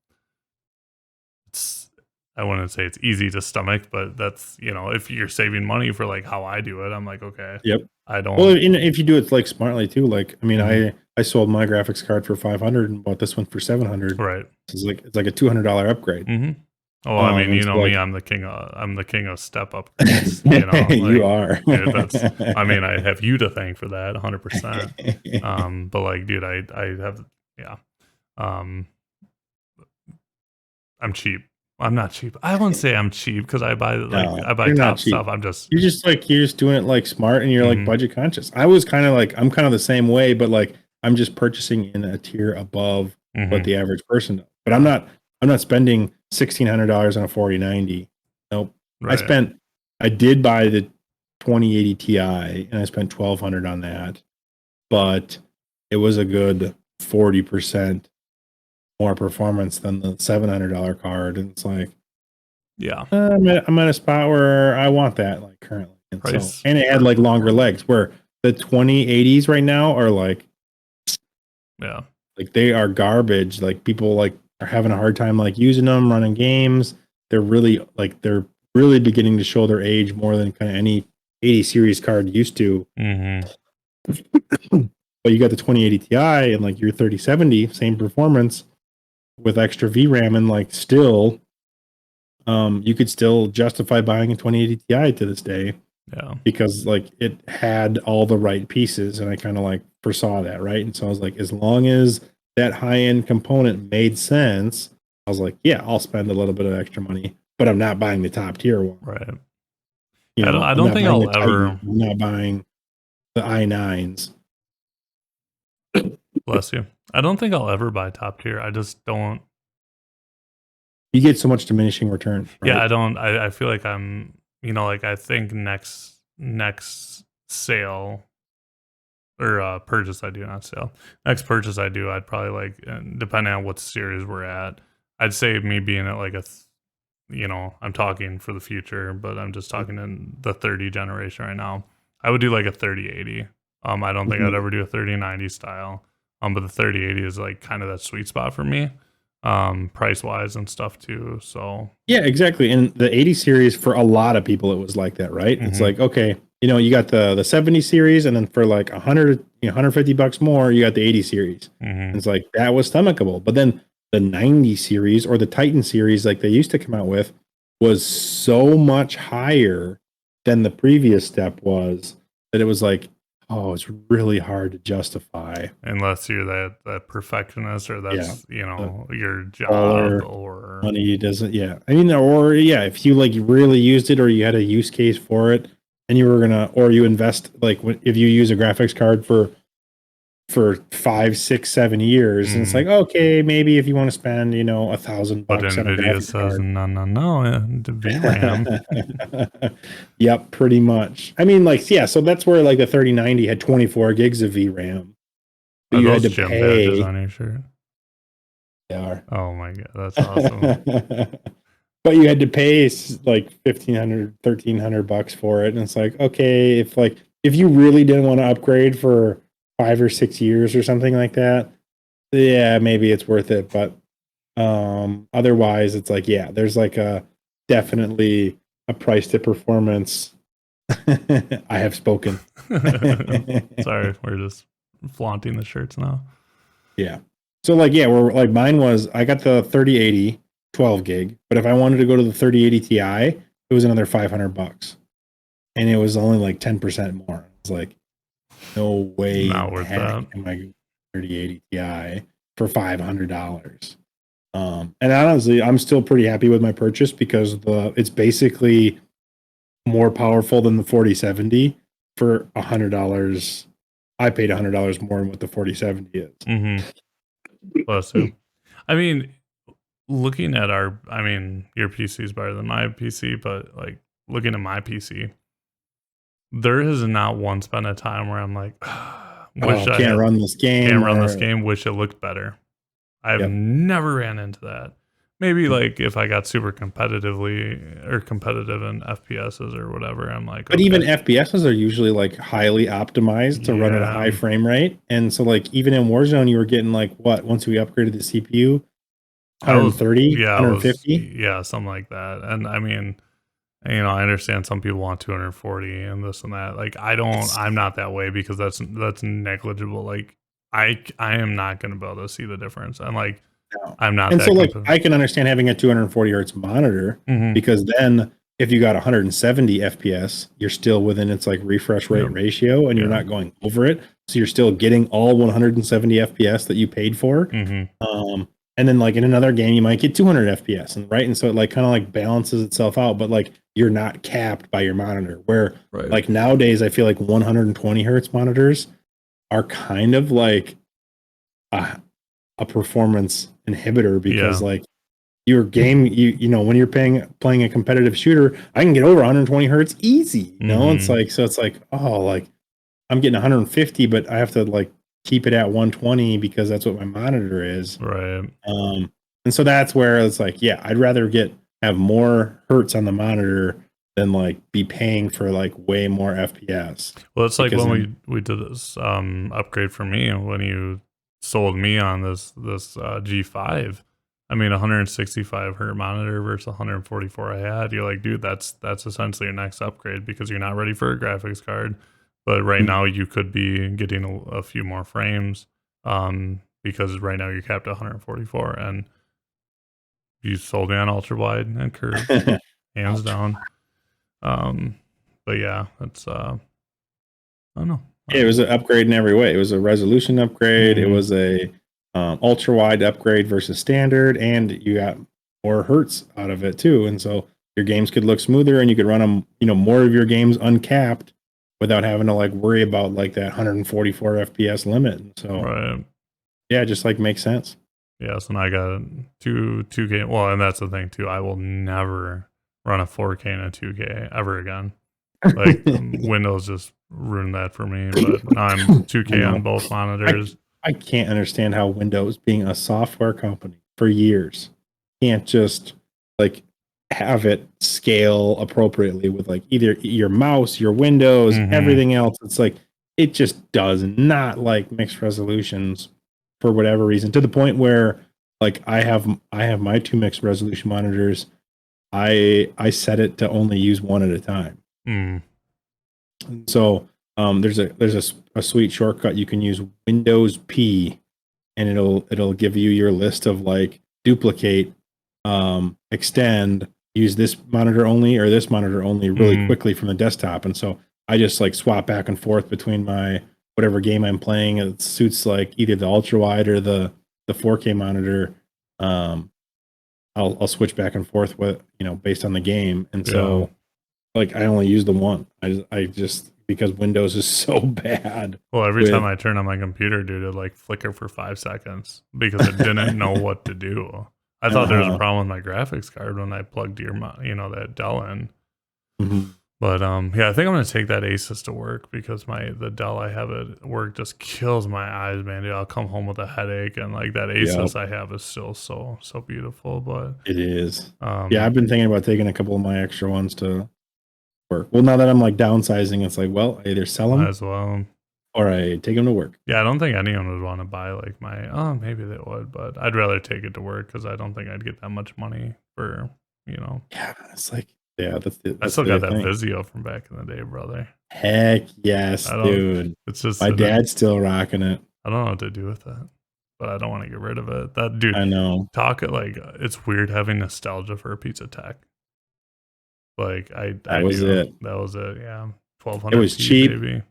Speaker 1: it's, I wouldn't say it's easy to stomach, but that's, if you're saving money for like how I do it, I'm like, okay,
Speaker 2: yep.
Speaker 1: I
Speaker 2: Well,
Speaker 1: don't.
Speaker 2: if you do it like smartly too, like I mean,
Speaker 1: Mhm.
Speaker 2: I sold my graphics card for 500 and bought this one for 700.
Speaker 1: Right.
Speaker 2: It's like a $200 upgrade.
Speaker 1: Mhm. Oh, I mean,
Speaker 2: And
Speaker 1: you
Speaker 2: so
Speaker 1: know me,
Speaker 2: like
Speaker 1: I'm the king of step upgrades,
Speaker 2: you
Speaker 1: like,
Speaker 2: are.
Speaker 1: dude, I mean, I have you to thank for that 100%. But like, dude, I have, yeah, um, I'm cheap. I'm not cheap. I wouldn't say I'm cheap because
Speaker 2: No,
Speaker 1: I buy
Speaker 2: you're not
Speaker 1: top
Speaker 2: cheap.
Speaker 1: stuff. I'm just,
Speaker 2: You're just doing it like smart, and you're like
Speaker 1: mhm,
Speaker 2: budget conscious. I was kind of like, I'm kind of the same way, but like I'm just purchasing in a tier above what
Speaker 1: mhm,
Speaker 2: the average person does. But
Speaker 1: yeah,
Speaker 2: I'm not spending $1,600 on a 4090. Nope. I
Speaker 1: right,
Speaker 2: spent I did buy the 2080 Ti, and I spent 1,200 on that, but it was a good 40% more performance than the $700 card. And it's like,
Speaker 1: yeah,
Speaker 2: I'm at a spot where I want that like currently. And so,
Speaker 1: price
Speaker 2: and it had
Speaker 1: for
Speaker 2: like longer legs,
Speaker 1: performance.
Speaker 2: where the 2080s right now are
Speaker 1: Yeah,
Speaker 2: like they are garbage. Like people like are having a hard time like using them, running games. They're really beginning to show their age more than kind of any 80 series card used to.
Speaker 1: mhm,
Speaker 2: But you got the 2080 Ti and like your 3070, same performance with extra VRAM, and like still, you could still justify buying a 2080 Ti to this day,
Speaker 1: yeah,
Speaker 2: because like it had all the right pieces, and I kind of like foresaw that, right? And so I was like, as long as that high end component made sense, I was like, yeah, I'll spend a little bit of extra money, but I'm not buying the top tier one.
Speaker 1: right.
Speaker 2: You know,
Speaker 1: I
Speaker 2: I'm
Speaker 1: don't
Speaker 2: not
Speaker 1: think
Speaker 2: buying the
Speaker 1: I'll
Speaker 2: Titan.
Speaker 1: ever,
Speaker 2: I'm not buying the i9s.
Speaker 1: bless you. I don't think I'll ever buy top tier. I just don't.
Speaker 2: You get so much diminishing returns,
Speaker 1: Yeah,
Speaker 2: right?
Speaker 1: I don't. I feel like I'm. Like I think next sale or purchase I do, not sale. Next purchase I do, I'd probably like, depending on what series we're at, I'd say me being at like I'm talking for the future, but I'm just talking in the 30 generation right now. I would do like a 3080. I don't think I'd
Speaker 2: Mhm.
Speaker 1: ever do a 3090 style. But the 3080 is like kind of that sweet spot for me, price wise and stuff too. So,
Speaker 2: Yeah, exactly. And the 80 series, for a lot of people, it was like that, right? It's
Speaker 1: mhm,
Speaker 2: like, okay, you got the 70 series, and then for like 100, $150 more, you got the 80 series. And
Speaker 1: mhm,
Speaker 2: it's like that was stomachable. But then the 90 series, or the Titan series, like they used to come out with, was so much higher than the previous step was, that it was like, oh, it's really hard to justify.
Speaker 1: unless you're that perfectionist or
Speaker 2: Yeah.
Speaker 1: that's
Speaker 2: The
Speaker 1: your job
Speaker 2: baller
Speaker 1: or
Speaker 2: money doesn't, yeah, I mean, or yeah, if you like really used it, or you had a use case for it, and you were gonna, or you invest like if you use a graphics card for 5, 6, 7 years, and it's
Speaker 1: mhm.
Speaker 2: like, okay, maybe if you want to spend
Speaker 1: But
Speaker 2: $1,000 on a
Speaker 1: Nvidia
Speaker 2: graphics
Speaker 1: says
Speaker 2: card.
Speaker 1: no, no, no, the VRAM.
Speaker 2: Yep, pretty much. I mean, like, yeah, so that's where like the 3090 had 24 gigs of VRAM, but
Speaker 1: Are
Speaker 2: you had
Speaker 1: those
Speaker 2: to
Speaker 1: gym badges
Speaker 2: pay.
Speaker 1: on your shirt?
Speaker 2: They are.
Speaker 1: Oh my god, that's awesome.
Speaker 2: But you had to pay like 1,500, $1,300 for it. And it's like, okay, if you really didn't want to upgrade for 5 or 6 years or something like that, yeah, maybe it's worth it. But otherwise it's like, yeah, there's like a definitely a price to performance. I have spoken.
Speaker 1: Sorry, we're just flaunting the shirts now.
Speaker 2: Yeah. So like, yeah, we're like, mine was, I got the 3080 12 gig, but if I wanted to go to the 3080 Ti it was another $500, and it was only like 10% more. It's like, no way
Speaker 1: Not
Speaker 2: in
Speaker 1: worth
Speaker 2: heck
Speaker 1: that.
Speaker 2: am I 3080 Ti for $500. And honestly, I'm still pretty happy with my purchase because it's basically more powerful than the 4070 for $100. I paid $100 more than what the 4070 is.
Speaker 1: Mm-hmm. Bless you. I mean, looking at your PC is better than my PC, but like looking at my PC, there has not once been a time where I'm like, wish
Speaker 2: Oh,
Speaker 1: I
Speaker 2: can't
Speaker 1: had
Speaker 2: run this game
Speaker 1: can't run this
Speaker 2: or
Speaker 1: game, wish it looked better. I've
Speaker 2: yep.
Speaker 1: never ran into that. Maybe like if I got super competitive in FPSs or whatever, I'm like,
Speaker 2: But even
Speaker 1: okay,
Speaker 2: FPSs are usually like highly optimized to run at a high
Speaker 1: yeah,
Speaker 2: frame rate. And so like even in Warzone, you were getting like what once we upgraded the CPU,
Speaker 1: I was
Speaker 2: 130,
Speaker 1: I was
Speaker 2: 150.
Speaker 1: something like that. And I mean, I understand some people want 240 and this and that. Like
Speaker 2: It's
Speaker 1: I'm not that way because that's negligible. Like I am not going to be able to see the difference. And like
Speaker 2: no.
Speaker 1: I'm not
Speaker 2: And so
Speaker 1: that
Speaker 2: like
Speaker 1: competitive.
Speaker 2: I can understand having a 240 hertz monitor
Speaker 1: Mhm.
Speaker 2: because then if you got 170 FPS, you're still within its like refresh rate
Speaker 1: Yep.
Speaker 2: ratio and you're
Speaker 1: Yeah.
Speaker 2: not going over it. So you're still getting all 170 FPS that you paid for.
Speaker 1: Mhm.
Speaker 2: And then like in another game, you might get 200 FPS, and right, and so it like kind of like balances itself out, but like you're not capped by your monitor. Where
Speaker 1: Right.
Speaker 2: like nowadays, I feel like 120 hertz monitors are kind of like a, a performance inhibitor because
Speaker 1: Yeah.
Speaker 2: like your game, when you're playing a competitive shooter, I can get over 120 hertz easy. It's
Speaker 1: Mhm.
Speaker 2: like so it's like oh like I'm getting 150, but I have to like keep it at 120 because that's what my monitor is.
Speaker 1: Right.
Speaker 2: And so that's where it's like, yeah, I'd rather have more hertz on the monitor than like be paying for like way more FPS
Speaker 1: Well, it's like
Speaker 2: because
Speaker 1: when
Speaker 2: then
Speaker 1: we did this upgrade for me when you sold me on this G5. I mean, 165 hertz monitor versus 144 I had. You're like, dude, that's essentially your next upgrade because you're not ready for a graphics card. But right now you could be getting a few more frames because right now you're capped at 144 and you sold me on ultra wide and curves, hands
Speaker 2: ouch.
Speaker 1: down. Um, but yeah, it's I don't know.
Speaker 2: Yeah, it was an upgrade in every way. It was a resolution upgrade. It
Speaker 1: Mhm.
Speaker 2: was a ultra wide upgrade versus standard, and you got more hertz out of it too. And so your games could look smoother, and you could run them, more of your games uncapped without having to like worry about like that 144 FPS limit. And so
Speaker 1: Right.
Speaker 2: yeah, it just like makes sense.
Speaker 1: Yeah, so now I got two K. Well, and that's the thing too. I will never run a 4K and a 2K ever again. Like Windows just ruined that for me. But now I'm
Speaker 2: I
Speaker 1: 2K on
Speaker 2: know.
Speaker 1: both
Speaker 2: I
Speaker 1: monitors.
Speaker 2: I can't understand how Windows, being a software company for years, can't just like have it scale appropriately with like either your mouse, your Windows,
Speaker 1: Hmm.
Speaker 2: everything else. It's like it just does not like mixed resolutions for whatever reason, to the point where like I have my two mixed resolution monitors. I set it to only use one at a time.
Speaker 1: Mm.
Speaker 2: So there's a sweet shortcut you can use, Windows P, and it'll give you your list of like duplicate, extend, use this monitor only or this monitor only really
Speaker 1: Hmm.
Speaker 2: quickly from the desktop. And so I just like swap back and forth between my whatever game I'm playing. It suits like either the ultra wide or the 4K monitor. Um, I'll switch back and forth with based on the game. And
Speaker 1: Yeah.
Speaker 2: so like I only use the one. I just because Windows is so bad
Speaker 1: Well, every time
Speaker 2: with
Speaker 1: I turn on my computer, dude, it like flicker for 5 seconds because it didn't know what to do. I thought there was a
Speaker 2: uh-huh.
Speaker 1: problem with my graphics card when I plugged that Dell in.
Speaker 2: Mhm.
Speaker 1: But yeah, I think I'm gonna take that Asus to work because the Dell I have at work just kills my eyes, man. Dude, I'll come home with a headache, and like that
Speaker 2: Yep,
Speaker 1: Asus I have is still so beautiful. But
Speaker 2: it is. Yeah,
Speaker 1: um,
Speaker 2: I've been thinking about taking a couple of my extra ones to work. Well, now that I'm like downsizing, it's like, well, I either sell
Speaker 1: might
Speaker 2: them
Speaker 1: as well.
Speaker 2: or I take them to work.
Speaker 1: Yeah, I don't think anyone would want to buy like my. Oh, maybe they would, but I'd rather take it to work because I don't think I'd get that much money for you know.
Speaker 2: Yeah, it's like, yeah,
Speaker 1: I
Speaker 2: that's
Speaker 1: still
Speaker 2: the
Speaker 1: got that
Speaker 2: thing.
Speaker 1: Vizio from back in the day, brother.
Speaker 2: Heck yes,
Speaker 1: I don't.
Speaker 2: dude.
Speaker 1: It's just
Speaker 2: My dad's still rocking it.
Speaker 1: I don't know what to do with that, but I don't want to get rid of it. That dude,
Speaker 2: I know.
Speaker 1: talk it like it's weird having nostalgia for a pizza tech. Like I
Speaker 2: That was
Speaker 1: do.
Speaker 2: it.
Speaker 1: That was it. Yeah,
Speaker 2: It was
Speaker 1: 1200p
Speaker 2: cheap.
Speaker 1: baby.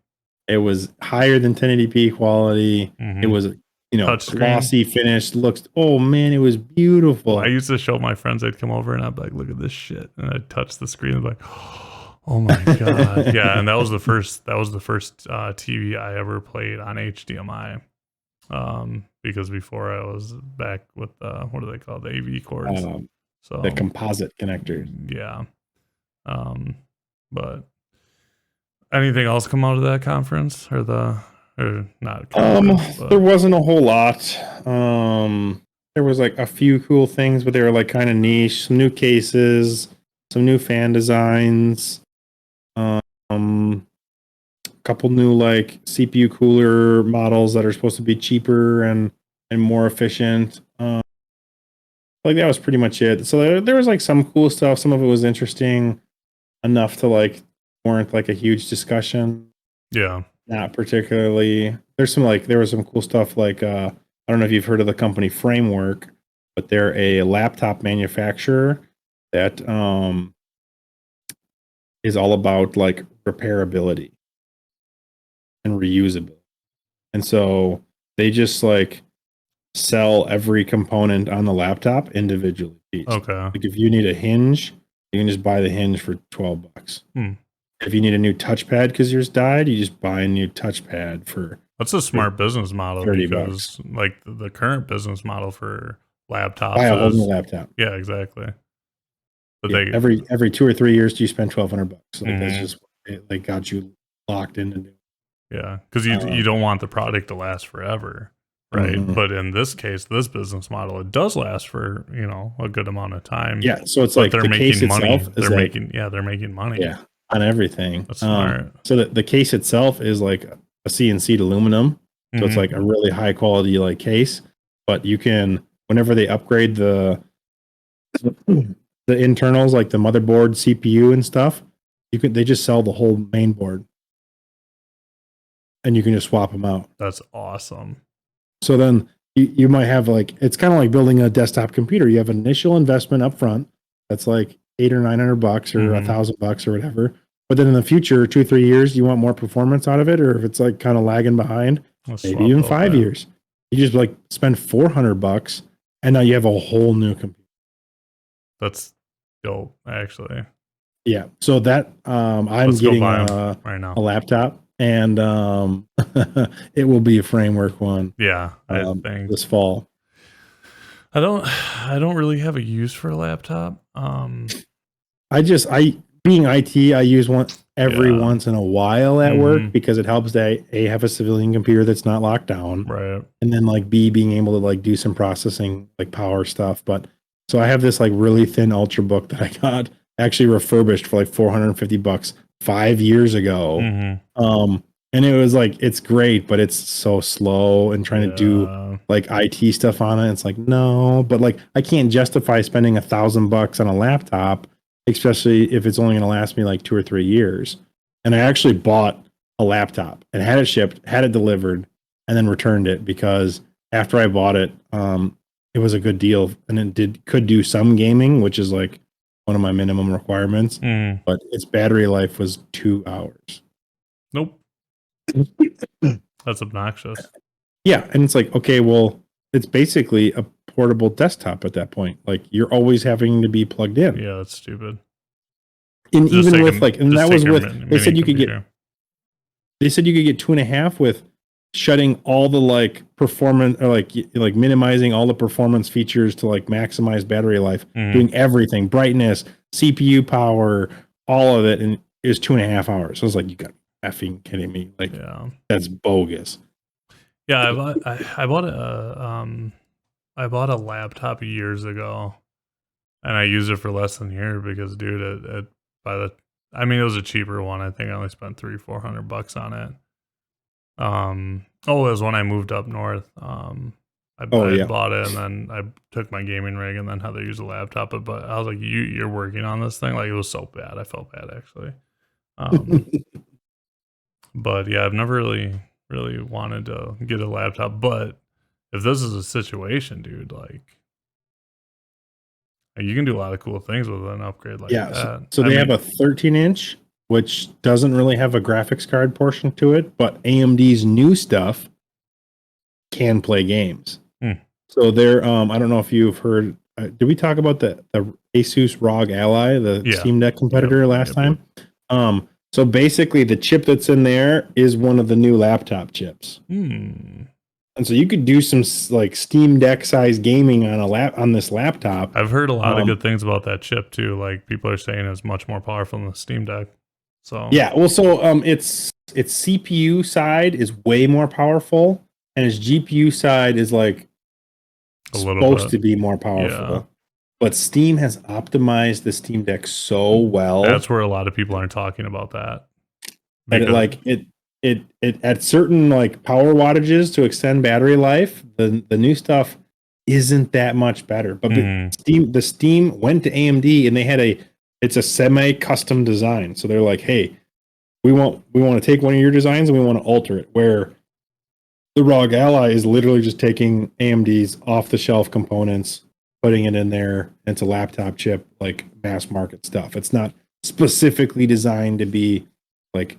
Speaker 2: It was higher than 1080p quality. It
Speaker 1: Mm-hmm.
Speaker 2: was,
Speaker 1: Touchscreen.
Speaker 2: glossy finished. Looks. Oh man, it was
Speaker 1: Well, I
Speaker 2: beautiful.
Speaker 1: used to show my friends. They'd come over and I'd be like, "Look at this shit," and I'd touch the screen and be like, "Oh my god!" Yeah, and that was the first. That was the first TV I ever played on HDMI. Because before I was back with what do they call the AV cords?
Speaker 2: Um, the
Speaker 1: So
Speaker 2: composite connectors.
Speaker 1: yeah. But anything else come out of that conference or not conference,
Speaker 2: There
Speaker 1: but
Speaker 2: wasn't a whole lot. There was like a few cool things, but they were like kind of niche. Some new cases, some new fan designs, um, a couple new like CPU cooler models that are supposed to be cheaper and more efficient. Like that was pretty much it. So there was like some cool stuff. Some of it was interesting enough to like warrant like a huge discussion.
Speaker 1: yeah.
Speaker 2: Not particularly. There was some cool stuff like I don't know if you've heard of the company Framework, but they're a laptop manufacturer that is all about like repairability and reusability. And so they just like sell every component on the laptop individually.
Speaker 1: Okay.
Speaker 2: Like if you need a hinge, you can just buy the hinge for $12.
Speaker 1: Hmm.
Speaker 2: If you need a new touchpad because yours died, you just buy a new touchpad for
Speaker 1: That's a smart business model
Speaker 2: $30.
Speaker 1: because like the current business model for
Speaker 2: Buy
Speaker 1: laptops
Speaker 2: a whole new
Speaker 1: is
Speaker 2: laptop.
Speaker 1: yeah, exactly. But
Speaker 2: Yeah,
Speaker 1: they
Speaker 2: every 2 or 3 years, you spend $1,200. Like that's
Speaker 1: mhm,
Speaker 2: just they got you locked into.
Speaker 1: yeah, because you don't want the product to last forever, right?
Speaker 2: Mhm.
Speaker 1: But in this case, this business model, it does last for a good amount of time.
Speaker 2: Yeah, so it's
Speaker 1: But
Speaker 2: like
Speaker 1: they're
Speaker 2: the case
Speaker 1: making money.
Speaker 2: itself is like
Speaker 1: They're making money.
Speaker 2: on everything.
Speaker 1: That's smart.
Speaker 2: So the case itself is like a CNC aluminum, so it's
Speaker 1: Hmm.
Speaker 2: like a really high quality like case. But you can whenever they upgrade the internals like the motherboard, CPU, and stuff, they just sell the whole main board, and you can just swap them out.
Speaker 1: That's awesome.
Speaker 2: So then you might have like it's kind of like building a desktop computer. You have an initial investment up front that's like $800 or $900 or
Speaker 1: Mhm.
Speaker 2: $1,000 or whatever. But then in the future, 2 or 3 years, you want more performance out of it, or if it's like kind of lagging behind,
Speaker 1: Let's
Speaker 2: maybe
Speaker 1: swap
Speaker 2: even
Speaker 1: out
Speaker 2: 5 years. You just like spend $400 and now you have a whole new computer.
Speaker 1: That's dope, actually.
Speaker 2: Yeah. So that I'm
Speaker 1: Let's go
Speaker 2: getting
Speaker 1: buy them right
Speaker 2: a
Speaker 1: now.
Speaker 2: laptop and it will be a framework one
Speaker 1: Yeah, I think
Speaker 2: this fall.
Speaker 1: I don't really have a use for a laptop.
Speaker 2: I being IT, I use one every
Speaker 1: Yeah.
Speaker 2: once in a while at work
Speaker 1: Mhm.
Speaker 2: because it helps that A have a civilian computer that's not locked down.
Speaker 1: Right.
Speaker 2: And then like B being able to like do some processing like power stuff. But so I have this like really thin ultrabook that I got actually refurbished for like $450 5 years ago.
Speaker 1: Mhm.
Speaker 2: And it was like it's great, but it's so slow and trying to do
Speaker 1: Yeah.
Speaker 2: like IT stuff on it. It's like no, but like I can't justify spending $1,000 on a laptop, especially if it's only going to last me like 2 or 3 years. And I actually bought a laptop and had it shipped, had it delivered, and then returned it because after I bought it, it was a good deal and could do some gaming, which is like one of my minimum requirements.
Speaker 1: Mhm.
Speaker 2: But its battery life was 2 hours.
Speaker 1: Nope. That's obnoxious.
Speaker 2: Yeah, and it's like, okay, well, it's basically a portable desktop at that point. Like you're always having to be plugged in.
Speaker 1: Yeah, that's stupid.
Speaker 2: And
Speaker 1: Just
Speaker 2: even
Speaker 1: take
Speaker 2: with
Speaker 1: a
Speaker 2: like, and
Speaker 1: just
Speaker 2: that
Speaker 1: take
Speaker 2: was
Speaker 1: your
Speaker 2: with
Speaker 1: mini computer.
Speaker 2: they said you could get 2.5 with shutting all the like performance or like minimizing all the performance features to like maximize battery life,
Speaker 1: Mhm.
Speaker 2: doing everything, brightness, CPU power, all of it, and it was 2.5 hours. So I was like, you got effing kidding me? Like
Speaker 1: Yeah.
Speaker 2: that's bogus.
Speaker 1: Yeah, I bought a laptop years ago and I used it for less than a year because dude it by the I mean it was a cheaper one. I think I only spent 300-400 bucks on it. Oh, it was when I moved up north.
Speaker 2: Oh
Speaker 1: I had
Speaker 2: yeah.
Speaker 1: bought it and then I took my gaming rig and then had to use a laptop. But I was like, you're working on this thing? Like it was so bad. I felt bad actually. Um, but yeah, I've never really wanted to get a laptop. But if this is a situation, dude, like You can do a lot of cool things with an upgrade like
Speaker 2: Yeah.
Speaker 1: that.
Speaker 2: So they have a 13-inch, which doesn't really have a graphics card portion to it, but AMD's new stuff can play games.
Speaker 1: Hmm.
Speaker 2: So they're I don't know if you've heard. Did we talk about the Asus ROG Ally, the Steam Deck competitor last time? So basically, the chip that's in there is one of the new laptop chips. And so you could do some like Steam Deck size gaming on this laptop.
Speaker 1: I've heard a lot of good things about that chip too. Like people are saying it's much more powerful than the Steam Deck. So
Speaker 2: yeah, well, so its CPU side is way more powerful, and its GPU side is like supposed to be more powerful. Yeah. But Steam has optimized the Steam Deck so well.
Speaker 1: That's where a lot of people aren't talking about that.
Speaker 2: That it at certain like power wattages to extend battery life, the new stuff isn't that much better. But the Steam went to AMD and they had it's a semi-custom design. So they're like, hey, we want to take one of your designs and we want to alter it. Where the ROG Ally is literally just taking AMD's off-the-shelf components, putting it in there. It's a laptop chip, like mass market stuff. It's not specifically designed to be like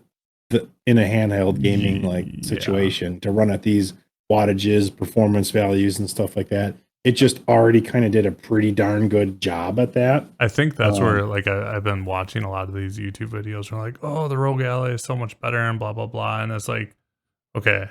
Speaker 2: in a handheld gaming like situation to run at these wattages, performance values, and stuff like that. It just already kind of did a pretty darn good job at that.
Speaker 1: I think that's where like I've been watching a lot of these YouTube videos where like, oh, the ROG Ally is so much better and blah blah blah, and it's like, okay,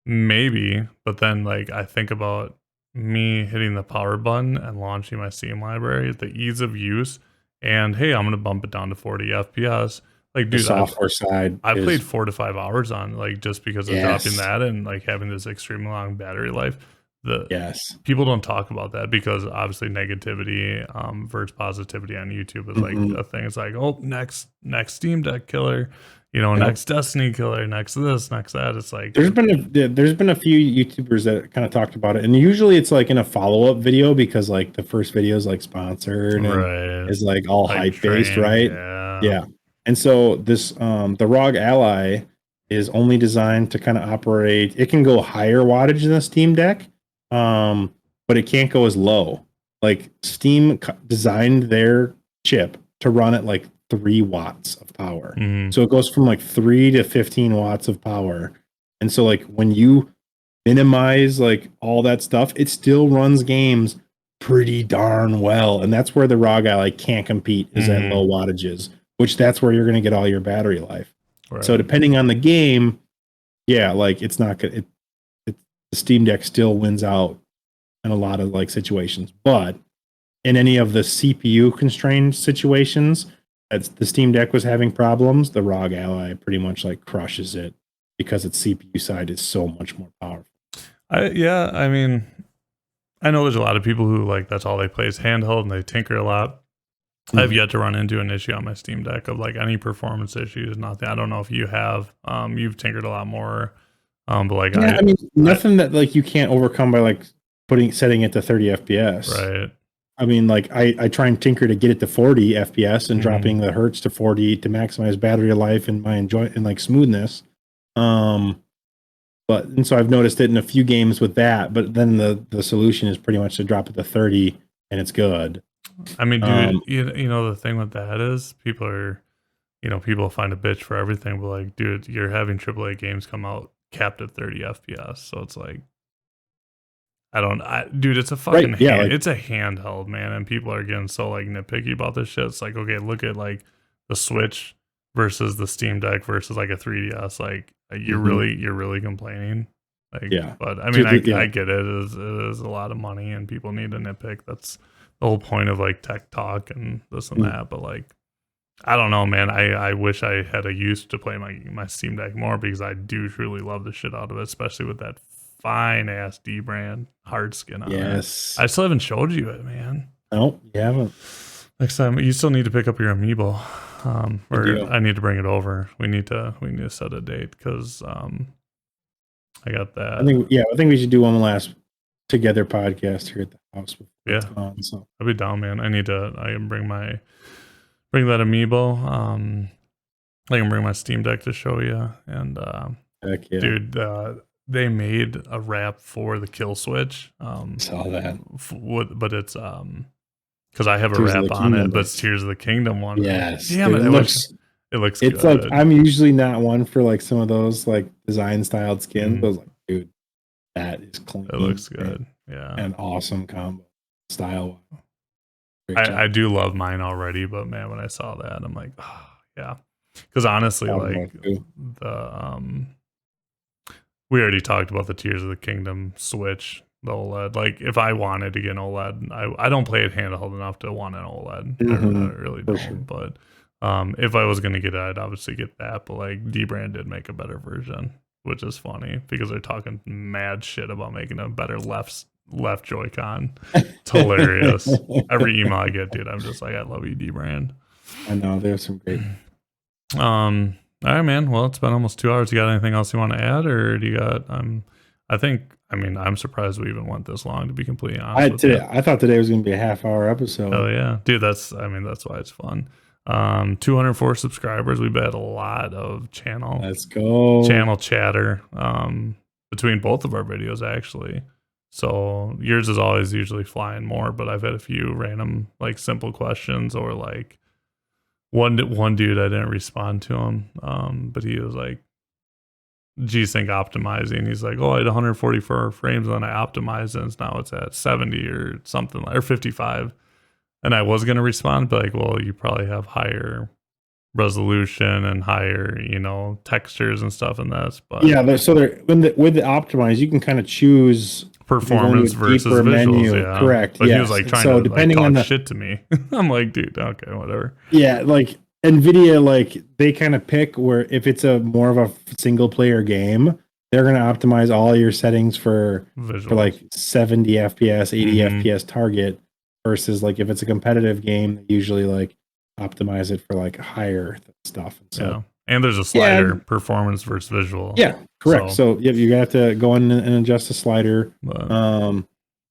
Speaker 1: maybe, but then like I think about me hitting the power button and launching my Steam library, the ease of use, and hey, I'm gonna bump it down to 40 FPS. Like, dude,
Speaker 2: the software side,
Speaker 1: I played 4 to 5 hours on like just because of dropping that and like having this extremely long battery life. People don't talk about that because obviously negativity versus positivity on YouTube is like a thing. It's like, oh, next Steam Deck killer, next Destiny killer, next this, next that. It's like
Speaker 2: there's been a few YouTubers that kind of talked about it, and usually it's like in a follow-up video because like the first video is like sponsored and is like all hype based, right? Yeah. And so this the ROG Ally is only designed to kind of operate. It can go higher wattage than the Steam Deck, but it can't go as low. Like Steam designed their chip to run at like 3 watts of power. So it goes from like 3 to 15 watts of power. And so like when you minimize like all that stuff, it still runs games pretty darn well. And that's where the ROG Ally can't compete, is at low wattages, which that's where you're going to get all your battery life. Right. So depending on the game, like it's not good. The Steam Deck still wins out in a lot of like situations, but in any of the CPU constrained situations, as the Steam Deck was having problems, the ROG Ally pretty much like crushes it because its CPU side is so much more powerful.
Speaker 1: I mean, I know there's a lot of people who like that's all they play is handheld and they tinker a lot. I've yet to run into an issue on my Steam Deck of like any performance issues, nothing. I don't know if you have. You've tinkered a lot more. But like
Speaker 2: nothing that like you can't overcome by like setting it to 30 FPS.
Speaker 1: Right.
Speaker 2: I mean, like I try and tinker to get it to 40 FPS and dropping the hertz to 40 to maximize battery life and my and like smoothness. And so I've noticed it in a few games with that, but then the solution is pretty much to drop it to 30 and it's good.
Speaker 1: I mean, dude, you know, the thing with that is people find a bitch for everything, but like, dude, you're having AAA games come out capped at 30 FPS. So it's like, dude, it's a fucking it's a handheld, man. And people are getting so like nitpicky about this shit. It's like, okay, look at like the Switch versus the Steam Deck versus like a 3DS. Like you're really complaining. Like, but I mean, I get it. It is a lot of money and people need to nitpick. That's the whole point of like tech talk and this and that. But like, I don't know, man. I wish I had a use to play my Steam Deck more because I do truly love the shit out of it, especially with that fine ass D brand hard skin on it. I still haven't showed you it, man.
Speaker 2: No, you haven't.
Speaker 1: Next time you still need to pick up your amiibo. Or I need to bring it over. We need to set a date because I got that.
Speaker 2: I think we should do one last together podcast here at the house.
Speaker 1: So I'll be down, man. I can bring that amiibo. I can bring my Steam Deck to show you. And
Speaker 2: heck yeah.
Speaker 1: Dude, they made a wrap for the kill switch.
Speaker 2: Saw that.
Speaker 1: But it's because I have a
Speaker 2: Tears of
Speaker 1: wrap
Speaker 2: the
Speaker 1: on it,
Speaker 2: Kingdom
Speaker 1: but it's Tears of the Kingdom one.
Speaker 2: Yes,
Speaker 1: Damn
Speaker 2: dude,
Speaker 1: it! It looks
Speaker 2: it's
Speaker 1: good.
Speaker 2: like I'm usually not one for like some of those like design styled skins, but I was like, dude, that is clean.
Speaker 1: It looks good. Yeah,
Speaker 2: an awesome combo style.
Speaker 1: I do love mine already, but man, when I saw that, I'm like, oh, yeah, because honestly, like the we already talked about the Tears of the Kingdom Switch, the OLED. Like, if I wanted to get an OLED, I don't play it handheld enough to want an OLED. I really don't. Sure. But if I was gonna get it, I'd obviously get that. But like, D-Brand did make a better version, which is funny because they're talking mad shit about making a better left Joy-Con. It's hilarious. Every email I get, dude, I'm just like, I love you, D-Brand.
Speaker 2: I know there's some great.
Speaker 1: All right, man. Well, it's been almost 2 hours. You got anything else you want to add, or do you got? I'm surprised we even went this long. To be completely honest,
Speaker 2: I thought today was going to be a half-hour episode.
Speaker 1: Oh yeah, dude. That's why it's fun. 204 subscribers. We've had a lot of channel.
Speaker 2: Let's go.
Speaker 1: Channel chatter between both of our videos, actually. So yours is always usually flying more, but I've had a few random like simple questions or like. One dude, I didn't respond to him, but he was like, G-Sync optimizing. He's like, oh, I had 144 frames, and then I optimized it, and now it's at 70 or something, or 55. And I was going to respond, but like, well, you probably have higher resolution and higher, textures and stuff in this. But
Speaker 2: yeah, with the optimize, you can kind of choose
Speaker 1: performance versus visuals. Menu.
Speaker 2: Yeah, correct.
Speaker 1: But he was like trying to depending on the shit to me. I'm like, dude, okay, whatever.
Speaker 2: Yeah, like NVIDIA, like they kind of pick where if it's a more of a single player game, they're going to optimize all your settings for like 70 FPS, 80 FPS target versus like if it's a competitive game, they usually like optimize it for like higher stuff. So.
Speaker 1: Yeah. And there's a slider, performance versus visual.
Speaker 2: Yeah, correct. So you have to go in and adjust the slider. And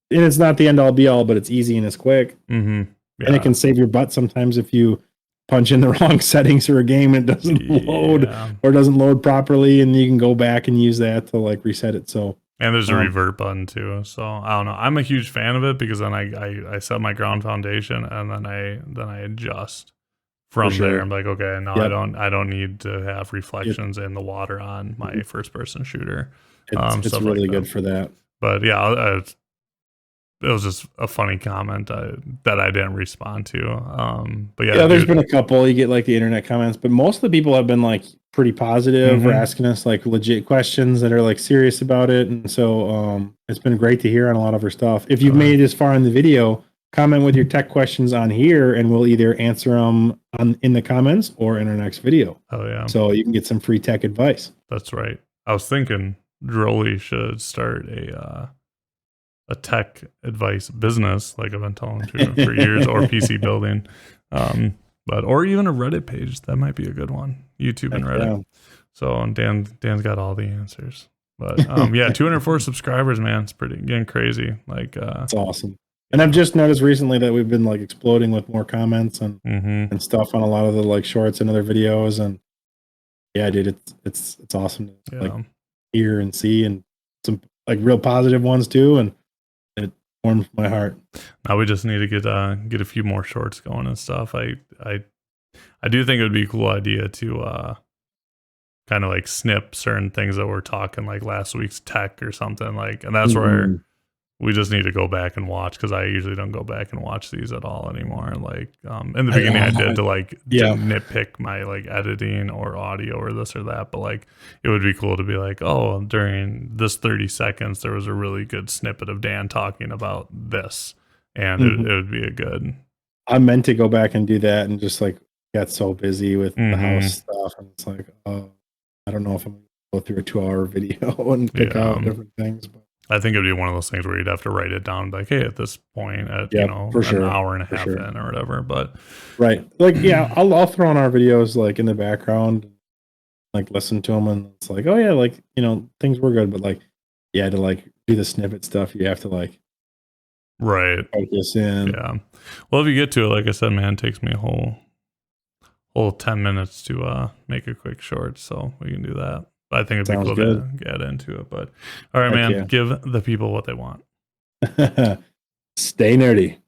Speaker 2: it's not the end all be all, but it's easy and it's quick.
Speaker 1: Mm-hmm. Yeah.
Speaker 2: And it can save your butt sometimes if you punch in the wrong settings for a game and it doesn't load or doesn't load properly, and you can go back and use that to like reset it. So
Speaker 1: and there's a revert button too. So I don't know. I'm a huge fan of it because then I set my ground foundation and then I adjust. From there, I'm like, okay, no, I don't need to have reflections in the water on my first person shooter.
Speaker 2: It's really good for that.
Speaker 1: But yeah, it was just a funny comment that I didn't respond to. But yeah,
Speaker 2: there's been a couple. You get like the internet comments, but most of the people have been like pretty positive or asking us like legit questions that are like serious about it. And so it's been great to hear on a lot of our stuff. If you've made it this far in the video, comment with your tech questions on here, and we'll either answer them in the comments or in our next video.
Speaker 1: Oh yeah!
Speaker 2: So you can get some free tech advice.
Speaker 1: That's right. I was thinking Drolly should start a tech advice business, like I've been telling him for years, or PC building, or even a Reddit page. That might be a good one. YouTube and Reddit. Yeah. So Dan's got all the answers. But 204 subscribers, man, it's getting crazy. Like
Speaker 2: it's awesome. And I've just noticed recently that we've been like exploding with more comments and stuff on a lot of the like shorts and other videos. And yeah, dude, it's awesome to like hear and see, and some like real positive ones too. And it warms my heart.
Speaker 1: Now we just need to get a few more shorts going and stuff. I do think it would be a cool idea to kind of like snip certain things that we're talking like last week's tech or something like, and that's where we just need to go back and watch, because I usually don't go back and watch these at all anymore. Like in the beginning I did to like nitpick my like editing or audio or this or that, but like it would be cool to be like, oh, during this 30 seconds there was a really good snippet of Dan talking about this, and it would be a good.
Speaker 2: I meant to go back and do that and just like got so busy with the house stuff, and it's like, oh, I don't know if I'm gonna go through a 2-hour video and pick out different things, but
Speaker 1: I think it'd be one of those things where you'd have to write it down, like, hey, at this point, at an hour and a half in or whatever. But
Speaker 2: like, I'll throw on our videos like in the background, like listen to them, and it's like, oh yeah, like things were good, but like, to like do the snippet stuff, you have to like focus in.
Speaker 1: Yeah. Well, if you get to it, like I said, man, it takes me a whole 10 minutes to make a quick short, so we can do that. I think it'd be cool to get into it. But all right, man, give the people what they want.
Speaker 2: Stay nerdy.